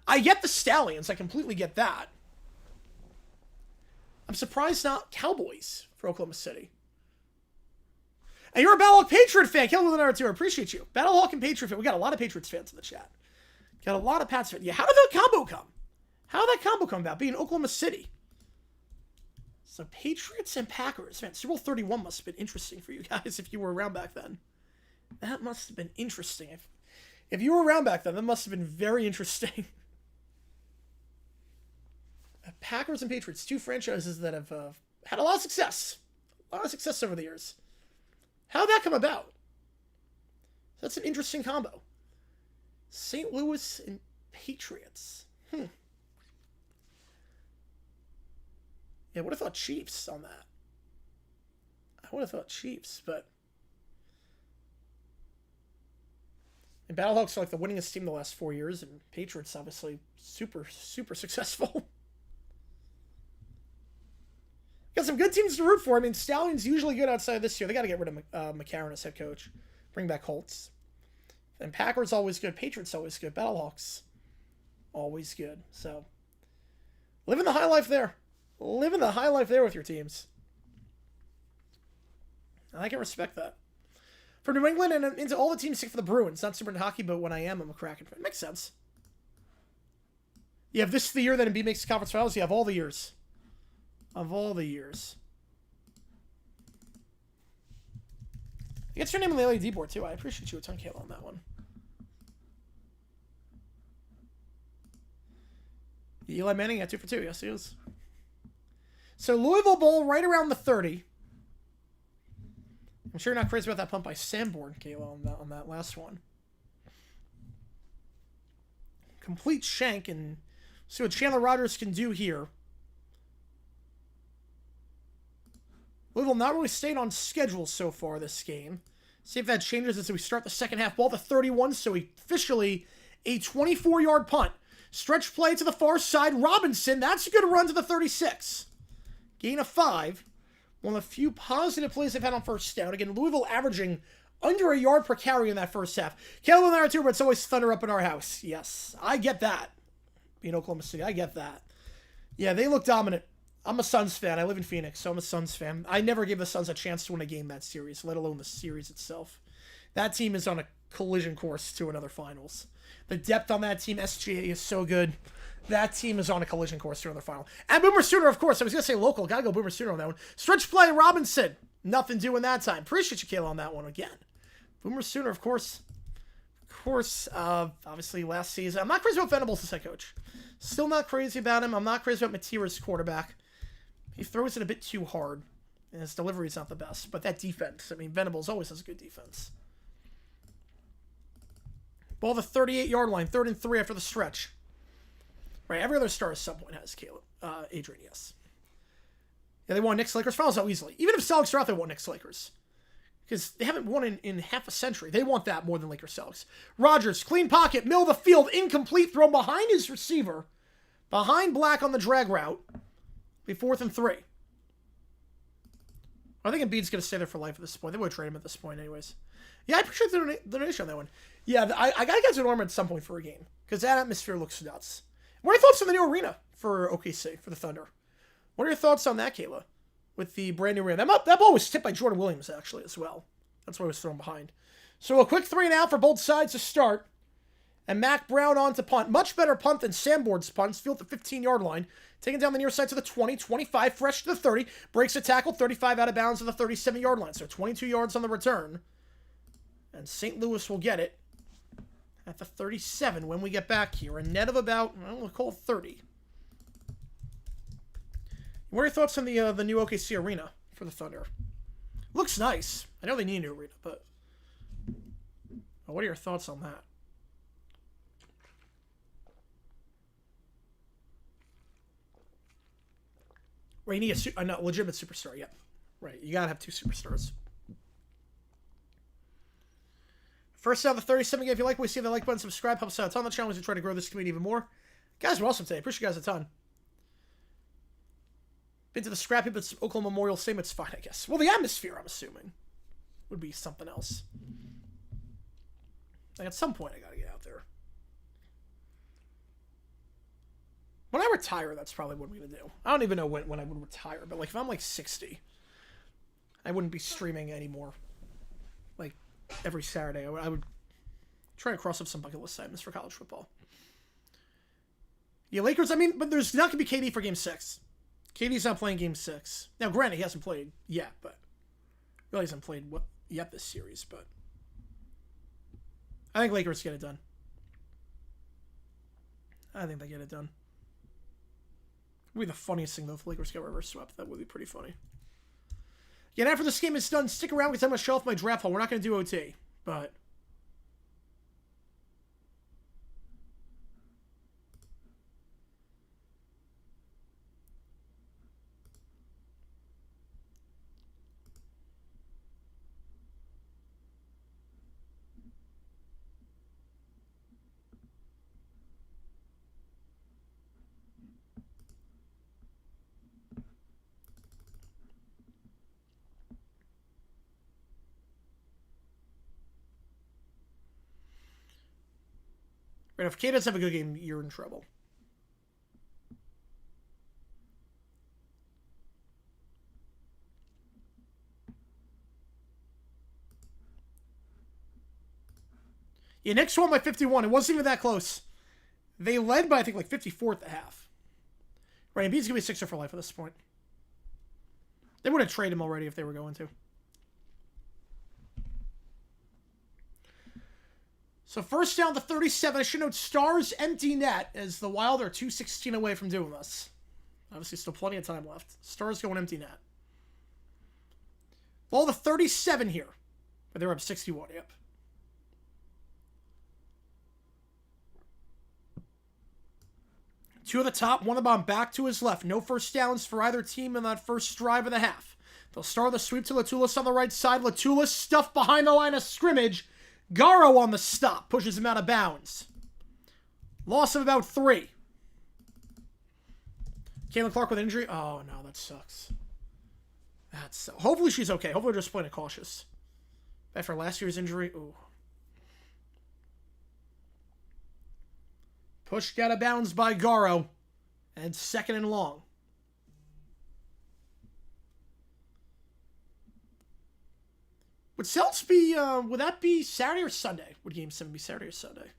I get the Stallions. I completely get that. I'm surprised not Cowboys for Oklahoma City. And you're a Battlehawk Patriot fan. Kill with another 2. I appreciate you. Battlehawk and Patriot fan. We got a lot of Patriots fans in the chat. Got a lot of Pats fans. Yeah, how did that combo come? How did that combo come about? Being Oklahoma City. So Patriots and Packers. Man, Super Bowl 31 must have been interesting for you guys if you were around back then. That must have been interesting. If you were around back then, that must have been very interesting. Packers and Patriots, 2 franchises that have had a lot of success. A lot of success over the years. How did that come about? That's an interesting combo. St. Louis and Patriots. Yeah, I would have thought Chiefs on that. I would have thought Chiefs, but... And Battlehawks are like the winningest team the last 4 years, and Patriots obviously super, super successful. Got some good teams to root for. I mean, Stallions usually good outside this year. They got to get rid of McCarron as head coach. Bring back Holtz. And Packers always good. Patriots always good. Battlehawks always good. So, living the high life there. Living the high life there with your teams. I can respect that. For New England and into all the teams sick for the Bruins. Not super into hockey, but when I am, I'm a Kraken fan. Makes sense. You have this the year that Embiid makes the conference finals. You have all the years. Of all the years. It gets your name on the LED board, too. I appreciate you a ton, Kayla, on that one. Eli Manning got 2 for 2. Yes, he is. So, Louisville Bowl right around the 30. I'm sure you're not crazy about that pump by Sanborn, Kayla, on that last one. Complete shank, and see what Chandler Rogers can do here. Louisville not really stayed on schedule so far this game. See if that changes as we start the second half. Ball to 31, so officially a 24-yard punt. Stretch play to the far side. Robinson, that's a good run to the 36. Gain of 5. One of the few positive plays they've had on first down. Again, Louisville averaging under a yard per carry in that first half. Caleb and I are too, but it's always thunder up in our house. Yes, I get that. Being Oklahoma City, I get that. Yeah, they look dominant. I'm a Suns fan. I live in Phoenix, so I'm a Suns fan. I never gave the Suns a chance to win a game that series, let alone the series itself. That team is on a collision course to another finals. The depth on that team, SGA, is so good. That team is on a collision course to another final. And Boomer Sooner, of course. I was going to say local. Got to go Boomer Sooner on that one. Stretch play, Robinson. Nothing doing that time. Appreciate you, Kayla, on that one again. Boomer Sooner, of course. Obviously last season. I'm not crazy about Venables as head coach. Still not crazy about him. I'm not crazy about Matira's quarterback. He throws it a bit too hard, and his delivery is not the best. But that defense, I mean, Venables always has a good defense. Ball the 38-yard line, 3rd and 3 after the stretch. Right, every other star at some point has Caleb, Adrian, yes. Yeah, they won Knicks Lakers finals out easily. Even if Celtics are out, they won Knicks Lakers. Because they haven't won in half a century. They want that more than Lakers Celtics. Rogers, clean pocket, middle of the field, incomplete, throw behind his receiver. Behind Black on the drag route. Be 4th and 3. I think Embiid's going to stay there for life at this point. They would trade him at this point anyways. Yeah, I appreciate the donation on that one. Yeah, I got to get to Norman at some point for a game. Because that atmosphere looks nuts. What are your thoughts on the new arena for OKC, for the Thunder? What are your thoughts on that, Kayla? With the brand new arena. That ball was tipped by Jordan Williams, actually, as well. That's why it was thrown behind. So a quick 3 and out for both sides to start. And Mac Brown on to punt. Much better punt than Sanborn's punts. Field at the 15-yard line. Taking down the near side to the 20, 25, fresh to the 30. Breaks a tackle, 35 out of bounds to the 37-yard line. So 22 yards on the return. And St. Louis will get it at the 37 when we get back here. A net of about, we'll call it 30. What are your thoughts on the new OKC arena for the Thunder? Looks nice. I know they need a new arena, but what are your thoughts on that? Right, you need a legitimate superstar, yeah. Right, you gotta have 2 superstars. First out of the 37 again. If you like what we see, the like button, subscribe, helps out a ton on the channel as we try to grow this community even more. Guys are awesome today. Appreciate you guys a ton. Been to the scrappy, but it's Oklahoma Memorial Stadium. It's fine, I guess. Well, the atmosphere, I'm assuming, would be something else. Like, at some point, I gotta get out there. When I retire, that's probably what I'm gonna do. I don't even know when I would retire, but, like, if I'm, like, 60, I wouldn't be streaming anymore. Like, every Saturday. I would try to cross up some bucket list items for college football. Yeah, Lakers, I mean, but there's not gonna be KD for Game 6. KD's not playing Game 6. Now, granted, he hasn't played yet, but... He really hasn't played yet this series, but... I think Lakers get it done. I think they get it done. It would be the funniest thing, though, if the Lakers get reverse swept. That would be pretty funny. Yeah, and after this game is done, stick around because I'm going to show off my draft haul. We're not going to do OT, but... Right, if K doesn't have a good game, you're in trouble. Yeah, Knicks won by 51. It wasn't even that close. They led by, I think, like 54 at the half. Right, Embiid's going to be a Sixer for life at this point. They would have traded him already if they were going to. So first down to 37. I should note Stars empty net as the Wild are 2:16 away from doing this. Obviously still plenty of time left. Stars going empty net. Ball to 37 here. But they're up 61, yep. Two at the top, one at the bottom, back to his left. No first downs for either team in that first drive of the half. They'll start the sweep to Latulis on the right side. Latulis stuffed behind the line of scrimmage. Garo on the stop. Pushes him out of bounds. Loss of about 3. Caitlin Clark with injury. Oh, no, that sucks. Hopefully she's okay. Hopefully they're just playing it cautious. After last year's injury. Ooh. Pushed out of bounds by Garo. And 2nd and long. Would Celtics be, would that be Saturday or Sunday? Would Game 7 be Saturday or Sunday?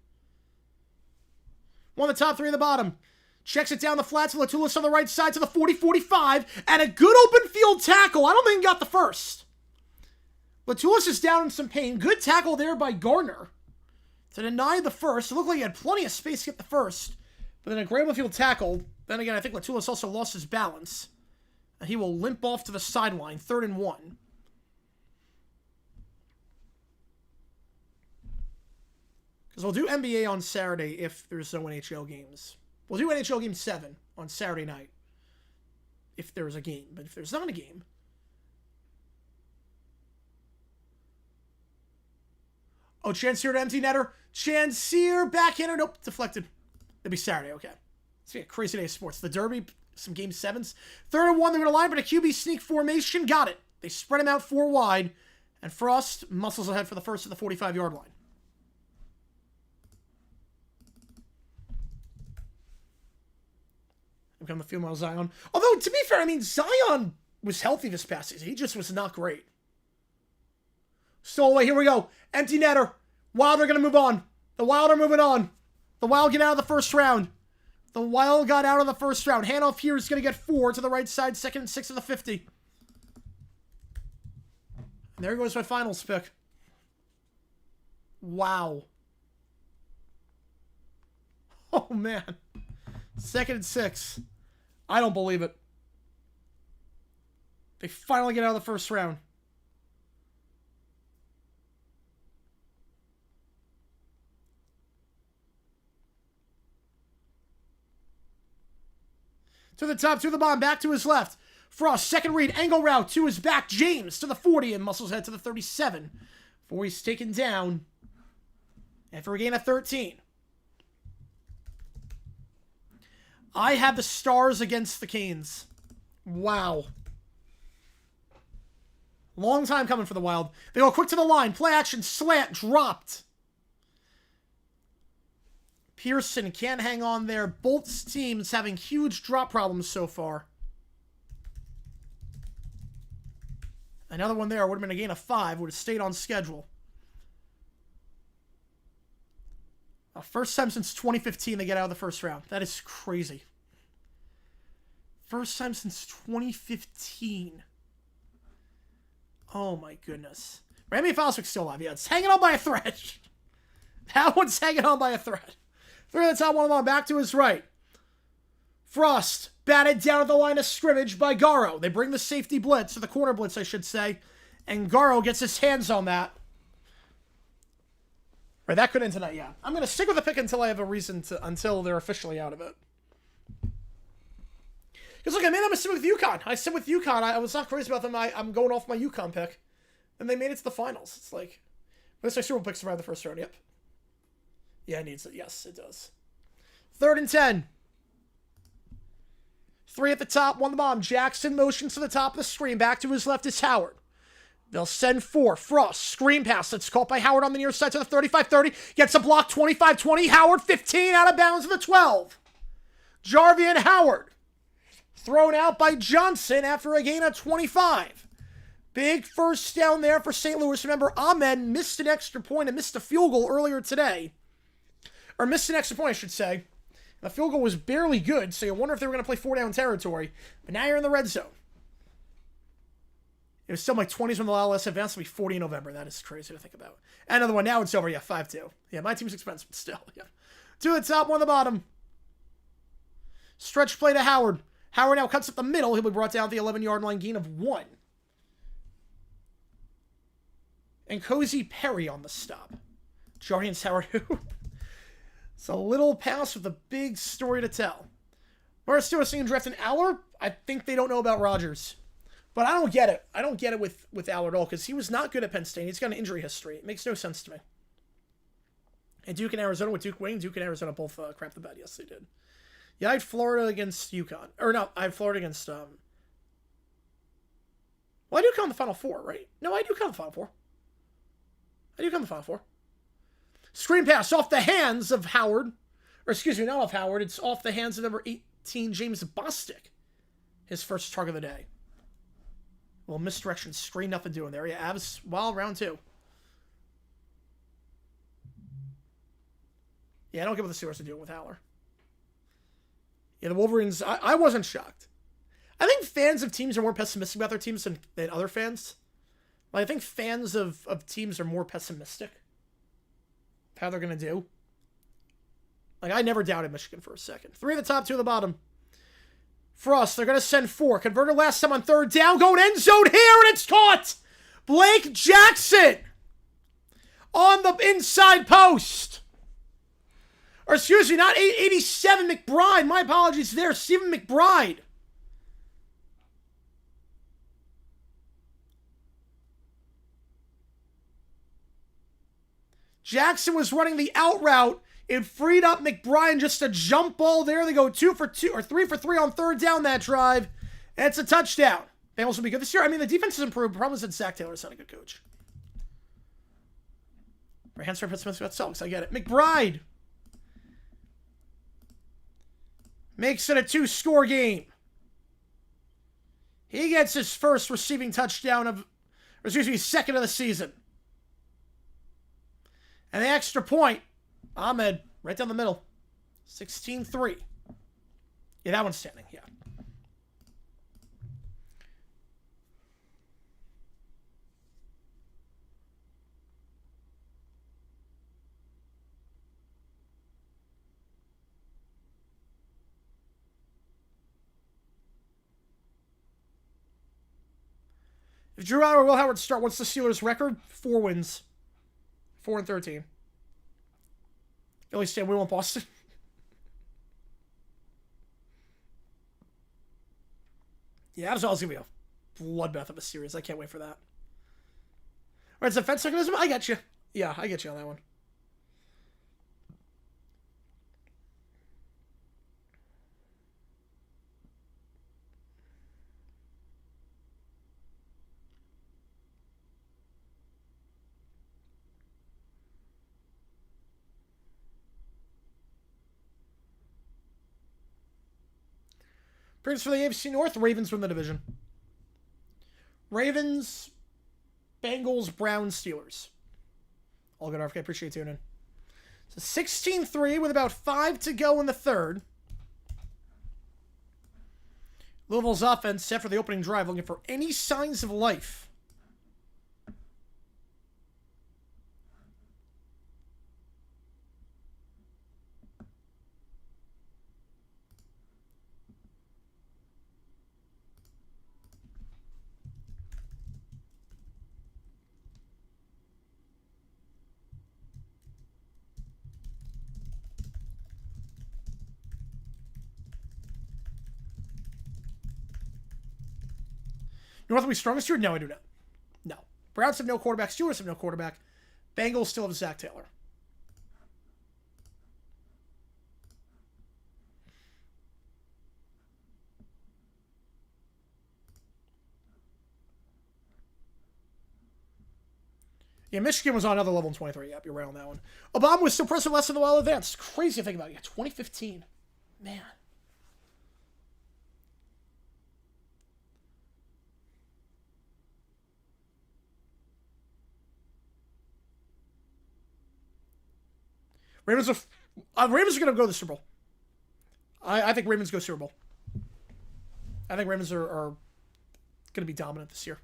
One of the top, 3 of the bottom. Checks it down the flat to Latulis on the right side to the 40-45. And a good open field tackle. I don't think he got the first. Latulis is down in some pain. Good tackle there by Gardner to deny the first. It looked like he had plenty of space to get the first. But then a great open field tackle. Then again, I think Latulis also lost his balance. And he will limp off to the sideline. 3rd and 1. Because we'll do NBA on Saturday if there's no NHL games. We'll do NHL Game 7 on Saturday night. If there's a game. But if there's not a game... Oh, Chancellor to empty netter. Chancellor backhander. Nope, deflected. It'll be Saturday, okay. It's a crazy day of sports. The Derby, some Game 7s. 3rd and 1, they're going to line, but a QB sneak formation. Got it. They spread him out 4 wide. And Frost muscles ahead for the first at the 45-yard line. Come the field model Zion. Although, to be fair, I mean, Zion was healthy this past season. He just was not great. Stole away. Here we go. Empty netter. Wild are going to move on. The Wild are moving on. The Wild get out of the first round. The Wild got out of the first round. Handoff here is going to get 4 to the right side. 2nd and 6 of the 50. And there goes my finals pick. Wow. Oh, man. 2nd and 6. I don't believe it. They finally get out of the first round. To the top, to the bottom, back to his left. Frost, 2nd read, angle route to his back. James to the 40 and muscles head to the 37. Before he's taken down. And for a gain of 13. I have the Stars against the Canes. Wow. Long time coming for the Wild. They go quick to the line. Play action. Slant. Dropped. Pearson can't hang on there. Bolt's team is having huge drop problems so far. Another one there would have been a gain of 5. Would have stayed on schedule. First time since 2015 they get out of the first round. That is crazy. First time since 2015. Oh my goodness. Rami Foswick's still alive. Yeah, it's hanging on by a thread. That one's hanging on by a thread. 3 at the top, 1 on back to his right. Frost batted down at the line of scrimmage by Garo. They bring the safety blitz, or the corner blitz, I should say. And Garo gets his hands on that. Right, that could end tonight, yeah. I'm going to stick with the pick until I have a reason to, until they're officially out of it. Because look, I made that mistake with UConn. I said with UConn, I was not crazy about them. I'm going off my UConn pick. And they made it to the finals. It's like, this Super Bowl pick survived the first round, yep. Yeah, it needs it. Yes, it does. 3rd and 10. 3 at the top, 1 the bottom. Jackson motions to the top of the screen. Back to his left is Howard. They'll send 4. Frost, screen pass. That's caught by Howard on the near side to the 35-30. Gets a block, 25-20. Howard, 15, out of bounds to the 12. Jarvian Howard. Thrown out by Johnson after a gain of 25. Big first down there for St. Louis. Remember, Ahmed missed an extra point and missed a field goal earlier today. Or missed an extra point, I should say. The field goal was barely good, so you wonder if they were going to play 4-down territory. But now you're in the red zone. It was still like 20s when the last advance will be 40 in November. That is crazy to think about. Another one. Now it's over. Yeah, 5-2. Yeah, my team's expensive, but still. Yeah. 2 at the top, 1 at the bottom. Stretch play to Howard. Howard now cuts up the middle. He'll be brought down at the 11-yard line, gain of 1. And Cozy Perry on the stop. Jardian Howard, who? It's a little pass with a big story to tell. Morris Stewart seeing drafting Aller. I think they don't know about Rodgers. But I don't get it. I don't get it with Aller at all, because he was not good at Penn State. He's got an injury history. It makes no sense to me. And Duke and Arizona, with Duke winning, Duke and Arizona both crapped the bed. Yes, they did. Yeah, I had Florida against UConn. Or no, I had Florida against... Well, I do count the Final Four, right? No, I do count the Final Four. I do count the Final Four. Screen pass off the hands of Howard. Or excuse me, not off Howard. It's off the hands of number 18, James Bostic. His first target of the day. Well, misdirection, screen, nothing doing there. Yeah, Avs, well, round 2. Yeah, I don't get what the Steelers are doing with Haller. Yeah, the Wolverines, I wasn't shocked. I think fans of teams are more pessimistic about their teams than other fans. Like, I think fans of teams are more pessimistic. How they're going to do. Like, I never doubted Michigan for a second. 3 at the top, 2 at the bottom. Frost, they're going to send 4. Converted last time on 3rd down. Going end zone here, and it's caught. Blake Jackson on the inside post. Or excuse me, not 87 McBride. My apologies there. Stephen McBride. Jackson was running the out route. It freed up McBride, just a jump ball there. They go 2 for 2 or 3 for 3 on 3rd down that drive. And it's a touchdown. Bengals will be good this year. I mean, the defense has improved. The problem is that Zach Taylor's not a good coach. Right hand Smith got Celtics. I get it. McBride makes it a 2-score game. He gets his first receiving touchdown of, or excuse me, second of the season. And the extra point, Ahmed, right down the middle. 16-3. Yeah, that one's standing, yeah. If Drew Howard or Will Howard start, what's the Steelers' record? 4 wins. 4-13. Philly stay we want Boston. Yeah, that's always going to be a bloodbath of a series. I can't wait for that. All right, it's defense mechanism. I get you. Yeah, I get you on that one. Predictions for the AFC North, Ravens win the division. Ravens, Bengals, Browns, Steelers. All good, RFK. Appreciate you tuning in. So 16-3 with about 5 to go in the third. Louisville's offense set for the opening drive, looking for any signs of life. North will be strongest year? No, I do not. No. Browns have no quarterback. Steelers have no quarterback. Bengals still have Zach Taylor. Yeah, Michigan was on another level in 23. Yep, you're right on that one. Obama was still president less than the while advanced. It's crazy to think about. Yeah, 2015. Man. Ravens are going to go to the Super Bowl. I think Ravens go Super Bowl. I think Ravens are going to be dominant this year.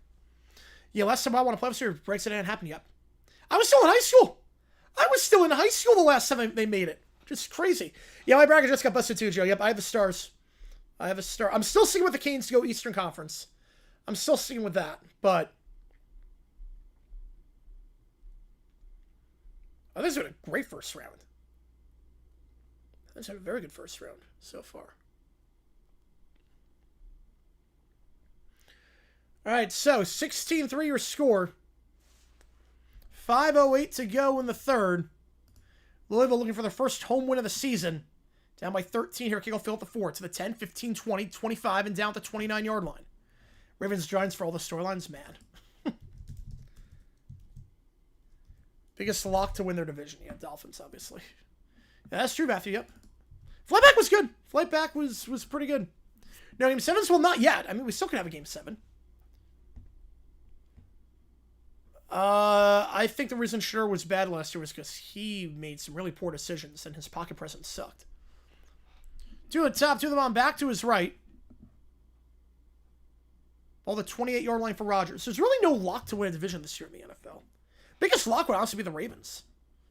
Yeah, last time I won a playoff series, Brexit hadn't happened yet. I was still in high school. I was still in high school the last time they made it. Just crazy. Yeah, my bracket just got busted too, Joe. Yep, I have the Stars. I have a star. I'm still sticking with the Canes to go Eastern Conference. I'm still sticking with that, but I think it's been a great first round. It's had a very good first round so far. All right, so 16-3 your score. 5:08 to go in the third. Louisville looking for their first home win of the season. Down by 13 here. Kickoff field at the 4 to the 10, 15, 20, 25, and down at the 29-yard line. Ravens, Giants for all the storylines, man. Biggest lock to win their division. Yeah, Dolphins, obviously. Yeah, that's true, Matthew. Yep. Flight back was good. Flight back was pretty good. No, Game 7's, well, not yet. I mean, we still could have a Game 7. I think the reason Schur was bad last year was because he made some really poor decisions and his pocket presence sucked. Two at the top, two of them on back to his right. All the 28-yard line for Rodgers. There's really no lock to win a division this year in the NFL. Biggest lock would honestly be the Ravens.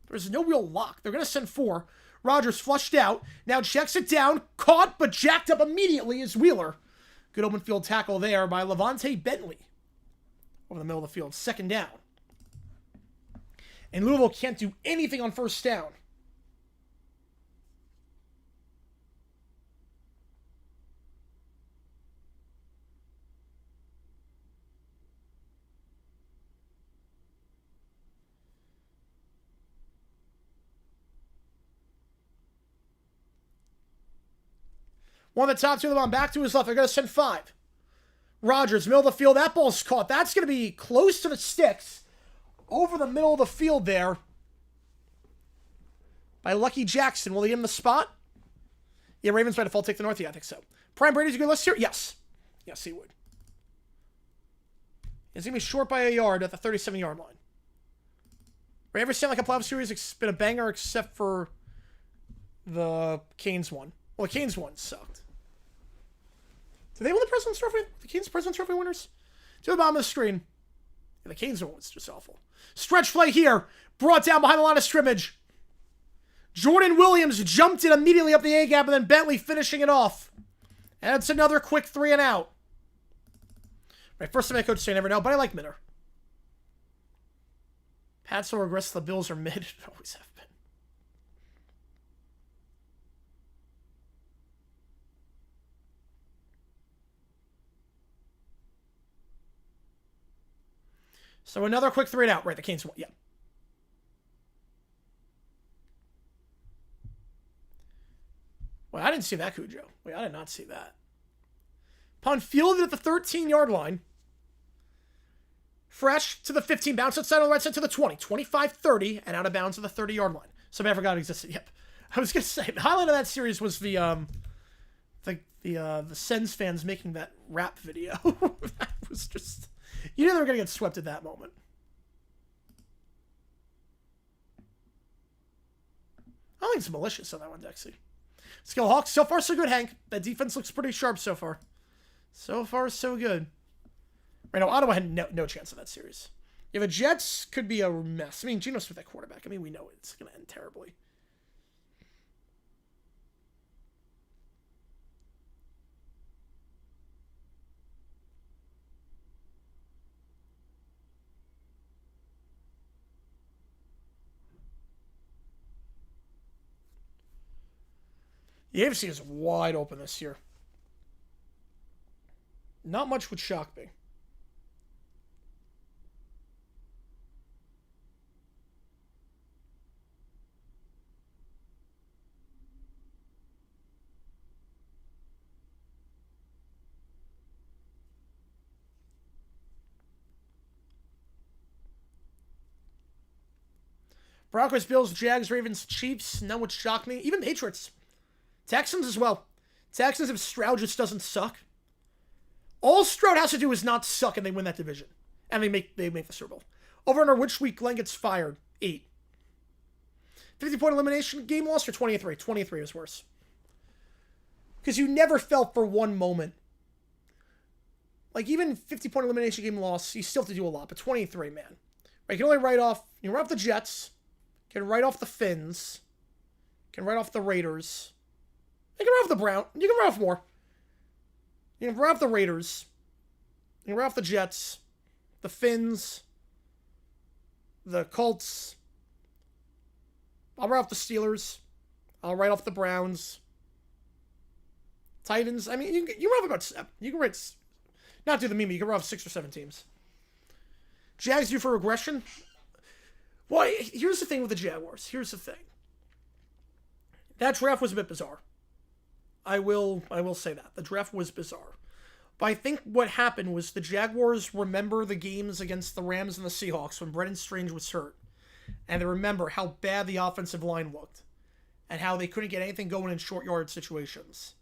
There's no real lock. They're going to send 4. Rodgers flushed out. Now checks it down. Caught, but jacked up immediately is Wheeler. Good open field tackle there by Levante Bentley. Over the middle of the field. Second down. And Louisville can't do anything on first down. One of the top two of them on back to his left. They're going to send 5. Rodgers, middle of the field. That ball's caught. That's going to be close to the sticks. Over the middle of the field there. By Lucky Jackson. Will he give him the spot? Yeah, Ravens by default take the North. Yeah, I think so. Prime Brady's a good list here? Yes. Yes, he would. He's going to be short by a yard at the 37-yard line. Have you ever seen like a playoff series? It's been a banger except for the Canes one. Well, the Canes one sucked. Did they win the President's Trophy? The Canes President's Trophy winners? To the bottom of the screen. Yeah, the Canes one was just awful. Stretch play here. Brought down behind the line of scrimmage. Jordan Williams jumped it immediately up the A-gap, and then Bentley finishing it off. And it's another quick 3 and out. Right, first time I coach say I never know, but I like Mitter. Pats will regress. The Bills are mid. Always have been. So another quick 3 and out. Right, the Canes won. Yeah. Well, I didn't see that, Cujo. Wait, I did not see that. Punt fielded at the 13-yard line. Fresh to the 15. Bounce outside on the right side to the 20. 25-30 and out of bounds to the 30-yard line. Somebody I forgot existed. Yep. I was going to say, the highlight of that series was the the Sens fans making that rap video. That was just, you knew they were gonna get swept at that moment. I don't think it's malicious on that one, Dexy. Skill Hawks, so far so good, Hank. That defense looks pretty sharp so far. So far so good. Right now, Ottawa had no chance in that series. Yeah, the Jets could be a mess. I mean, Geno Smith at quarterback. I mean, we know it's going to end terribly. The AFC is wide open this year. Not much would shock me. Broncos, Bills, Jags, Ravens, Chiefs. None would shock me. Even Patriots. Texans as well. Texans, if Stroud just doesn't suck. All Stroud has to do is not suck and they win that division. And they make the Super Bowl. Over under which week Glenn gets fired? 8. 50-point elimination game loss or 23? 23 is worse. Because you never felt for one moment. Like, even 50-point elimination game loss, you still have to do a lot. But 23, man. Right, you can only write off... You can write off the Jets. You can write off the Finns. You can write off the Raiders. You can write off the Browns. You can write off more. You can write off the Raiders. You can write off the Jets. The Finns. The Colts. I'll write off the Steelers. I'll write off the Browns. Titans. I mean, you can write off about 7. You can write... Not do the meme, you can write off 6 or 7 teams. Jags due for regression? Well, here's the thing with the Jaguars. Here's the thing. That draft was a bit bizarre. I will say that. The draft was bizarre. But I think what happened was the Jaguars remember the games against the Rams and the Seahawks when Brennan Strange was hurt. And they remember how bad the offensive line looked. And how they couldn't get anything going in short yard situations.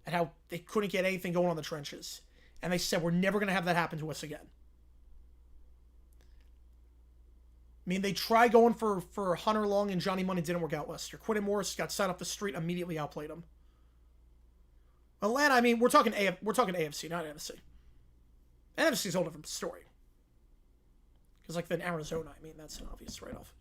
And how they couldn't get anything going on the trenches. And they said, we're never going to have that happen to us again. I mean, they tried going for Hunter Long and Johnny Money, didn't work out, Lester. Quentin Morris got signed off the street, immediately outplayed him. Atlanta, I mean, we're talking AFC, not NFC. NFC is a whole different story. Because, like, then Arizona, I mean, that's an obvious write-off.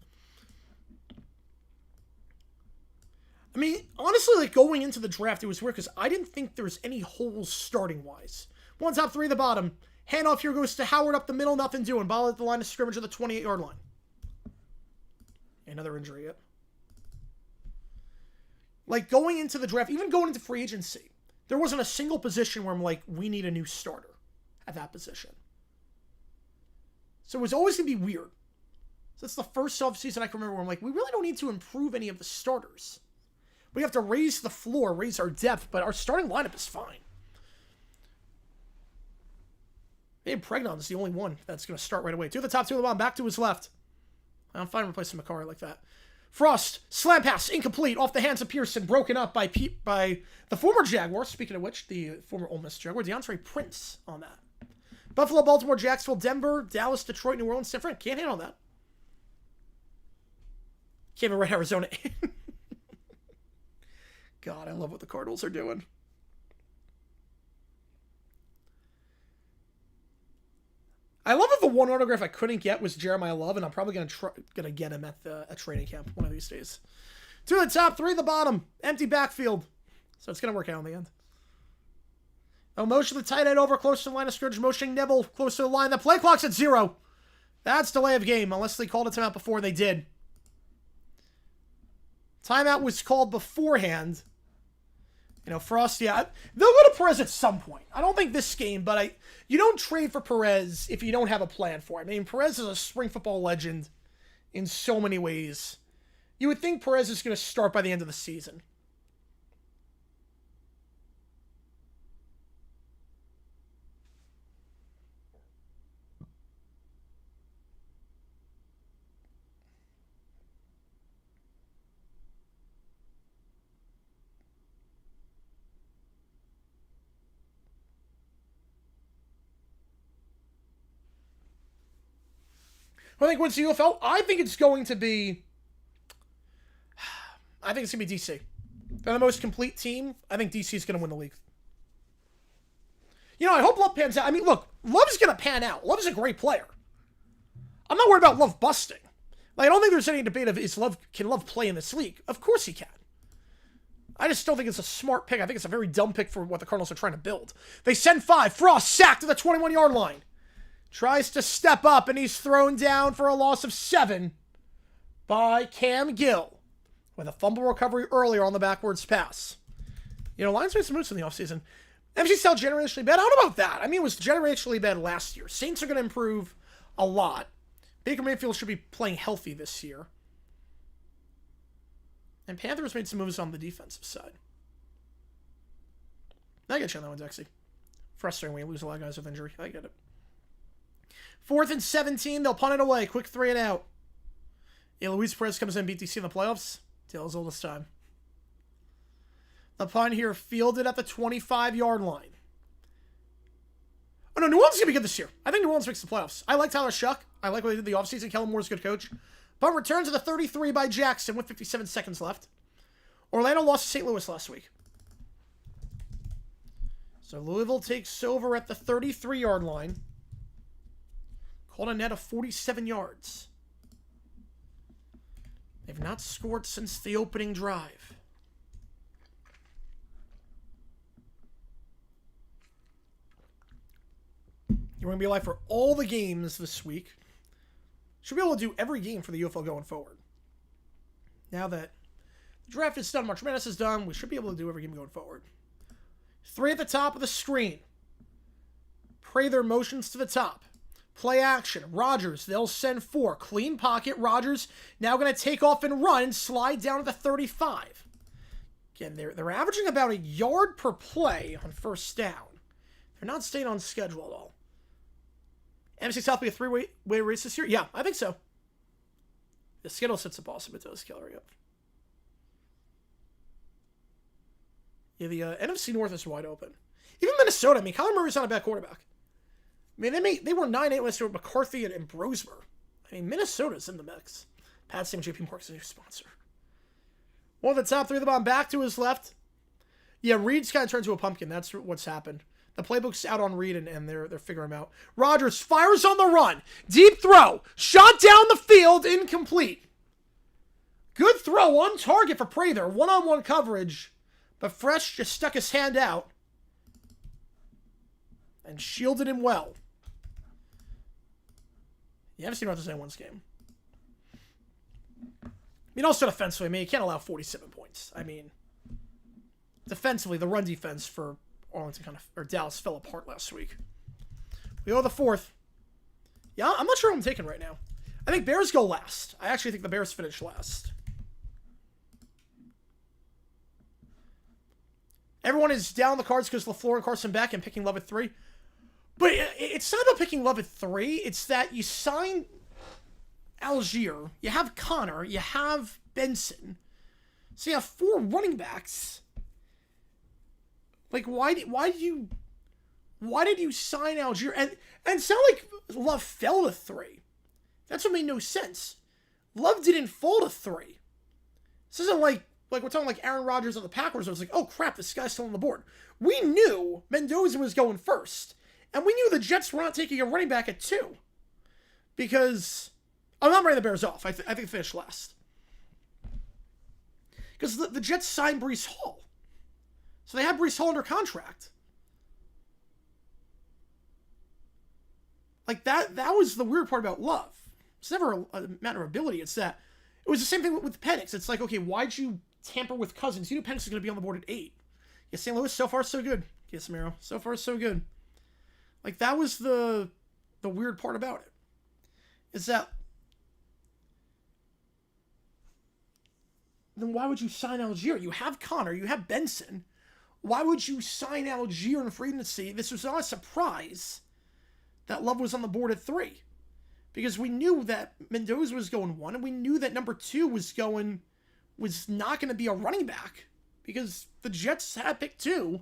I mean, honestly, like, going into the draft, it was weird because I didn't think there was any holes starting-wise. One top, 3 at the bottom. Handoff here goes to Howard up the middle, nothing doing. Ball at the line of scrimmage at the 28-yard line. Another injury yet. Like, going into the draft, even going into free agency, there wasn't a single position where I'm like, we need a new starter at that position. So it was always going to be weird. So that's the first offseason I can remember where I'm like, we really don't need to improve any of the starters. We have to raise the floor, raise our depth, but our starting lineup is fine. Maybe Pregnon's the only one that's going to start right away. 2 at the top, 2 at the bottom, back to his left. I'm fine replacing Macari like that. Frost, slam pass, incomplete, off the hands of Pearson, broken up by the former Jaguar, speaking of which, the former Ole Miss Jaguar, DeAndre Prince on that. Buffalo, Baltimore, Jacksonville, Denver, Dallas, Detroit, New Orleans, San Fran. Can't handle that. Can't even write Arizona. God, I love what the Cardinals are doing. I love that the one autograph I couldn't get was Jeremiah Love, and I'm probably gonna get him at training camp one of these days. 2 at the top, 3 at the bottom. Empty backfield. So it's gonna work out in the end. Oh, motion the tight end over close to the line of scrimmage. Motioning Neville close to the line. The play clock's at 0. That's delay of game, unless they called a timeout before. They did. Timeout was called beforehand. You know, Frost, yeah. They'll go to Perez at some point. I don't think this game, but you don't trade for Perez if you don't have a plan for it. I mean, Perez is a spring football legend in so many ways. You would think Perez is going to start by the end of the season. Who I think wins the UFL? I think it's going to be DC. They're the most complete team. I think DC is going to win the league. You know, I hope Love pans out. I mean, look, Love's going to pan out. Love's a great player. I'm not worried about Love busting. Like, I don't think there's any debate of can Love play in this league. Of course he can. I just don't think it's a smart pick. I think it's a very dumb pick for what the Cardinals are trying to build. They send 5. Frost sacked to the 21-yard line. Tries to step up, and he's thrown down for a loss of 7 by Cam Gill with a fumble recovery earlier on the backwards pass. You know, Lions made some moves in the offseason. NFC South generationally bad. I don't know about that. I mean, it was generationally bad last year. Saints are going to improve a lot. Baker Mayfield should be playing healthy this year. And Panthers made some moves on the defensive side. I get you on that one, Dexy. Frustrating when you lose a lot of guys with injury. I get it. 4th and 17. They'll punt it away. Quick 3 and out. Yeah, Luis Perez comes in, beat DC in the playoffs. Tales all this time. The punt here fielded at the 25-yard line. Oh, no, New Orleans is going to be good this year. I think New Orleans makes the playoffs. I like Tyler Shuck. I like what they did the offseason. Kellen Moore's a good coach. Punt returns to the 33 by Jackson with 57 seconds left. Orlando lost to St. Louis last week. So Louisville takes over at the 33-yard line. Called a net of 47 yards. They've not scored since the opening drive. You're going to be alive for all the games this week. Should be able to do every game for the UFL going forward. Now that the draft is done, March Madness is done, we should be able to do every game going forward. 3 at the top of the screen. Pray their motions to the top. Play action. Rodgers, they'll send 4. Clean pocket. Rodgers now going to take off and run and slide down to the 35. Again, they're averaging about a yard per play on first down. They're not staying on schedule at all. NFC South will be a 3-way race this year? Yeah, I think so. The schedule sets up awesome. It does, Kellery up. Yeah, the NFC North is wide open. Even Minnesota, I mean, Kyler Murray's not a bad quarterback. I mean, they were 9-8 last year with McCarthy and Brosmer. I mean, Minnesota's in the mix. Pat Sim, JP Morgan's a new sponsor. One of the top 3 of the bottom, back to his left. Yeah, Reed's kind of turned into a pumpkin. That's what's happened. The playbook's out on Reed, and they're figuring him out. Rodgers fires on the run. Deep throw. Shot down the field. Incomplete. Good throw on target for Prather. One-on-one coverage. But Fresh just stuck his hand out and shielded him well. You haven't seen Rodgers in anyone's game. I mean, also defensively, I mean, you can't allow 47 points. I mean, defensively, the run defense for Arlington Dallas fell apart last week. We go to the 4th. Yeah, I'm not sure who I'm taking right now. I think Bears go last. I actually think the Bears finish last. Everyone is down the cards because LaFleur and Carson Beck and picking Love at 3. But it's not about picking Love at 3. It's that you sign Algier, you have Connor, you have Benson. So you have 4 running backs. Like, why did you sign Algier? And it's not like Love fell to 3. That's what made no sense. Love didn't fall to 3. This isn't like we're talking like Aaron Rodgers on the Packers. Where it's like, oh crap, this guy's still on the board. We knew Mendoza was going first. And we knew the Jets were not taking a running back at 2. Because I'm not writing the Bears off. I think they finished last. Because the Jets signed Breece Hall. So they had Breece Hall under contract. Like, that was the weird part about Love. It's never a matter of ability. It's that it was the same thing with Penix. It's like, okay, why'd you tamper with Cousins? You knew Penix was going to be on the board at 8. Yeah, St. Louis, so far, so good. Yeah, Samaro, so far, so good. Like, that was the weird part about it. Is that then why would you sign Algier? You have Connor, you have Benson. Why would you sign Algier in free agency? This was not a surprise that Love was on the board at 3. Because we knew that Mendoza was going 1, and we knew that number 2 was not going to be a running back. Because the Jets had pick 2.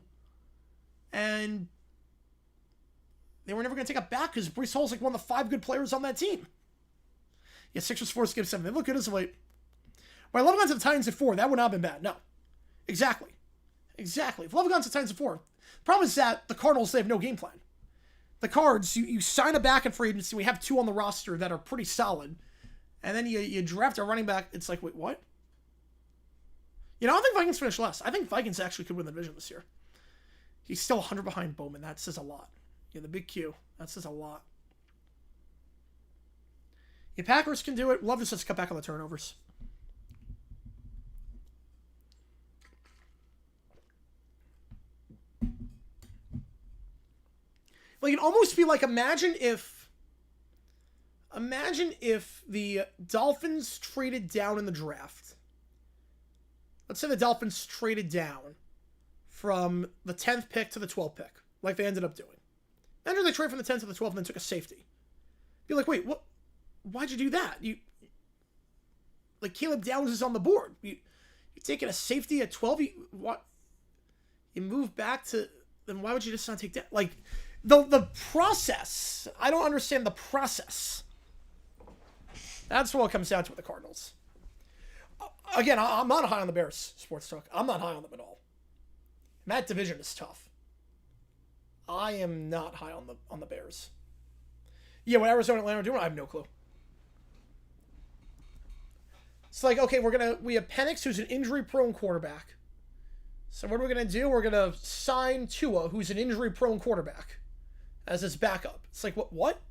And they were never going to take a back because Breece Hall's like one of the 5 good players on that team. Yeah, Sixers 4, skip 7. They look good as of late. But I love gone to the Titans at 4. That would not have been bad. No. Exactly. Exactly. If Love gone to the Titans at 4, the problem is that the Cardinals, they have no game plan. The Cards, you sign a back in free agency. We have 2 on the roster that are pretty solid. And then you draft a running back. It's like, wait, what? You know, I don't think Vikings finish last. I think Vikings actually could win the division this year. He's still 100 behind Bowman. That says a lot. Yeah, the big Q. That says a lot. Yeah, Packers can do it. Love this. Let's cut back on the turnovers. Like, it almost feel like, imagine if the Dolphins traded down in the draft. Let's say the Dolphins traded down from the 10th pick to the 12th pick, like they ended up doing. Then they trade from the 10th to the 12th and then took a safety. Be like, wait, what? Why'd you do that? Like, Caleb Downs is on the board. You're taking a safety at 12. You move back to, then why would you just not take that? Like, the process. I don't understand the process. That's what it comes down to with the Cardinals. Again, I'm not high on the Bears, sports talk. I'm not high on them at all. And that division is tough. I am not high on the Bears. Yeah, what Arizona and Atlanta are doing, I have no clue. It's like, okay, we have Penix, who's an injury-prone quarterback. So what are we going to do? We're going to sign Tua, who's an injury-prone quarterback, as his backup. It's like, what?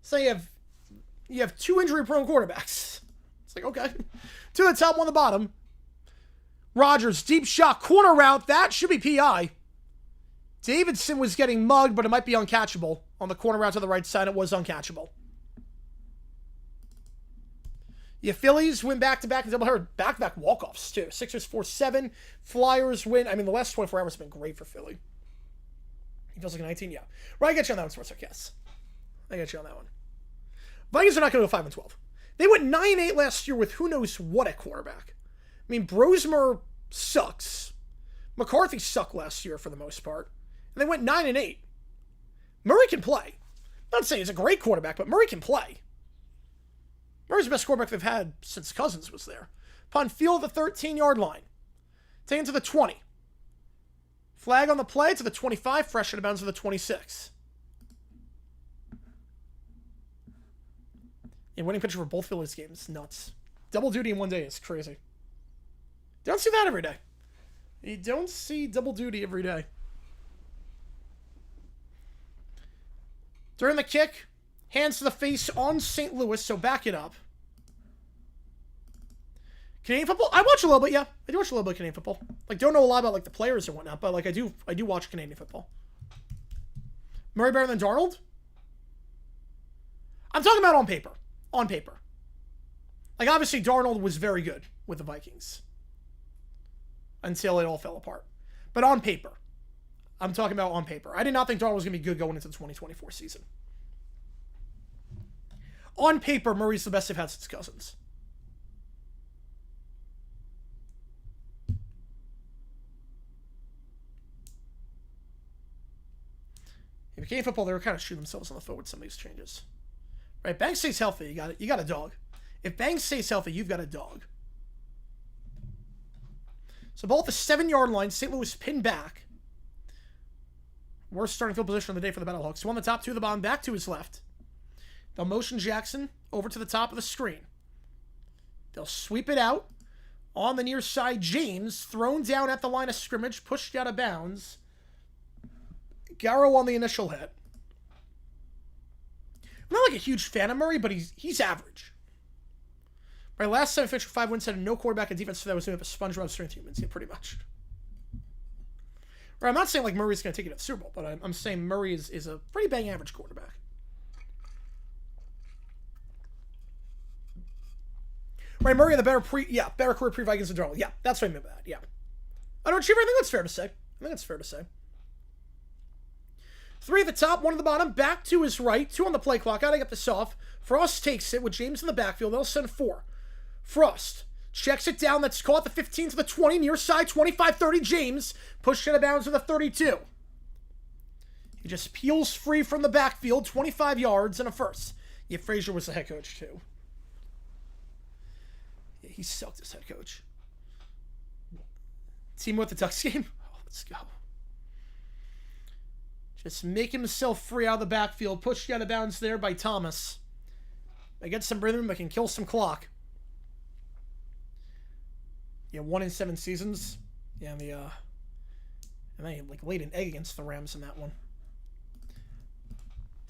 So you have 2 injury-prone quarterbacks. It's like, okay. 2 on the top, 1 on the bottom. Rodgers, deep shot, corner route. That should be PI. Davidson was getting mugged, but it might be uncatchable. On the corner route to the right side, it was uncatchable. Yeah, Phillies win back-to-back and double-header. Back-to-back walk-offs, too. Sixers 4-7. Flyers win. I mean, the last 24 hours have been great for Philly. He feels like a 19, yeah. Right, I get you on that one, Sports Talk, yes. I get you on that one. Vikings are not going to go 5-12. They went 9-8 last year with who knows what at quarterback. I mean, Brosmer sucks. McCarthy sucked last year for the most part. And they went 9-8. Murray can play. I'm not saying he's a great quarterback, but Murray can play. Murray's the best quarterback they've had since Cousins was there. Upon field of the 13-yard line. Taken to the 20. Flag on the play to the 25. Fresh out of bounds to the 26. And winning pitcher for both Phillies games. Nuts. Double duty in one day is crazy. Don't see that every day. You don't see double duty every day. During the kick, hands to the face on St. Louis, so back it up. Canadian football? I watch a little bit, yeah. I do watch a little bit of Canadian football. Like, don't know a lot about, like, the players or whatnot, but, like, I do watch Canadian football. Murray better than Darnold? I'm talking about on paper. On paper. Like, obviously, Darnold was very good with the Vikings. Until it all fell apart. But on paper. I'm talking about on paper. I did not think Darnold was going to be good going into the 2024 season. On paper, Murray's the best they've had since Cousins. In Canadian football, they were kind of shooting themselves in the foot with some of these changes. Right, Banks stays healthy, you got a dog. If Banks stays healthy, you've got a dog. So ball at the 7-yard line, St. Louis pinned back. Worst starting field position of the day for the Battlehawks. 2 on the top, 2 of the bottom, back to his left. They'll motion Jackson over to the top of the screen. They'll sweep it out. On the near side, James, thrown down at the line of scrimmage, pushed out of bounds. Garrow on the initial hit. I'm not like a huge fan of Murray, but he's average. My last 7 finished with 5 wins, had no quarterback and defense, so that was doing up a SpongeBob strength humans, yeah, pretty much. Right, I'm not saying like Murray's going to take it to the Super Bowl, but I'm saying Murray is a pretty bang average quarterback. Right, Murray had the better career pre-Vikings than Darnold. Yeah, that's what I meant by that, yeah. Underachiever, I think that's fair to say. 3 at the top, 1 at the bottom, back to his right, 2 on the play clock. Gotta get this off. Frost takes it with James in the backfield. They'll send 4. Frost checks it down. That's caught the 15 to the 20, near side, 25-30. James pushed out of bounds to the 32. He just peels free from the backfield, 25 yards and a first. Yeah, Frazier was the head coach, too. Yeah, he sucked as head coach. Team with the Ducks game? Oh, let's go. Just make himself free out of the backfield. Pushed out of bounds there by Thomas. They get some rhythm, but can kill some clock. Yeah, 1 in 7 seasons. Yeah, and they like laid an egg against the Rams in that one.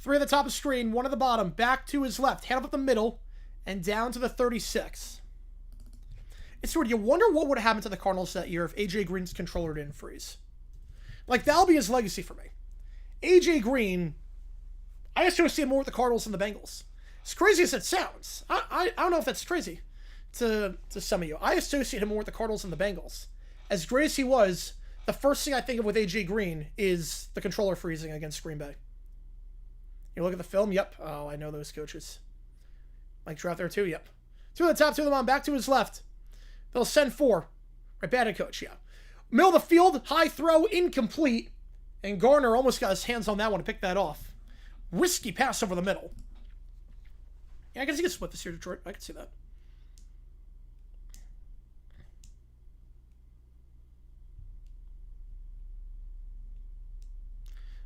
3 at the top of the screen, 1 at the bottom. Back to his left, hand up the middle, and down to the 36. It's weird. You wonder what would have happened to the Cardinals that year if AJ Green's controller didn't freeze. Like, that'll be his legacy for me. AJ Green, I associate more with the Cardinals than the Bengals. As crazy as it sounds, I don't know if that's crazy to some of you. I associate him more with the Cardinals than the Bengals. As great as he was, the first thing I think of with AJ Green is the controller freezing against Green Bay. You look at the film, yep. Oh, I know those coaches. Mike Trout there too, yep. 2 at the top, 2 at the bottom, back to his left. They'll send 4. Right, bad head coach, yeah. Middle of the field, high throw, incomplete. And Garner almost got his hands on that one to pick that off. Risky pass over the middle. Yeah, I guess he can split this year, Detroit. I can see that.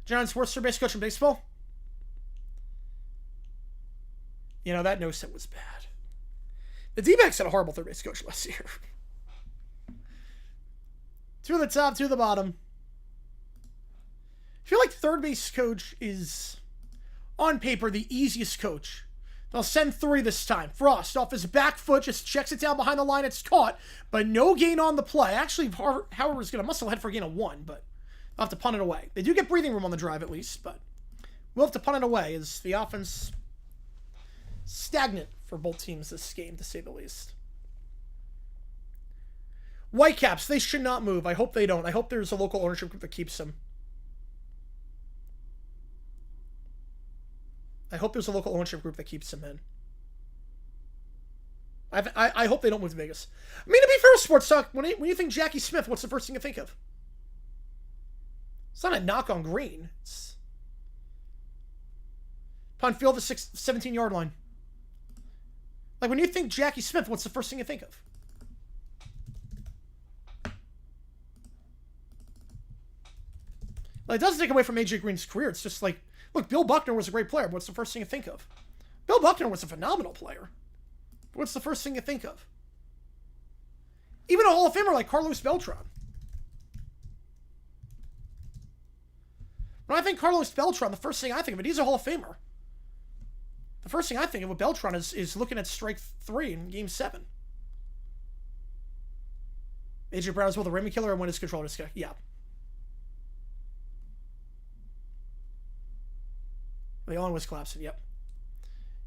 Giants' worst third base coach in baseball? You know, that no-set was bad. The D-backs had a horrible third base coach last year. 2 at the top, 2 at the bottom. I feel like third base coach is, on paper, the easiest coach. They'll send 3 this time. Frost, off his back foot, just checks it down behind the line. It's caught, but no gain on the play. Actually, Howard's going to muscle head for a gain of 1, but they'll have to punt it away. They do get breathing room on the drive, at least, but we'll have to punt it away as the offense stagnant for both teams this game, to say the least. Whitecaps, they should not move. I hope they don't. I hope there's a local ownership group that keeps them. I hope there's a local ownership group that keeps him in. I hope they don't move to Vegas. I mean, to be fair, Sports Talk, when you think Jackie Smith, what's the first thing you think of? It's not a knock on Green. It's punt field, the 17-yard line. Like, when you think Jackie Smith, what's the first thing you think of? Like, it doesn't take away from AJ Green's career. It's just like, look, Bill Buckner was a great player. What's the first thing you think of? Bill Buckner was a phenomenal player. What's the first thing you think of? Even a Hall of Famer like Carlos Beltran. When I think Carlos Beltran, the first thing I think of it, he's a Hall of Famer. The first thing I think of with Beltran is looking at strike 3 in Game 7. AJ Brown as well, the Raymond Killer, and when his controller is yeah. The on was collapsing. Yep.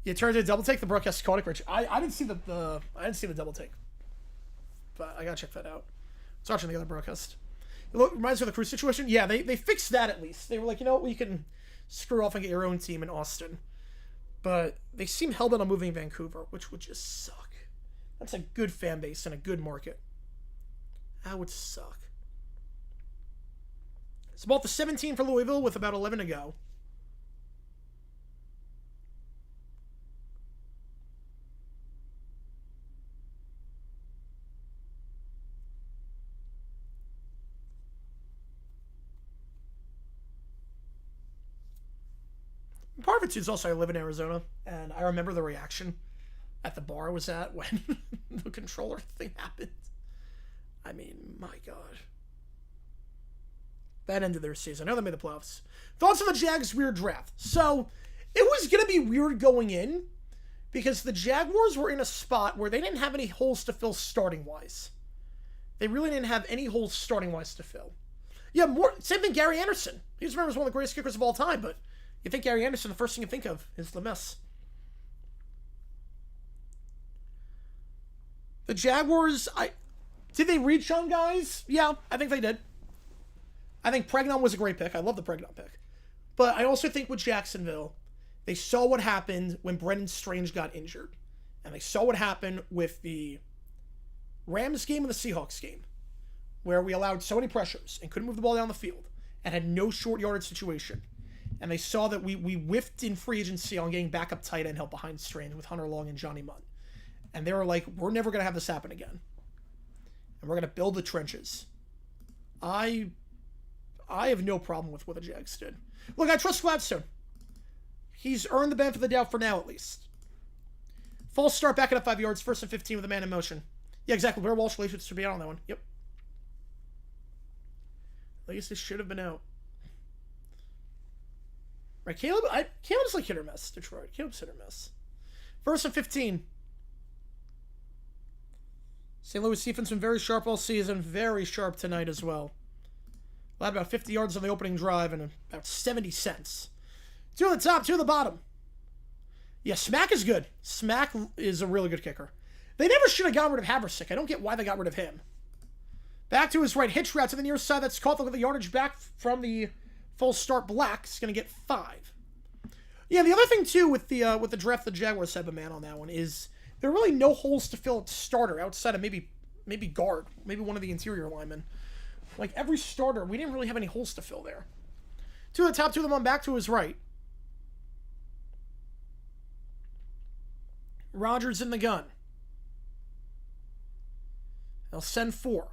You turned to double take. The broadcast caught it. I didn't see the double take, but I gotta check that out. I was watching the other broadcast. It reminds me of the Cruz situation. Yeah, they fixed that at least. They were like, you know what, we can screw off and get your own team in Austin, but they seem hell-bent on moving Vancouver, which would just suck. That's a good fan base and a good market. That would suck. It's about the 17 for Louisville with about 11 to go. Part of it too is also I live in Arizona, and I remember the reaction at the bar I was at when the controller thing happened. I mean, my God. That ended their season. I know they made the playoffs. Thoughts on the Jags' weird draft. So, it was going to be weird going in because the Jaguars were in a spot where they didn't have any holes to fill starting-wise. They really didn't have any holes starting-wise to fill. Yeah, same thing Gary Anderson. He's remembered as one of the greatest kickers of all time, but you think Gary Anderson, the first thing you think of is the mess. The Jaguars, did they reach on guys? Yeah, I think they did. I think Pregnon was a great pick. I love the Pregnon pick. But I also think with Jacksonville, they saw what happened when Brendan Strange got injured. And they saw what happened with the Rams game and the Seahawks game, where we allowed so many pressures and couldn't move the ball down the field and had no short yardage situation. And they saw that we whiffed in free agency on getting backup tight end help behind Strange with Hunter Long and Johnny Munn. And they were like, we're never going to have this happen again. And we're going to build the trenches. I have no problem with what the Jags did. Look, I trust Gladstone. He's earned the benefit of the doubt for now, at least. False start, backing up 5 yards, 1st and 15 with a man in motion. Yeah, exactly. Where Walsh should be out on that one. Yep. I guess this should have been out. Right, Caleb's like hit or miss, Detroit. Caleb's hit or miss. 1st and 15. St. Louis defense been very sharp all season. Very sharp tonight as well. Allowed about 50 yards on the opening drive and about 70 cents. 2 on the top, 2 on the bottom. Yeah, Smack is good. Smack is a really good kicker. They never should have gotten rid of Haversick. I don't get why they got rid of him. Back to his right, hitch route to the near side. That's caught. Look at the yardage back from the full start. Black's going to get 5. Yeah, the other thing, too, with the draft the Jaguars have a man on that one is there are really no holes to fill at starter outside of maybe guard, maybe one of the interior linemen. Like, every starter, we didn't really have any holes to fill there. 2 on the top, 2 of them on back to his right. Rodgers in the gun. They'll send 4.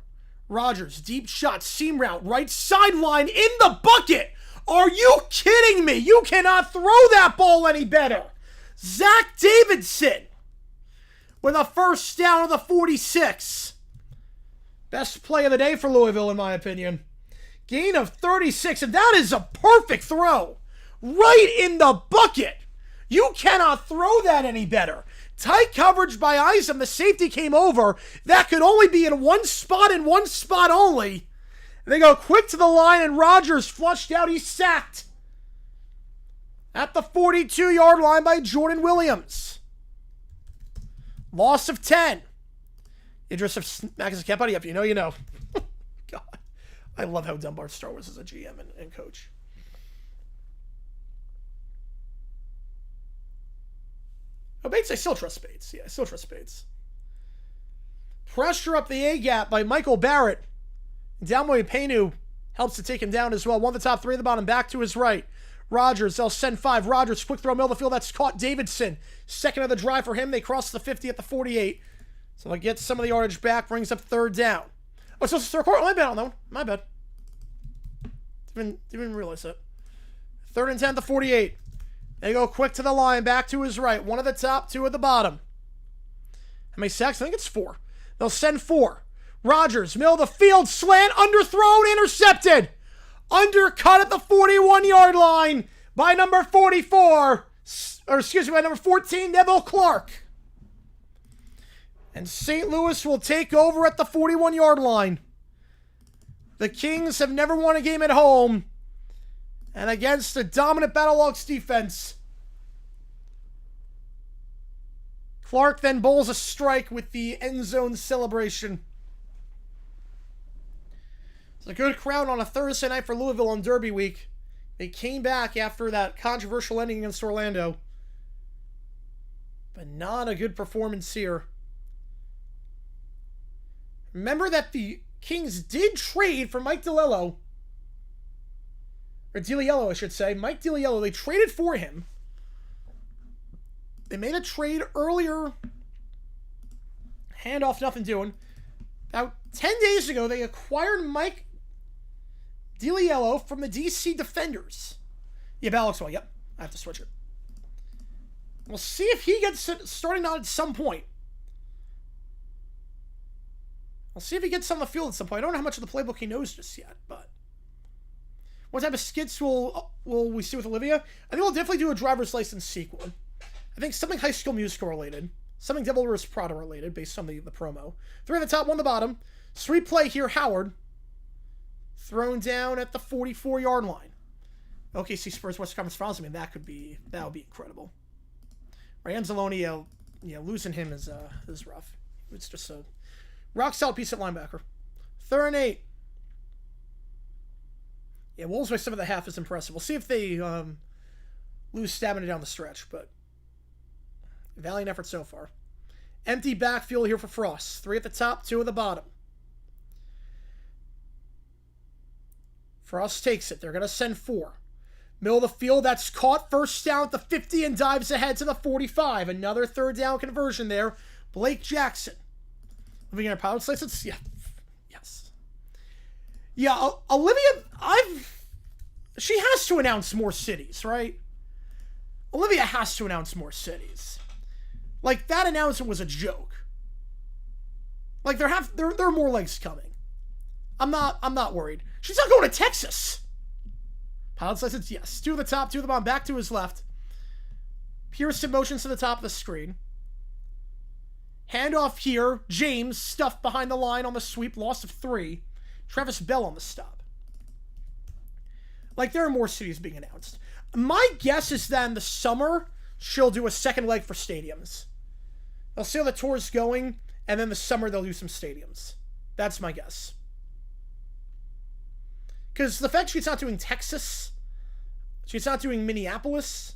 Rodgers, deep shot, seam route, right sideline in the bucket. Are you kidding me? You cannot throw that ball any better. Zach Davidson with a first down of the 46. Best play of the day for Louisville, in my opinion. Gain of 36, and that is a perfect throw. Right in the bucket. You cannot throw that any better. Tight coverage by Isom. The safety came over. That could only be in one spot and one spot only. They go quick to the line, and Rodgers flushed out. He's sacked at the 42-yard line by Jordan Williams. Loss of 10. Idris of Max kept out. Yep, you know. God, I love how Dunbar Star Wars as a GM and coach. Oh, Bates, I still trust Bates. Yeah, I still trust Bates. Pressure up the A-gap by Michael Barrett. Downway Paynu helps to take him down as well. 1 of the top, 3 of the bottom. Back to his right. Rodgers, they'll send 5. Rodgers, quick throw, middle of the field. That's caught Davidson. Second of the drive for him. They cross the 50 at the 48. So they'll get some of the yardage back. Brings up 3rd down. Oh, so it's third quarter. Oh, my bad on that one. My bad. Didn't even realize that. 3rd and 10 at the 48. They go quick to the line, back to his right. 1 of the top, 2 at the bottom. How many sacks? I think it's 4. They'll send 4. Rodgers, middle of the field, slant, underthrown, intercepted. Undercut at the 41-yard line by number 44. By number 14, Neville Clark. And St. Louis will take over at the 41-yard line. The Kings have never won a game at home. And against a dominant Battlehawks defense, Clark then bowls a strike with the end zone celebration. It's a good crowd on a Thursday night for Louisville on Derby week. They came back after that controversial ending against Orlando. But not a good performance here. Remember that the Kings did trade for Mike DiLiello. Or DiLiello, I should say. Mike DiLiello, they traded for him. They made a trade earlier. Handoff, nothing doing. About 10 days ago, they acquired Mike DiLiello from the DC Defenders. Yeah, Battlehawks well, yep. I have to switch it. We'll see if he gets starting out at some point. I'll see if he gets on the field at some point. I don't know how much of the playbook he knows just yet, but... What type of skits will we see with Olivia? I think we'll definitely do a driver's license sequel. I think something High School Musical related. Something Devil Wears Prada related based on the promo. 3 on the top, 1 on the bottom. Sweet play here, Howard. Thrown down at the 44-yard line. OKC Spurs West Conference Finals. I mean, that would be incredible. Right, Anzalone, losing him is rough. It's just a rock solid piece of linebacker. 3rd and 8. Yeah, Wolves by 7 of the half is impressive. We'll see if they lose stamina down the stretch, but valiant effort so far. Empty backfield here for Frost. 3 at the top, 2 at the bottom. Frost takes it. They're going to send 4. Middle of the field, that's caught. First down at the 50 and dives ahead to the 45. Another third down conversion there. Blake Jackson. Living in our pilot's license? Yeah. Yes. Yeah, Olivia, she has to announce more cities, right? Olivia has to announce more cities. Like, that announcement was a joke. Like, there are more legs coming. I'm not worried. She's not going to Texas. Pilot's license, yes. 2 to the top, 2 to the bottom, back to his left. Pearson motions to the top of the screen. Handoff here. James stuffed behind the line on the sweep, loss of 3. Travis Bell on the stop. Like, there are more cities being announced. My guess is that in the summer, she'll do a second leg for stadiums. They'll see how the tour's going, and then the summer they'll do some stadiums. That's my guess. Because the fact she's not doing Texas, she's not doing Minneapolis,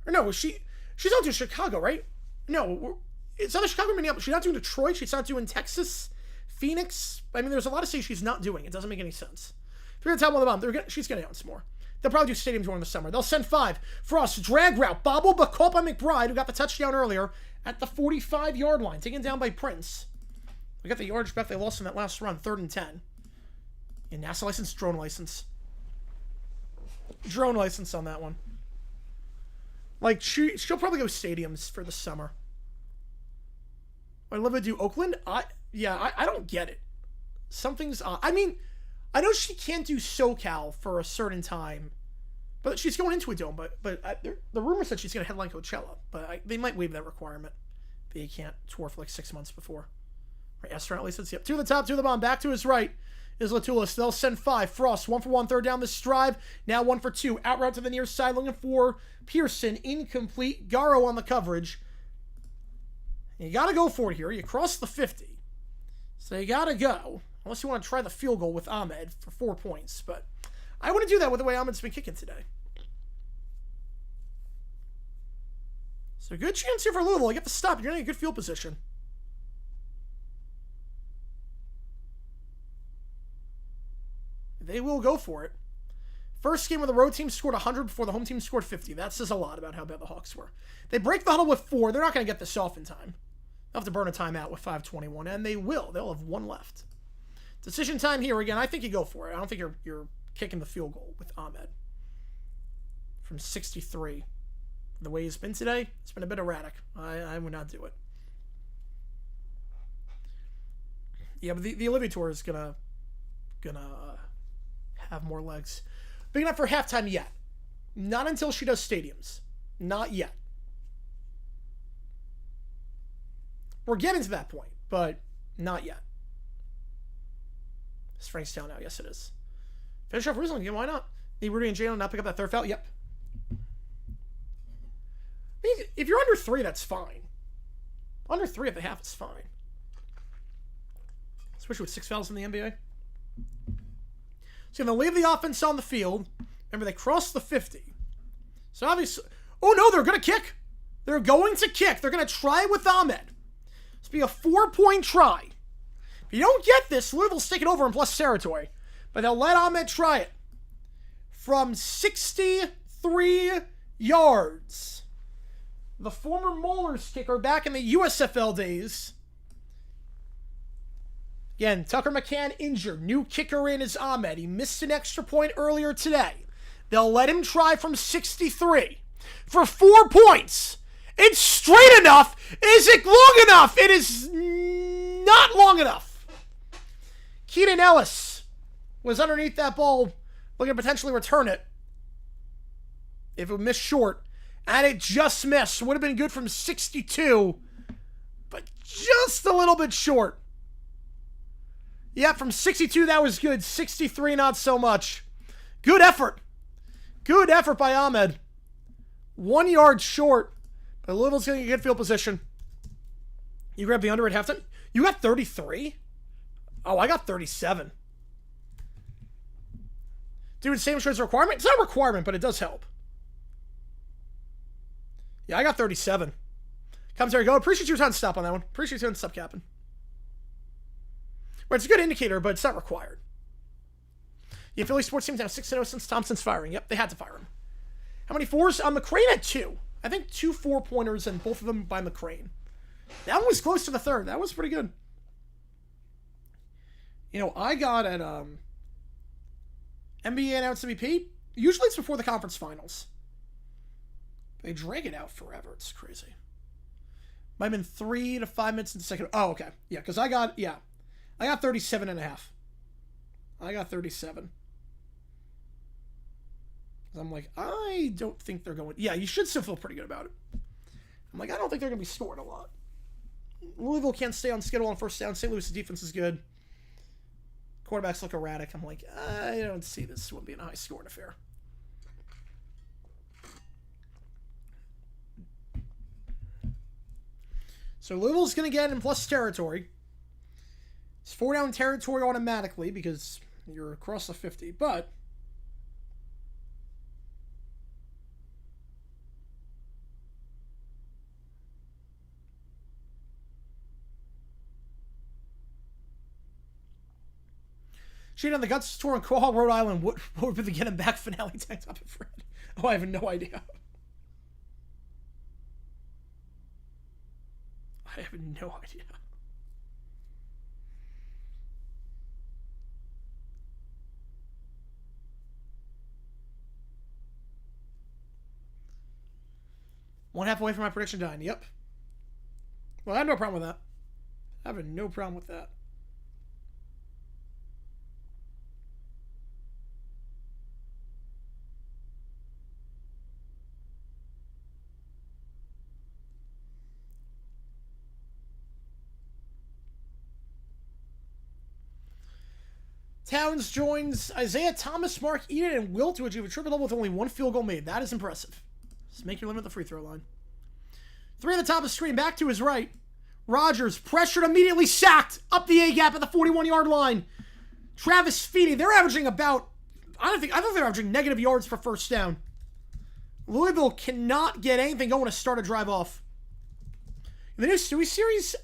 or no, she's not doing Chicago, right? No, it's not Chicago or Minneapolis. She's not doing Detroit. She's not doing Texas, Phoenix. I mean, there's a lot of cities she's not doing. It doesn't make any sense. 3 to the top on the bottom. She's going to announce more. They'll probably do stadiums more in the summer. They'll send 5. Frost, drag route. Bobble, but caught by McBride, who got the touchdown earlier at the 45-yard line. Taken down by Prince. We got the yardage back they lost in that last run. 3rd and 10. Yeah, NASA license, drone license. Drone license on that one. Like, she'll probably go stadiums for the summer. Would Olivia do Oakland? I don't get it. Something's odd. I mean, I know she can't do SoCal for a certain time, but she's going into a dome. But the rumor said she's going to headline Coachella, but they might waive that requirement. But you can't tour for like 6 months before. Right, astronaut license. Yep. 2 to the top, 2 to the bottom. Back to his right is Latulis. They'll send 5. Frost, 1 for 1, third down this drive. Now 1 for 2. Out route to the near side, looking for Pearson. Incomplete. Garo on the coverage. You got to go for it here. You cross the 50. So you got to go. Unless you want to try the field goal with Ahmed for 4 points. But I wouldn't do that with the way Ahmed's been kicking today. So good chance here for Louisville. You get the stop. You're going to get a good field position. They will go for it. First game where the road team scored 100 before the home team scored 50. That says a lot about how bad the Hawks were. They break the huddle with 4. They're not going to get this off in time. They'll have to burn a timeout with 5:21, and they will. They'll have 1 left. Decision time here again. I think you go for it. I don't think you're kicking the field goal with Ahmed. From 63. The way he's been today, it's been a bit erratic. I would not do it. Yeah, but the Olivia Tour is gonna have more legs. Big enough for halftime yet. Not until she does stadiums. Not yet. We're getting to that point, but not yet. Is Frank's down now? Yes, it is. Finish off Ruslan again. Why not? Need Rudy and Jalen not pick up that third foul? Yep. I mean, if you're under 3, that's fine. Under 3 at the half is fine. Especially with 6 fouls in the NBA. So they'll leave the offense on the field. Remember, they crossed the 50. So obviously... Oh, no, they're going to kick. They're going to kick. They're going to try with Ahmed. It's be a 4-point try. If you don't get this, Louisville's taking over in plus territory. But they'll let Ahmed try it. From 63 yards. The former Maulers kicker back in the USFL days. Again, Tucker McCann injured. New kicker in is Ahmed. He missed an extra point earlier today. They'll let him try from 63 for 4 points. It's straight enough. Is it long enough? It is not long enough. Keenan Ellis was underneath that ball, looking to potentially return it. If it would miss short. And it just missed. Would have been good from 62, but just a little bit short. Yeah, from 62, that was good. 63, not so much. Good effort. Good effort by Ahmed. 1 yard short. But Louisville's going to get good field position. You grabbed the under at halftime. You got 33? Oh, I got 37. Dude, same as a requirement? It's not a requirement, but it does help. Yeah, I got 37. Comes there you go. Appreciate your time to stop on that one. Appreciate your time to stop capping. Well, it's a good indicator, but it's not required. Yeah, Philly sports teams have 6-0 since Thompson's firing. Yep, they had to fire him. How many fours? McCrane had 2. I think 2 4-pointers, and both of them by McCrane. That one was close to the third. That was pretty good. You know, I got at NBA announced MVP. Usually it's before the conference finals. They drag it out forever. It's crazy. Might have been 3 to 5 minutes in the second. Oh, okay. Yeah, because I got 37.5. I got 37. I'm like, I don't think they're going. Yeah, you should still feel pretty good about it. I'm like, I don't think they're going to be scoring a lot. Louisville can't stay on schedule on first down. St. Louis' defense is good. Quarterbacks look erratic. I'm like, I don't see this one being a high-scoring affair. So Louisville's going to get in plus territory. It's 4-down territory automatically because you're across the 50. But Shane on the Guts tour in Quahog, Rhode Island. What would be the Get Him Back finale tank top of Fred? Oh, I have no idea. I have no idea. One half away from my prediction dying. Yep. Well, I have no problem with that. I have no problem with that. Towns joins Isaiah Thomas, Mark Eden, and Will to achieve a triple-double with only 1 field goal made. That is impressive. Just make your limit at the free throw line. 3 on the top of the screen, back to his right. Rogers, pressured, immediately sacked. Up the A-gap at the 41-yard line. Travis Feedy, they're averaging about, I think they're averaging negative yards for first down. Louisville cannot get anything going to start a drive off. In the new Stewie series,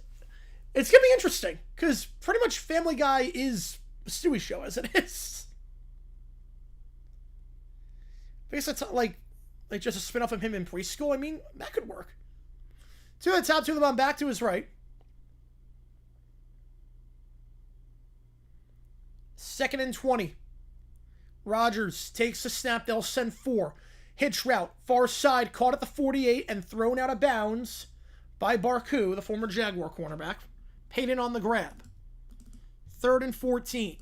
it's going to be interesting, because pretty much Family Guy is a Stewie show as it is. I guess it's like just a spin-off of him in preschool. I mean, that could work. 2 on the top, 2 on the bottom, back to his right. 2nd and 20. Rogers takes the snap. They'll send 4. Hitch route, far side, caught at the 48 and thrown out of bounds by Barku, the former Jaguar cornerback. Payton on the grab. 3rd and 14.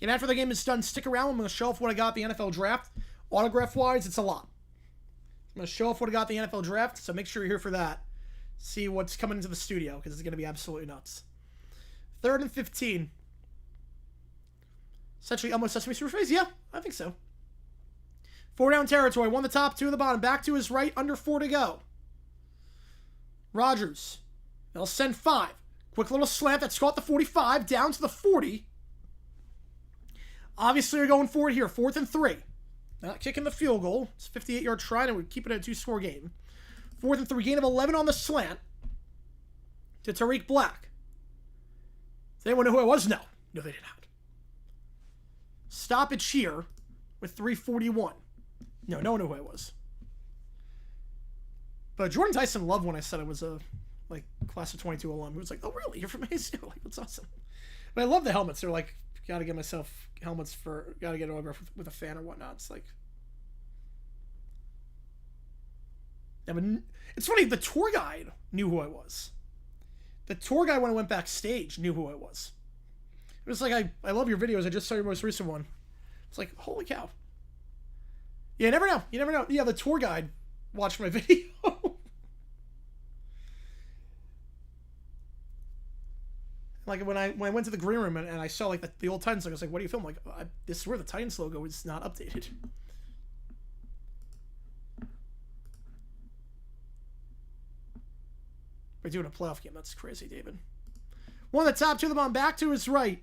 And after the game is done, stick around. I'm going to show off what I got at the NFL draft. Autograph-wise, it's a lot. I'm going to show off what I got at the NFL draft, so make sure you're here for that. See what's coming into the studio, because it's going to be absolutely nuts. 3rd and 15. Essentially almost Sesame Street phrase? Yeah, I think so. 4-down territory. 1 the top, 2 the bottom. Back to his right, under 4 to go. Rogers. They'll send 5. Quick little slant that's caught the 45, down to the 40. Obviously, we're going for it here. 4th and 3. Not kicking the field goal. It's a 58-yard try, and we keep it at a 2-score game. 4th and 3. Gain of 11 on the slant. To Tariq Black. Does anyone know who it was? No. No, they did not. Stoppage here with 3:41. No one knew who it was. But Jordan Tyson loved when I said I was a class of 22 alum. He was like, "Oh, really? You're from ASU? Like, that's awesome." But I love the helmets. They're like, gotta get myself helmets for, gotta get an autograph with a fan or whatnot. It's like, I mean, it's funny, the tour guide knew who I was. The tour guide, when I went backstage, knew who I was. It was like, I love your videos. I just saw your most recent one. It's like, holy cow. Yeah, you never know. You never know. Yeah, the tour guide watched my video. Like when I went to the green room and I saw like the old Titans, I was like, "What do you film?" Like, this is where the Titans logo is not updated. We're doing a playoff game. That's crazy, David. 1 on the top, 2 on the bottom, back to his right.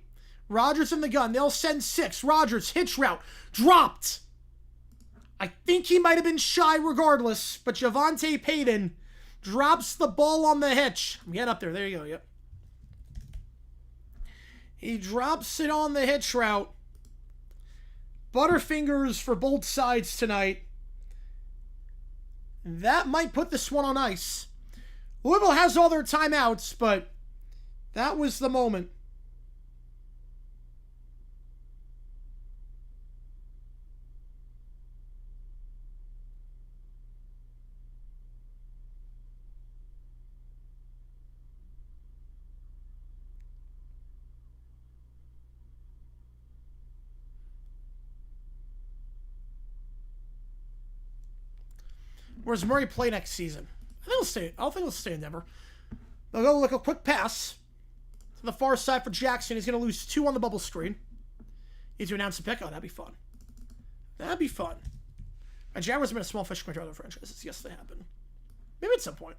Rogers in the gun. They'll send 6. Rogers, hitch route, dropped. I think he might have been shy regardless, but Javonte Payton drops the ball on the hitch. Get up there. There you go. Yep. He drops it on the hitch route. Butterfingers for both sides tonight. That might put this one on ice. Louisville has all their timeouts, but that was the moment. Where's Murray play next season? I don't think he'll stay in Denver. They'll go like a quick pass to the far side for Jackson. He's going to lose 2 on the bubble screen. Need to announce a pick. Oh, that'd be fun. That'd be fun. And Jaguars have been a small fish compared to other franchises. Yes, they have been. Maybe at some point.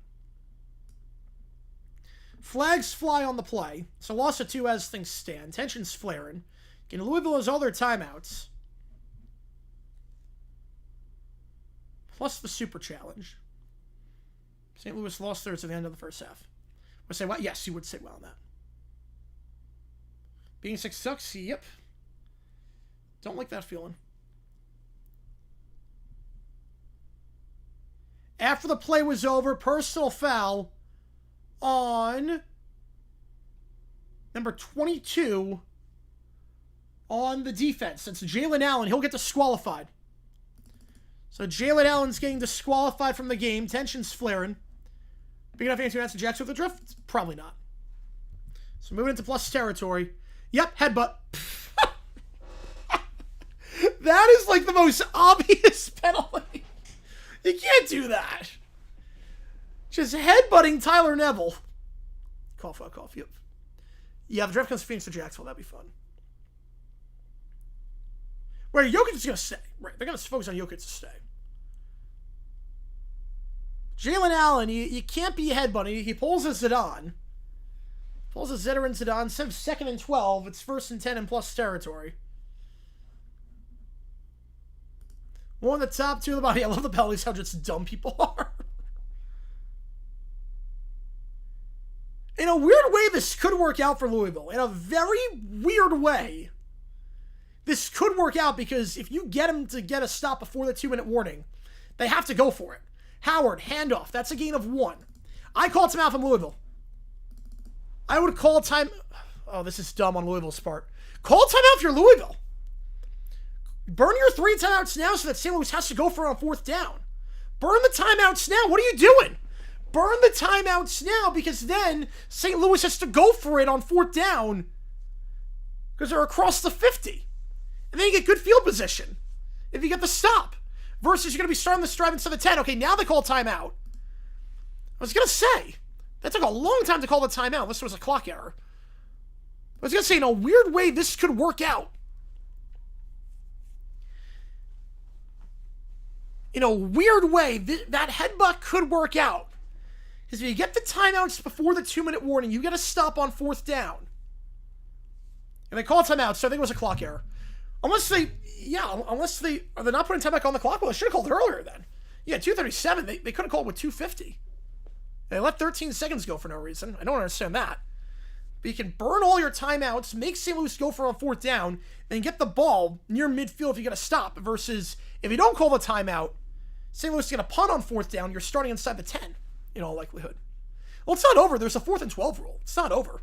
Flags fly on the play. So loss of 2 as things stand. Tension's flaring. Again, Louisville has all their timeouts. Plus the super challenge. St. Louis lost theirs at the end of the first half. Would say well? Yes, you would say well on that. Being 6 sucks? Yep. Don't like that feeling. After the play was over, personal foul on number 22 on the defense. That's Jalen Allen. He'll get disqualified. So Jalen Allen's getting disqualified from the game. Tension's flaring. Big enough answer to answer Jackson with the drift? Probably not. So moving into plus territory. Yep, headbutt. That is like the most obvious penalty. You can't do that. Just headbutting Tyler Neville. Cough, yep. Yeah, the draft comes to Phoenix to Jacksonville. That'd be fun. Right, Jokic is going to stay. Right, they're going to focus on Jokic to stay. Jalen Allen, you can't be headbutting. He pulls a Zidane. Pulls a Zidane and Zidane. Instead of 2nd and 12, it's 1st and 10 in plus territory. One of the top 2 of the body. I love the penalties, how just dumb people are. In a weird way, this could work out for Louisville. In a very weird way. This could work out because if you get him to get a stop before the 2-minute warning, they have to go for it. Howard, handoff. That's a gain of 1. I call timeout from Louisville. I would call time... Oh, this is dumb on Louisville's part. Call timeout if you're Louisville. Burn your 3 timeouts now so that St. Louis has to go for it on 4th down. Burn the timeouts now. What are you doing? Burn the timeouts now because then St. Louis has to go for it on 4th down because they're across the 50. And then you get good field position if you get the stop. Versus you're going to be starting this drive instead of 10. Okay, now they call timeout. I was going to say, that took a long time to call the timeout unless there was a clock error. I was going to say, in a weird way, this could work out. In a weird way, that headbutt could work out. Because if you get the timeouts before the 2-minute warning, you get a stop on 4th down. And they call timeout, so I think it was a clock error. Unless they're not putting time back on the clock. Well, they should have called it earlier then. Yeah, 2:37. They could have called with 2:50. They let 13 seconds go for no reason. I don't understand that. But you can burn all your timeouts, make St. Louis go for on 4th down, and get the ball near midfield if you get a stop. Versus if you don't call the timeout, St. Louis is going to punt on 4th down. You're starting inside the 10 in all likelihood. Well, it's not over. There's a 4th and 12 rule. It's not over.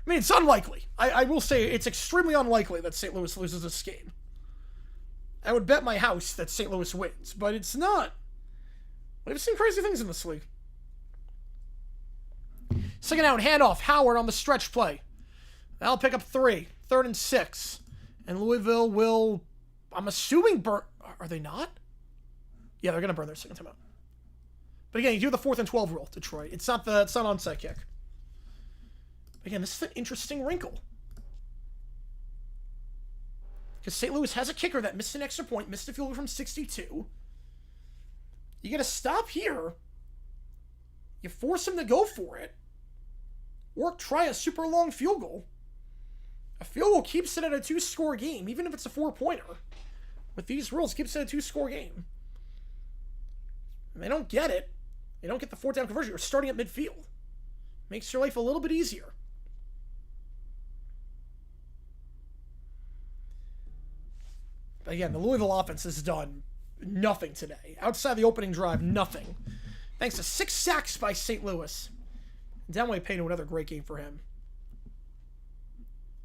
I mean, it's unlikely. I will say it's extremely unlikely that St. Louis loses this game. I would bet my house that St. Louis wins, but it's not. We've seen crazy things in this league. Second down, handoff. Howard on the stretch play. That'll pick up 3. 3rd and 6. And Louisville will, I'm assuming, burn. Are they not? Yeah, they're going to burn their second timeout. But again, you do the 4th and 12 rule, Detroit. It's not onside kick. Again, this is an interesting wrinkle. Because St. Louis has a kicker that missed an extra point, missed a field goal from 62. You get a stop here. You force him to go for it. Or try a super long field goal. A field goal keeps it at a 2-score game, even if it's a 4-pointer. With these rules, keeps it at a 2-score game. And they don't get it. They don't get the 4th down conversion. You're starting at midfield. Makes your life a little bit easier. again, the Louisville offense has done nothing today. Outside the opening drive, nothing. Thanks to 6 sacks by St. Louis. Downway Payne, another great game for him.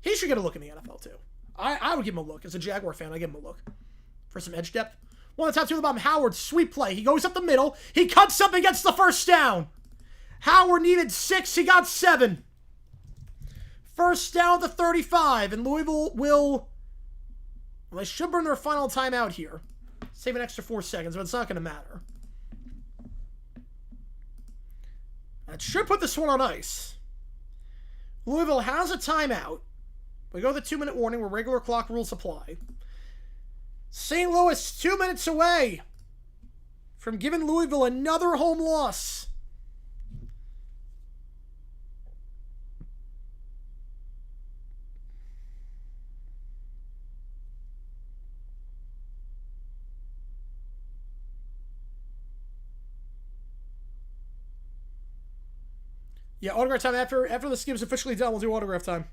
He should get a look in the NFL, too. I would give him a look. As a Jaguar fan, I'd give him a look. For some edge depth. One on the top, two on the bottom. Howard, sweep play. He goes up the middle. He cuts up and gets the first down. Howard needed 6. He got 7. First down at the 35. And Louisville will... Well, they should burn their final timeout here. Save an extra 4 seconds, but it's not going to matter. That should put this one on ice. Louisville has a timeout. We go to the 2-minute warning where regular clock rules apply. St. Louis 2 minutes away from giving Louisville another home loss. Yeah, autograph time after this game's officially done. We'll do autograph time.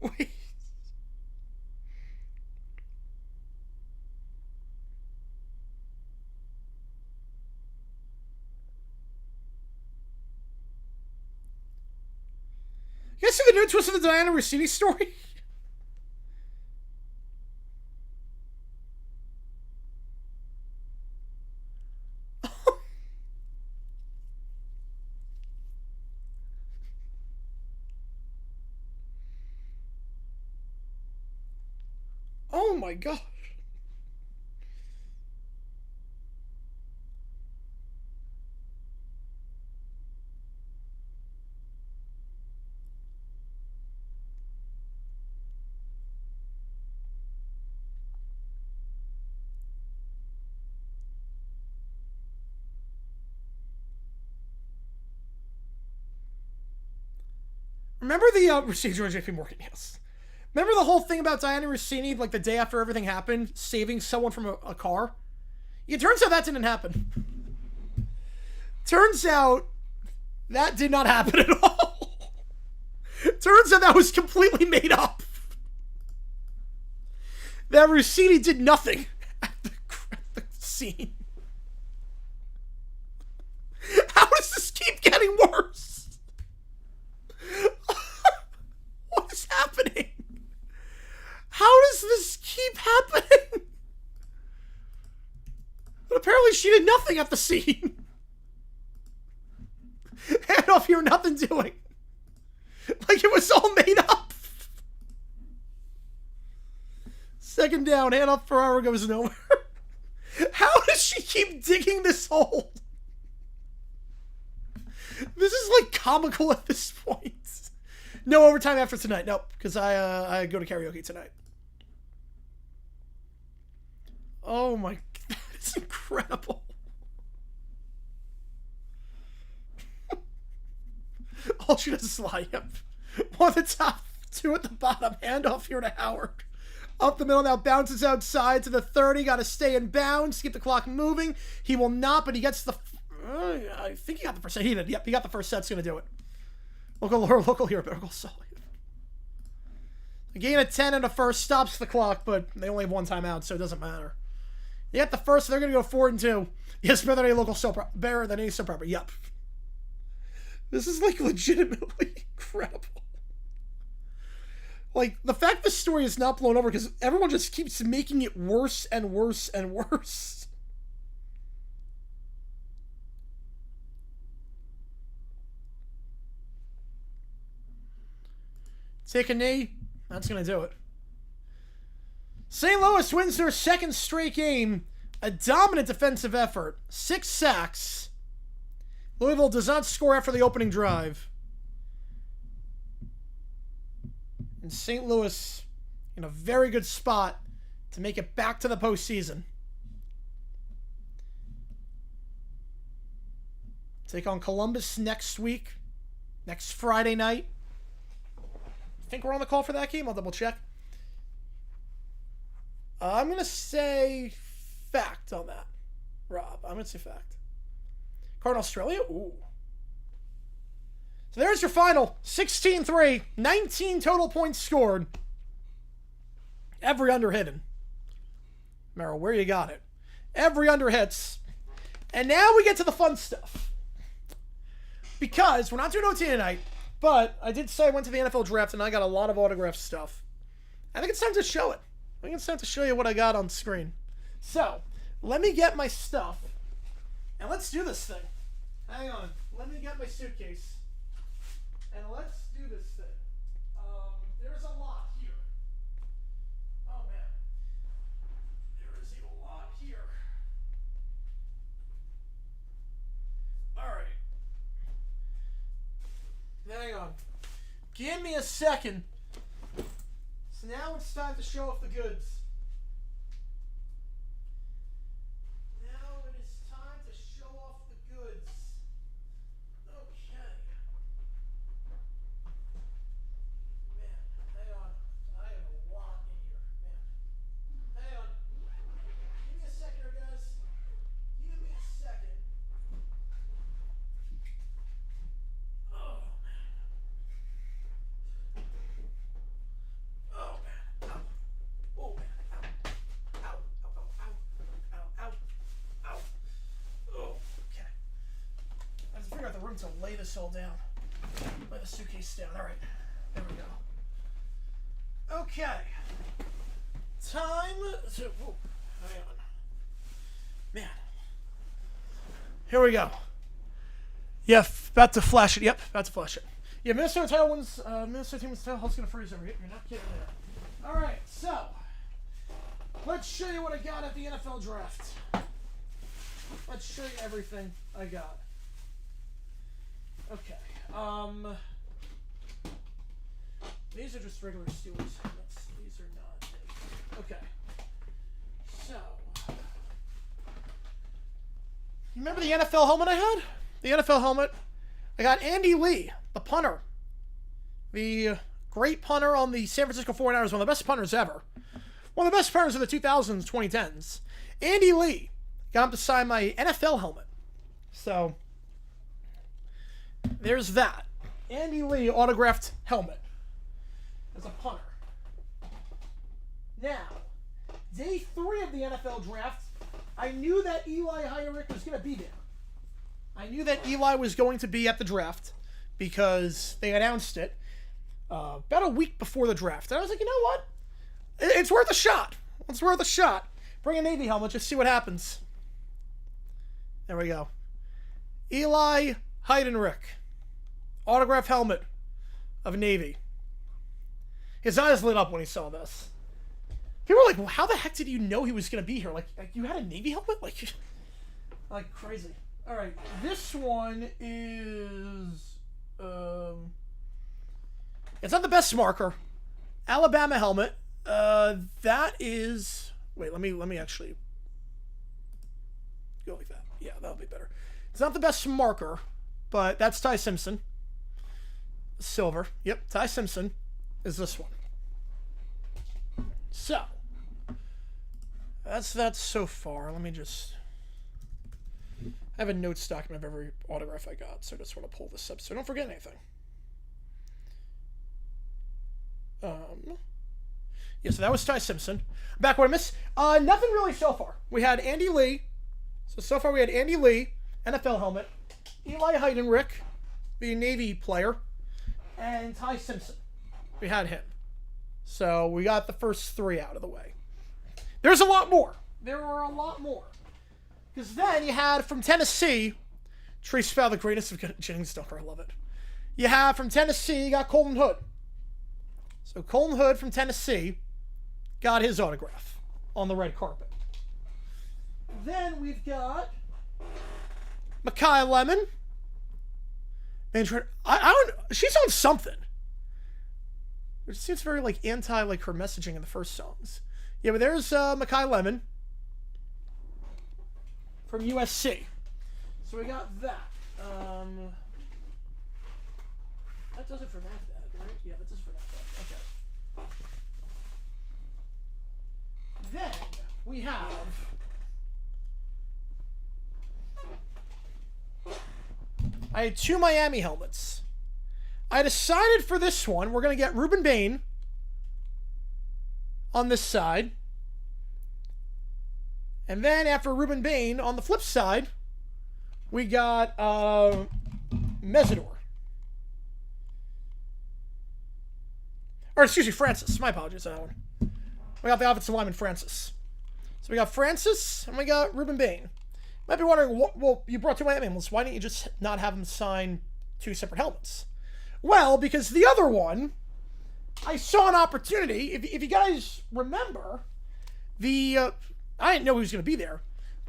Wait. You guys see the new twist of the Diana Rossini story? Oh my gosh. Remember the procedure on JP Morgan? Yes. Remember the whole thing about Diana Rossini, like the day after everything happened, saving someone from a car? It turns out that didn't happen. Turns out that did not happen at all. Turns out that was completely made up. That Rossini did nothing at the scene. How does this keep getting worse? What is happening? How does this keep happening? But apparently she did nothing at the scene. Hand off here, nothing doing. Like it was all made up. Second down, hand off, Ferraro goes nowhere. How does she keep digging this hole? This is like comical at this point. No overtime after tonight. Nope, because I go to karaoke tonight. Oh my, that is incredible. All she does is lie. Yep. One at the top, 2 at the bottom. Handoff here to Howard. Up the middle now, bounces outside to the 30. Got to stay in bounds, keep the clock moving. He will not, but he gets the... I think he got the first set. He did. Yep, he got the first set. It's going to do it. Local hero, better go solid. A gain of 10 and a first stops the clock, but they only have one timeout, so it doesn't matter. They get the first, so they're going to go 4-2. Yes, better than any local soap opera. Better than any soap opera. Yep. This is, like, legitimately incredible. Like, the fact this story is not blown over because everyone just keeps making it worse and worse and worse. Take a knee. That's going to do it. St. Louis wins their second straight game. A dominant defensive effort. 6 sacks. Louisville does not score after the opening drive. And St. Louis in a very good spot to make it back to the postseason. Take on Columbus next week. Next Friday night. I think we're on the call for that game. I'll double check. I'm going to say fact on that, Rob. I'm going to say fact. Cardinal Australia? Ooh. So there's your final. 16-3. 19 total points scored. Every under hidden. Merrill, where you got it. Every under hits. And now we get to the fun stuff. Because we're not doing OT tonight, but I did say I went to the NFL draft and I got a lot of autograph stuff. I think it's time to show it. I think it's time to show you what I got on screen. So, let me get my stuff. And let's do this thing. Hang on. Let me get my suitcase. And let's do this thing. There's a lot here. Oh, man. There is a lot here. All right. Hang on. Give me a second. So now it's time to show off the goods. Now it is time to show off the goods. Okay. Man, hang on. I have a lot in here. Man. Hang on. Give me a second here, guys. Give me a second. Oh, man. Oh, man. Ow. Oh, man. Ow. Ow. Ow. Ow. Ow. Ow. Ow. Oh, okay. I have to figure out the room to lay this all down. Lay the suitcase down. All right. There we go. Okay. Time to... Whoa. Hang on. Man. Here we go. Yeah, about to flash it. Yep, about to flash it. Yeah, Minnesota title wins. Minnesota team's title is going to freeze over here. You're not kidding there. All right, so let's show you what I got at the NFL draft. Let's show you everything I got. Okay. These are just regular Steelers. These are not. Okay. So, you remember the NFL helmet I had? The NFL helmet. I got Andy Lee, the punter. The great punter on the San Francisco 49ers, one of the best punters ever. One of the best punters of the 2000s, 2010s. Andy Lee got him to sign my NFL helmet. So, there's that. Andy Lee autographed helmet as a punter. Now, day 3 of the NFL draft, I knew that Eli Heinrich was going to be there. I knew that Eli was going to be at the draft because they announced it about a week before the draft. And I was like, you know what? It's worth a shot. It's worth a shot. Bring a Navy helmet, just see what happens. There we go. Eli Heinrich. Autograph helmet of Navy. His eyes lit up when he saw this. People were like, well, how the heck did you know he was going to be here? Like you had a Navy helmet? Like crazy. All right, this one is... it's not the best marker. Alabama helmet. That is... Wait, let me actually go like that. Yeah, that'll be better. It's not the best marker, but that's Ty Simpson. Silver. Yep, Ty Simpson is this one. So, that's that so far. Let me just... I have a notes document of every autograph I got, so I just want to pull this up so I don't forget anything. Yeah, so that was Ty Simpson. Back what I missed. Nothing really so far. We had Andy Lee. So far we had Andy Lee, NFL helmet, Eli Heinrich, the Navy player, and Ty Simpson. We had him. So we got the first 3 out of the way. There's a lot more. There are a lot more. Because then you had from Tennessee, Trace Spell, the greatest of Jennings Dunker. I love it. You have from Tennessee, you got Colton Hood. So Colton Hood from Tennessee got his autograph on the red carpet. Then we've got Makai Lemon. Man, I don't. She's on something. It seems very like anti like her messaging in the first songs. Yeah, but there's Makai Lemon from USC. So we got that. That does it for that, right? Yeah, that does it for that. Okay. Then we have I had 2 Miami helmets. I decided for this one, we're going to get Ruben Bain on this side. And then after Ruben Bain, on the flip side, we got Mesidor. Or excuse me, Francis. My apologies on that one. We got the offensive lineman, Francis. So we got Francis, and we got Ruben Bain. You might be wondering, well, you brought 2 Miami helmets. Why didn't you just not have him sign 2 separate helmets? Well, because the other one, I saw an opportunity. If you guys remember, I didn't know he was going to be there,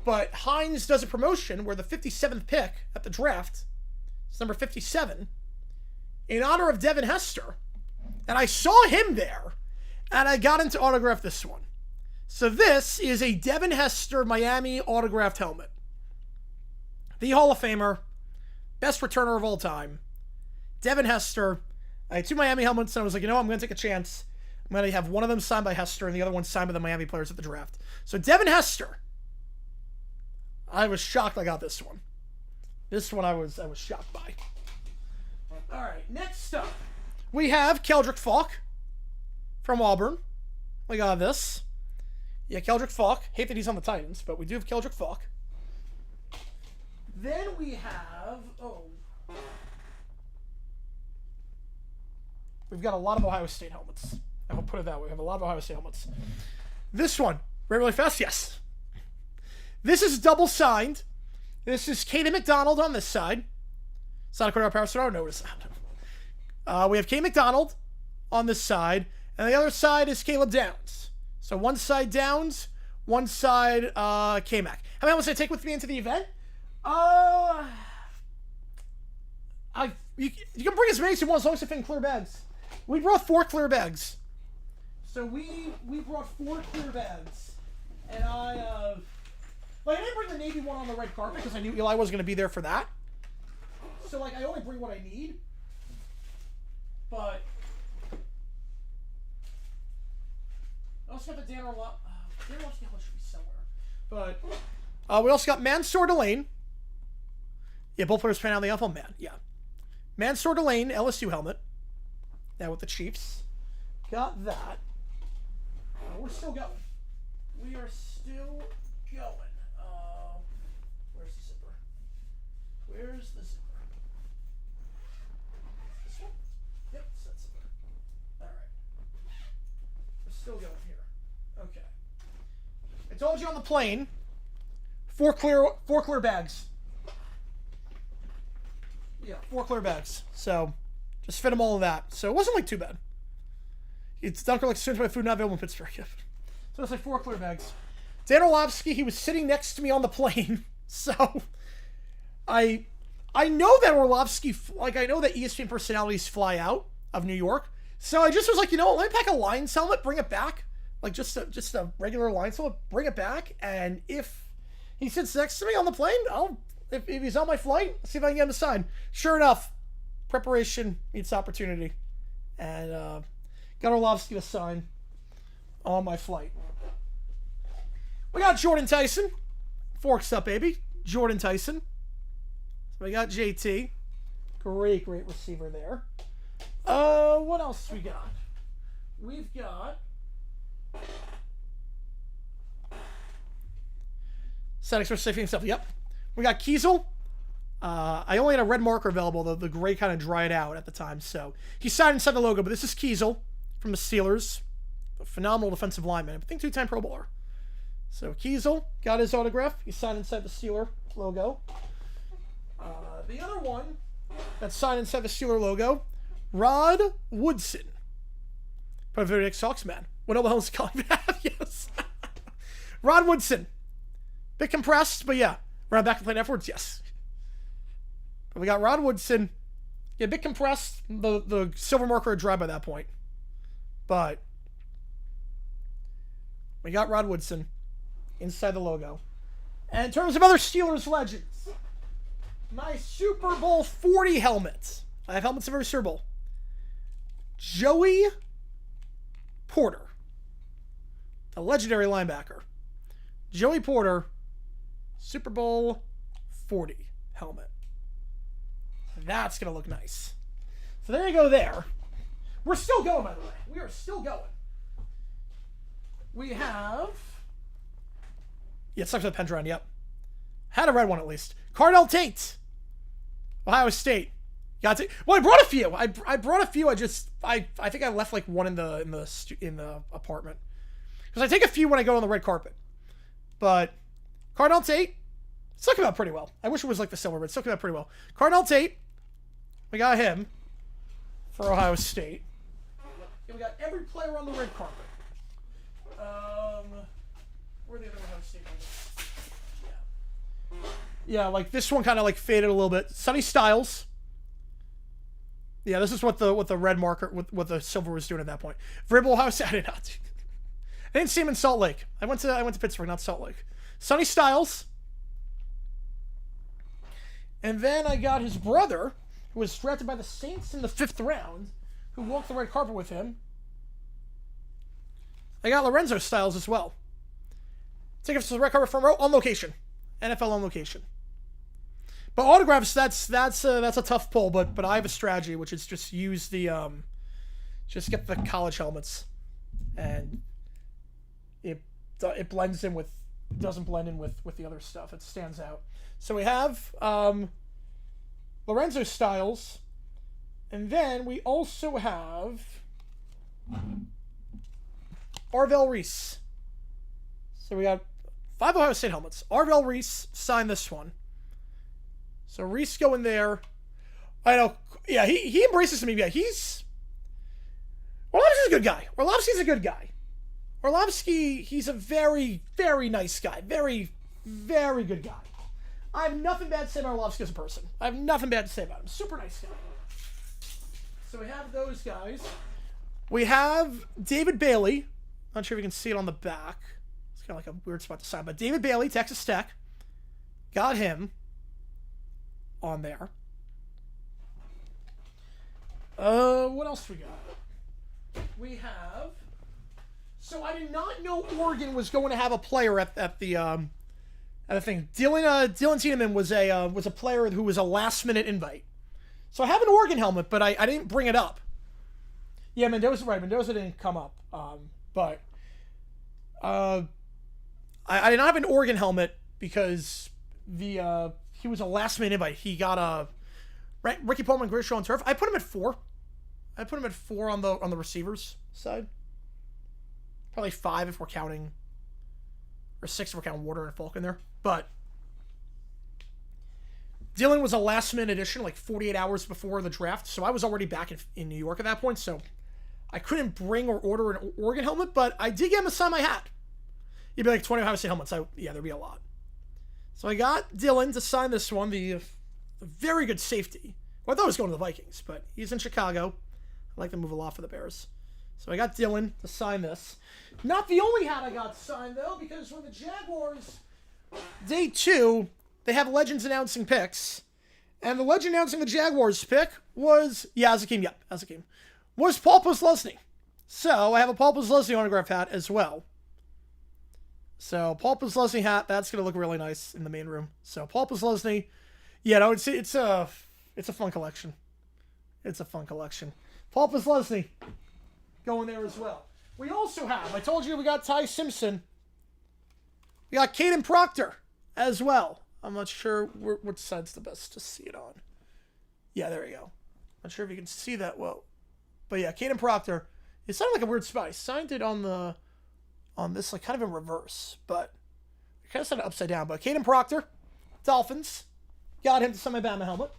but Hines does a promotion where the 57th pick at the draft is number 57 in honor of Devin Hester. And I saw him there, and I got him to autograph this one. So this is a Devin Hester Miami autographed helmet. The Hall of Famer, best returner of all time, Devin Hester. I had 2 Miami helmets, and I was like, you know, I'm going to take a chance. I'm going to have one of them signed by Hester and the other one signed by the Miami players at the draft. So Devin Hester. I was shocked I got this one. This one I was shocked by. All right, next up, we have Keldrick Falk from Auburn. We got this. Yeah, Keldrick Falk. Hate that he's on the Titans, but we do have Keldrick Falk. Then we have... We've got a lot of Ohio State helmets. I will put it that way. We have a lot of Ohio State helmets. This one. Really fast? Yes. This is double signed. This is Kaden McDonald on this side. It's not a quarterback power, so I don't notice that. We have Kaden McDonald on this side. And the other side is Caleb Downs. So one side Downs, one side K-Mac. How many helmets did I take with me into the event? You can bring as many as you want as long as you fit in clear bags. We brought 4 clear bags. So we brought 4 clear bags. And I didn't bring the Navy one on the red carpet because I knew Eli was going to be there for that. So, I only bring what I need. But I also got the Dan Orlovsky. Dan Orlovsky helmet should be somewhere. But we also got Mansour Delane. Yeah, both players playing out the NFL, man. Yeah. Mansour Delane, LSU helmet. Now with the Chiefs. Got that. We're still going. We are still going. Where's the zipper? Where's the zipper? This one? Yep, it's that zipper. Alright. We're still going here. Okay. I told you on the plane, 4 clear bags. Yeah, 4 clear bags. So, just fit them all in that. So, it wasn't too bad. It's Dunker like students my food not available in Pittsburgh. So, it's 4 clear bags. Dan Orlovsky, he was sitting next to me on the plane. So, I know that Orlovsky, I know that ESPN personalities fly out of New York. So, I just was like, you know what, let me pack a Lions helmet, bring it back. Just a regular Lions helmet, bring it back. And if he sits next to me on the plane, if he's on my flight, see if I can get him to sign. Sure enough, preparation meets opportunity. And got Orlovsky to sign on my flight. We got Jordan Tyson. Forks up, baby. Jordan Tyson. So we got JT. Great receiver there. What else we got? We've got Static Express Safety and stuff. Yep. We got Kiesel. I only had a red marker available, though the gray kind of dried out at the time. So he signed inside the logo, but this is Kiesel from the Steelers. A phenomenal defensive lineman. I think 2-time Pro Bowler. So Kiesel got his autograph. He signed inside the Steeler logo. The other one that's signed inside the Steeler logo, Rod Woodson. Probably very next Sox man. When all the hell's calling back, yes. Ron Woodson. Bit compressed, but yeah. Ron back and playing afterwards, yes. But we got Ron Woodson. Yeah, a bit compressed. The silver marker had dry by that point. But we got Rod Woodson inside the logo. And in terms of other Steelers legends, my Super Bowl 40 helmet. I have helmets of every Super Bowl. Joey Porter, the legendary linebacker. Joey Porter, Super Bowl 40 helmet. That's going to look nice. So there you go there. We're still going, by the way. We are still going. We have... Yeah, it sucks with Pendron, yep. Had a red one at least. Cardell Tate. Ohio State. Got to... Well, I brought a few. I brought a few. I think I left like one in the apartment. Because I take a few when I go on the red carpet. But Cardell Tate, it's looking out pretty well. I wish it was like the silver, but it's looking out pretty well. Cardell Tate, we got him for Ohio State. And we got every player on the red carpet. Where are the other Ohio State ones? Yeah, like this one kind of like faded a little bit. Sonny Styles. Yeah, this is what the red marker, what the silver was doing at that point. Vrabel, Ohio State. I didn't see him in Salt Lake. I went to Pittsburgh, not Salt Lake. Sonny Styles. And then I got his brother, who was drafted by the Saints in the 5th round, who walked the red carpet with him. I got Lorenzo Styles as well. Take us to the red carpet from on location. NFL on location. But autographs, that's a tough pull, but I have a strategy, which is just use the just get the college helmets, and it blends in with, doesn't blend in with the other stuff. It stands out. So we have Lorenzo Styles, and then we also have Arvell Reese. So we got 5 Ohio State helmets. Arvell Reese signed this one. So Reese going there. I know. Yeah, he embraces me. Yeah, Orlovsky's a good guy. Orlovsky's a good guy. Orlovsky, he's a very, very nice guy. Very, very good guy. I have nothing bad to say about Orlovsky as a person. I have nothing bad to say about him. Super nice guy. So we have those guys. We have David Bailey. Not sure if you can see it on the back. It's kind of like a weird spot to sign. But David Bailey, Texas Tech. Got him on there. What else we got? We have... So I did not know Oregon was going to have a player at the thing. Dylan Tiedemann was a player who was a last-minute invite. So I have an Oregon helmet, but I didn't bring it up. Yeah, Mendoza, right. Mendoza didn't come up. But I did not have an Oregon helmet because he was a last-minute invite. He got Ricky Pullman, Great Show on Turf. I put him at 4. I put him at 4 on the receivers side. Probably 5 if we're counting, or 6 if we're counting Warder and Falk in there. But Dylan was a last-minute addition, like 48 hours before the draft, so I was already back in New York at that point, so I couldn't bring or order an Oregon helmet, but I did get him to sign my hat. You'd be like 20 Ohio State helmets. Yeah, there'd be a lot. So I got Dylan to sign this one, the very good safety. Well, I thought it was going to the Vikings, but he's in Chicago. I like to move a lot for the Bears. So I got Dylan to sign this. Not the only hat I got signed, though, because when the Jaguars, day 2, they have legends announcing picks. And the legend announcing the Jaguars pick was, Azakim, was Paul Posluszny. So I have a Paul Posluszny autograph hat as well. So Paul Posluszny hat, that's going to look really nice in the main room. So Paul Posluszny, it's a fun collection. It's a fun collection. Paul Posluszny going there as well. We also have, I told you we got Ty Simpson. We got Caden Proctor as well. I'm not sure which side's the best to see it on. Yeah, there you go. Not sure if you can see that well. But yeah, Caden Proctor. It sounded like a weird spot. I signed it on this, like, kind of in reverse, but I kind of signed it upside down. But Caden Proctor, Dolphins, got him to sign my Bama helmet.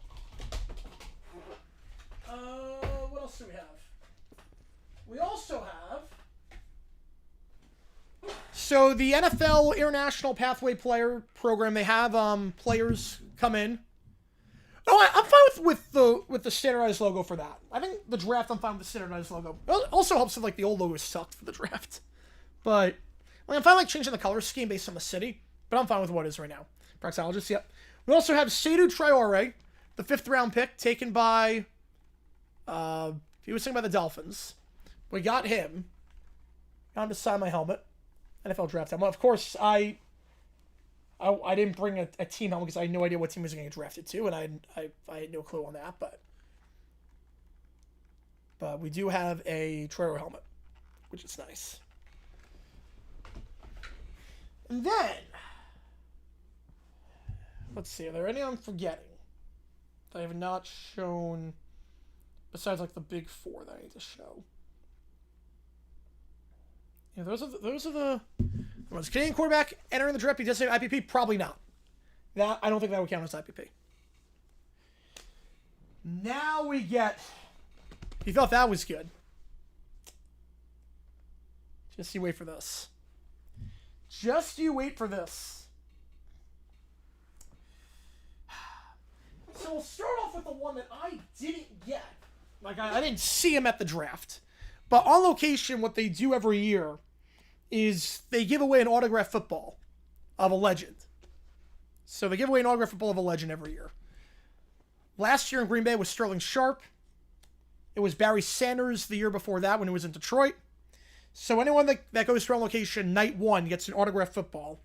What else do we have? We also have So the NFL International Pathway Player Program, they have players come in. No, I'm fine with the standardized logo for that. I think the draft, I'm fine with the standardized logo. It also helps if like the old logo sucked for the draft. But I'm fine like changing the color scheme based on the city. But I'm fine with what it is right now. Praxologist, yep. We also have Seydou Traore, the 5th round pick, taken by he was taken by the Dolphins. We got him. Got him to sign my helmet. NFL draft helmet. Of course, I didn't bring a team helmet because I had no idea what team was going to get drafted to, and I had no clue on that, but we do have a Traore helmet, which is nice. And then, let's see, are there any I'm forgetting that I have not shown besides like the big 4 that I need to show? Yeah, those are the ones. Canadian quarterback entering the draft. He does say IPP. Probably not. That I don't think that would count as IPP. Now we get. You thought that was good. Just you wait for this. Just you wait for this. So we'll start off with the one that I didn't get. Like I didn't see him at the draft, but on location, what they do every year is they give away an autographed football of a legend. So they give away an autographed football of a legend every year. Last year in Green Bay was Sterling Sharp. It was Barry Sanders the year before that when he was in Detroit. So anyone that goes to our location night 1 gets an autographed football.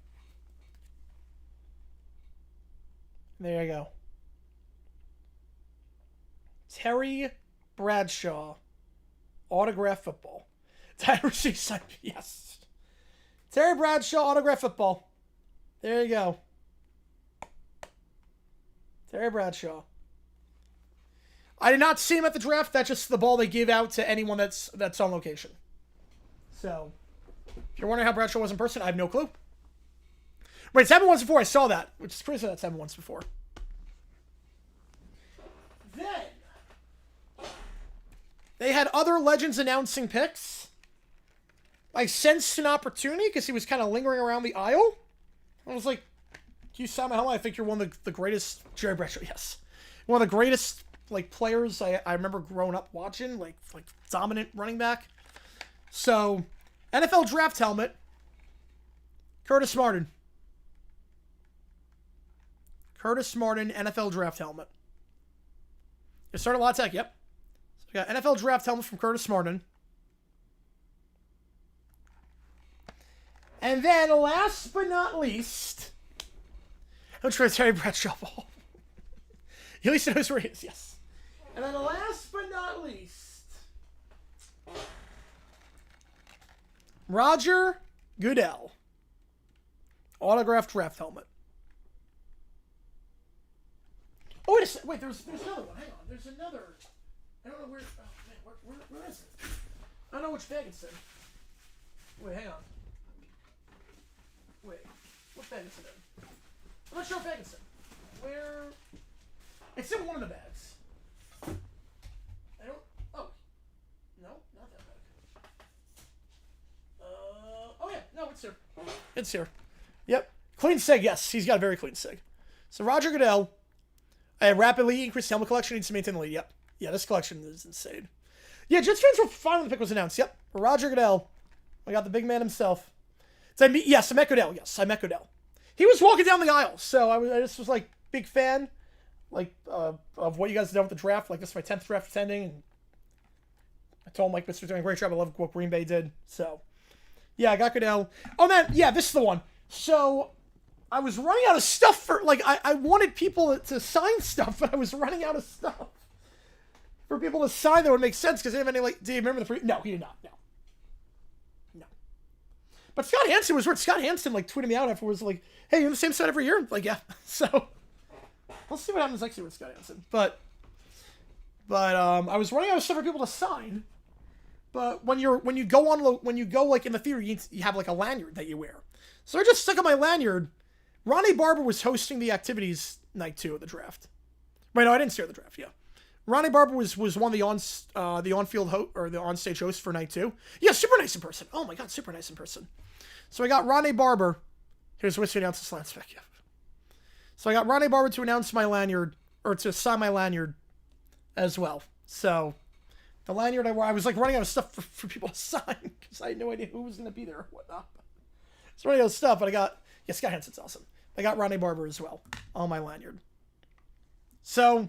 There you go. Terry Bradshaw. Autographed football. Yes. Terry Bradshaw, autographed football. There you go. Terry Bradshaw. I did not see him at the draft. That's just the ball they give out to anyone that's on location. So, if you're wondering how Bradshaw was in person, I have no clue. Wait, it's happened once before. I saw that, which is pretty sure that's happened once before. Then, they had other legends announcing picks. I sensed an opportunity because he was kind of lingering around the aisle. I was like, "Can you sign my helmet? I think you're one of the greatest." Jerry Bradshaw, yes, one of the greatest like players I remember growing up watching, like dominant running back. So, NFL draft helmet, Curtis Martin. Curtis Martin, NFL draft helmet. It started La Tech, yep. So we got NFL draft helmet from Curtis Martin. And then, last but not least, I'm trying to Terry Bradshaw ball. At least knows where he is, yes. And then, last but not least, Roger Goodell, autographed draft helmet. Oh, wait, there's another one. Hang on, there's another. I don't know where. Oh man, where is it? I don't know which bag it's in. Wait, hang on. Wait, what bag is it in? I'm not sure what bag it's in. Where? It's in one of the bags. I don't. Oh, no, not that bag. Oh yeah, no, it's here. It's here. Yep, clean sig. Yes, he's got a very clean sig. So Roger Goodell. A rapidly increased helmet collection needs to maintain the lead. Yep. Yeah, this collection is insane. Yeah, Jets fans were fine when the pick was announced. Yep. Roger Goodell. I got the big man himself. Yes, I met Goodell. Yes, I met Goodell. He was walking down the aisle, so I just was like big fan, like of what you guys have done with the draft. Like this is my 10th draft attending, and I told him like Mr. doing a great job. I love what Green Bay did. So yeah, I got Goodell. Oh man, yeah, this is the one. So I was running out of stuff for, like, I wanted people to sign stuff, but I was running out of stuff for people to sign that would make sense, because they didn't have any, like, do you remember the free? No, he did not, no. But Scott Hansen was weird. Scott Hansen, like, tweeted me out afterwards, like, hey, you're in the same set every year? Like, yeah. So, we'll see what happens next year with Scott Hansen. But I was running out of stuff for people to sign, but when you go, like, in the theater, you have, like, a lanyard that you wear. So I just stuck on my lanyard. Ronnie Barber was hosting the activities night 2 of the draft. Right, no, I didn't see the draft, yeah. Ronnie Barber was one of the on-field or the on-stage hosts for night 2. Yeah, super nice in person. Oh my god, super nice in person. So I got Ronnie Barber. Here's where to announce the slant spec. Yeah. So I got Ronnie Barber to announce my lanyard, or to sign my lanyard as well. So the lanyard I was like running out of stuff for people to sign because I had no idea who was going to be there or whatnot. So running out of stuff, but I got, yeah, Scott Hansen's awesome. I got Ronnie Barber as well on my lanyard. So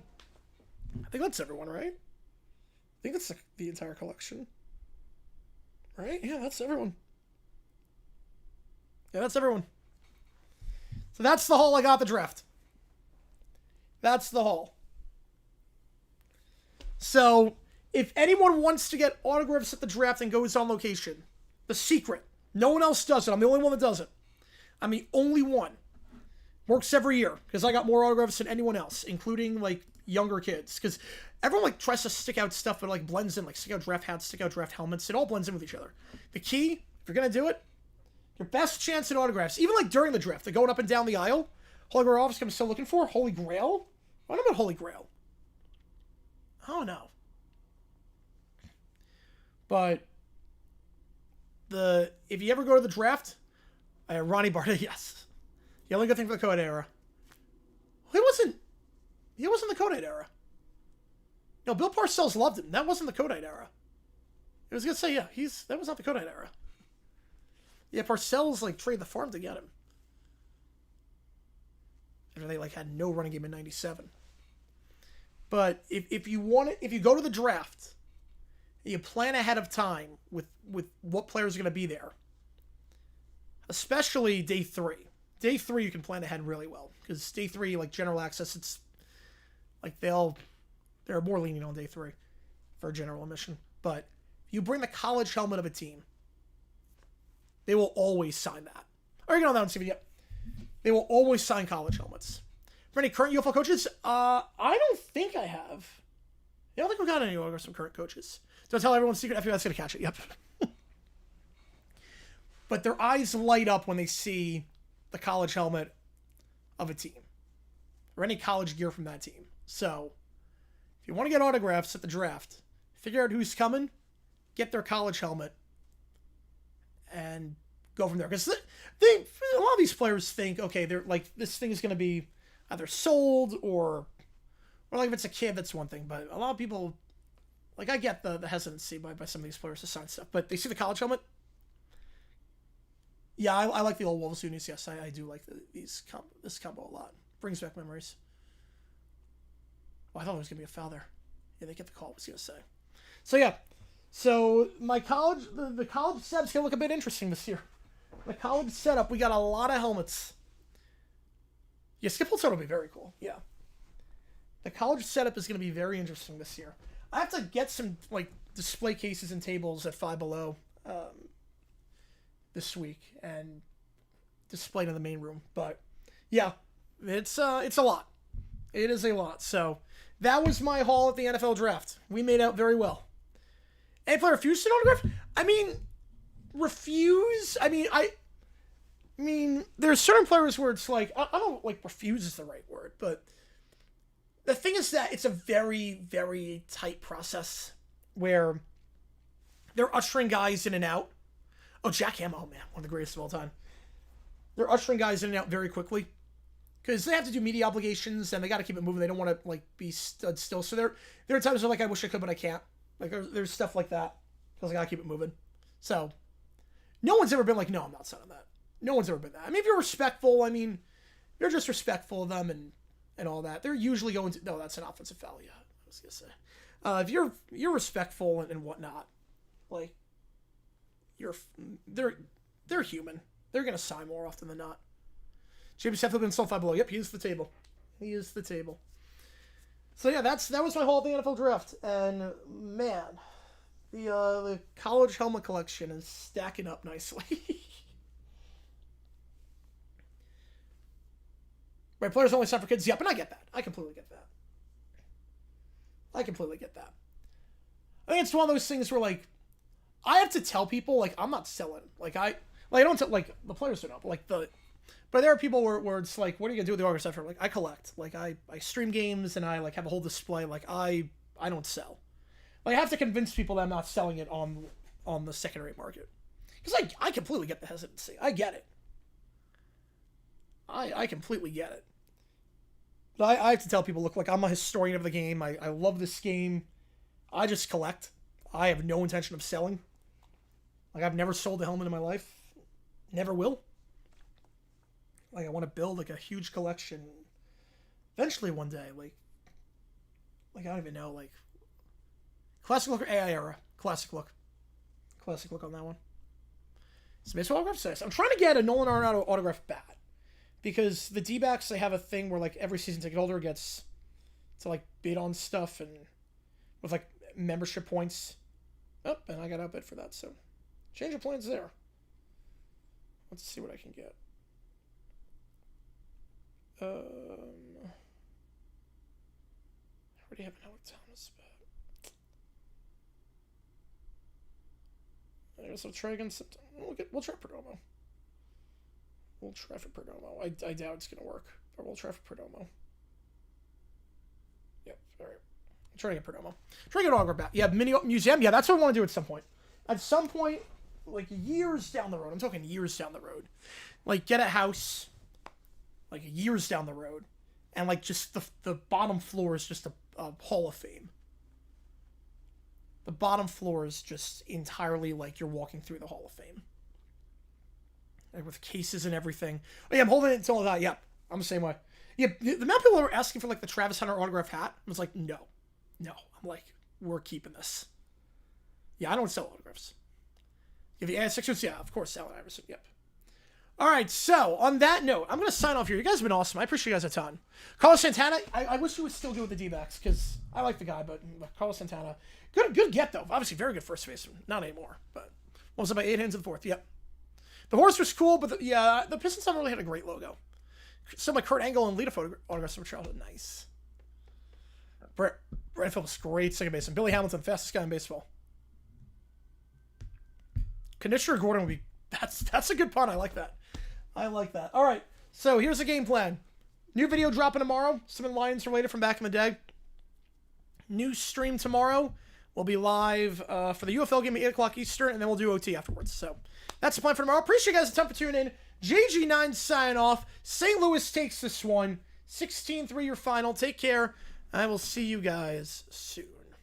I think that's everyone, right? I think that's the entire collection. Right? Yeah, that's everyone. Yeah, that's everyone. So that's the haul I got the draft. That's the haul. So if anyone wants to get autographs at the draft and goes on location, the secret, no one else does it. I'm the only one that does it. I'm the only one. Works every year because I got more autographs than anyone else, including like younger kids. Because everyone like tries to stick out stuff, but like blends in, like stick out draft hats, stick out draft helmets. It all blends in with each other. The key, if you're gonna do it, your best chance at autographs, even like during the draft, they're going up and down the aisle. Holy Grail I'm still looking for. Holy Grail? I don't know about Holy Grail. I don't know. But if you ever go to the draft, Ronnie Barber, yes. The only good thing for the Kodak era. He wasn't the Kodak era. No, Bill Parcells loved him. That wasn't the Kodak era. I was gonna say, yeah, that was not the Kodak era. Yeah, Parcells like traded the farm to get him. After they like had no running game in '97. But if you go to the draft, you plan ahead of time with what players are going to be there. Especially day 3. Day 3 you can plan ahead really well because day 3 like general access, it's like they're more lenient on day 3 for general admission. But if you bring the college helmet of a team, they will always sign that. Or you can on that one, see, yep. They will always sign college helmets. For any current UFL coaches, I don't think I have. I don't think we've got any autographs from current coaches. Don't tell everyone secret. I feel that's going to catch it. Yep. But their eyes light up when they see the college helmet of a team. Or any college gear from that team. So, if you want to get autographs at the draft, figure out who's coming, get their college helmet, and go from there. Because a lot of these players think, okay, they're like, this thing is going to be either sold or like if it's a kid, that's one thing. But a lot of people, like I get the hesitancy by some of these players to sign stuff. But they see the college helmet. Yeah, I like the old Wolves unis. Yes, I do like this combo a lot. Brings back memories. Oh, I thought there was going to be a foul there. Yeah, they get the call, I was going to say. So yeah. So my college, the college setup's going to look a bit interesting this year. The college setup, we got a lot of helmets. Yeah, Skip Holtz will be very cool. Yeah. The college setup is going to be very interesting this year. I have to get some like display cases and tables at Five Below this week and display in the main room. But yeah, it's a lot. It is a lot. So that was my haul at the NFL draft. We made out very well. Any player refused an autograph? I mean, there's certain players where it's like, I don't like refuse is the right word, but the thing is that it's a very, very tight process where they're ushering guys in and out. Oh, Jack Ham, oh man, one of the greatest of all time. They're ushering guys in and out very quickly because they have to do media obligations and they got to keep it moving. They don't want to like be stood still. So there are times where like, I wish I could, but I can't. Like there's stuff like that because I got to keep it moving. So no one's ever been like, no, I'm not signing that. No one's ever been that. I mean, if you're respectful, you're just respectful of them and all that. They're usually going to, no, that's an offensive foul. Yeah, I was gonna say, if you're respectful and whatnot, like they're human. They're gonna sign more often than not. James Sheffield been still Five Below. Yep, he is the table. He is the table. So yeah, that was my haul of the NFL draft, and man, the college helmet collection is stacking up nicely. Right, players only sign for kids. Yep, and I get that. I completely get that. I think it's one of those things where like I have to tell people like I'm not selling. I don't tell like the players don't know, but there are people where it's like, what are you gonna do with the autographs after? Like I collect. Like I stream games and I like have a whole display. Like I I don't sell. Like, I have to convince people that I'm not selling it on the secondary market. Because I completely get the hesitancy. I get it. I completely get it. But I have to tell people, look, like, I'm a historian of the game. I love this game. I just collect. I have no intention of selling. Like, I've never sold a helmet in my life. Never will. Like, I want to build, like, a huge collection. Eventually one day, like I don't even know, like, classic look or AI era? Classic look. Classic look on that one. So baseball autograph 6. I'm trying to get a Nolan Arenado autograph bat. Because the D-backs, they have a thing where, like, every season ticket holder gets to, like, bid on stuff and with, like, membership points. Oh, and I got outbid for that, so change of plans there. Let's see what I can get. I already have Noah Thomas, but I guess I'll try against. We'll try Perdomo. We'll try for Perdomo. I doubt it's gonna work, but we'll try for Perdomo. Yep. All right. I'm trying to get Perdomo. Trying to get autograph back. Yeah, mini museum. Yeah, that's what I want to do at some point. At some point, like years down the road. I'm talking years down the road. Like, get a house. Like, years down the road. And, like, just the bottom floor is just a Hall of Fame. The bottom floor is just entirely like you're walking through the Hall of Fame. Like, with cases and everything. Oh, yeah, I'm holding it until that. Yep, I'm the same way. Yeah, the amount of people that were asking for, like, the Travis Hunter autograph hat, I was like, no. I'm like, we're keeping this. Yeah, I don't sell autographs. If you add 6 months, yeah, of course, Allen Iverson, yep. All right, so on that note, I'm going to sign off here. You guys have been awesome. I appreciate you guys a ton. Carlos Santana, I wish you would still do with the D-backs because I like the guy, but Carlos Santana, good get, though. Obviously, very good first baseman. Not anymore, but what was it, by 8 hands in the 4th? Yep. The horse was cool, but the Pistons haven't really had a great logo. Some like Kurt Angle and Lita autographs from childhood. Nice. Brett Phillips, great second baseman. Billy Hamilton, fastest guy in baseball. Conditioner Gordon would be... That's a good pun. I like that. All right, so here's the game plan. New video dropping tomorrow. Something Lions related from back in the day. New stream tomorrow. We'll be live for the UFL game at 8 o'clock Eastern, and then we'll do OT afterwards. So that's the plan for tomorrow. Appreciate you guys a ton for tuning in. JG9 sign off. St. Louis takes this one. 16-3 your final. Take care. I will see you guys soon.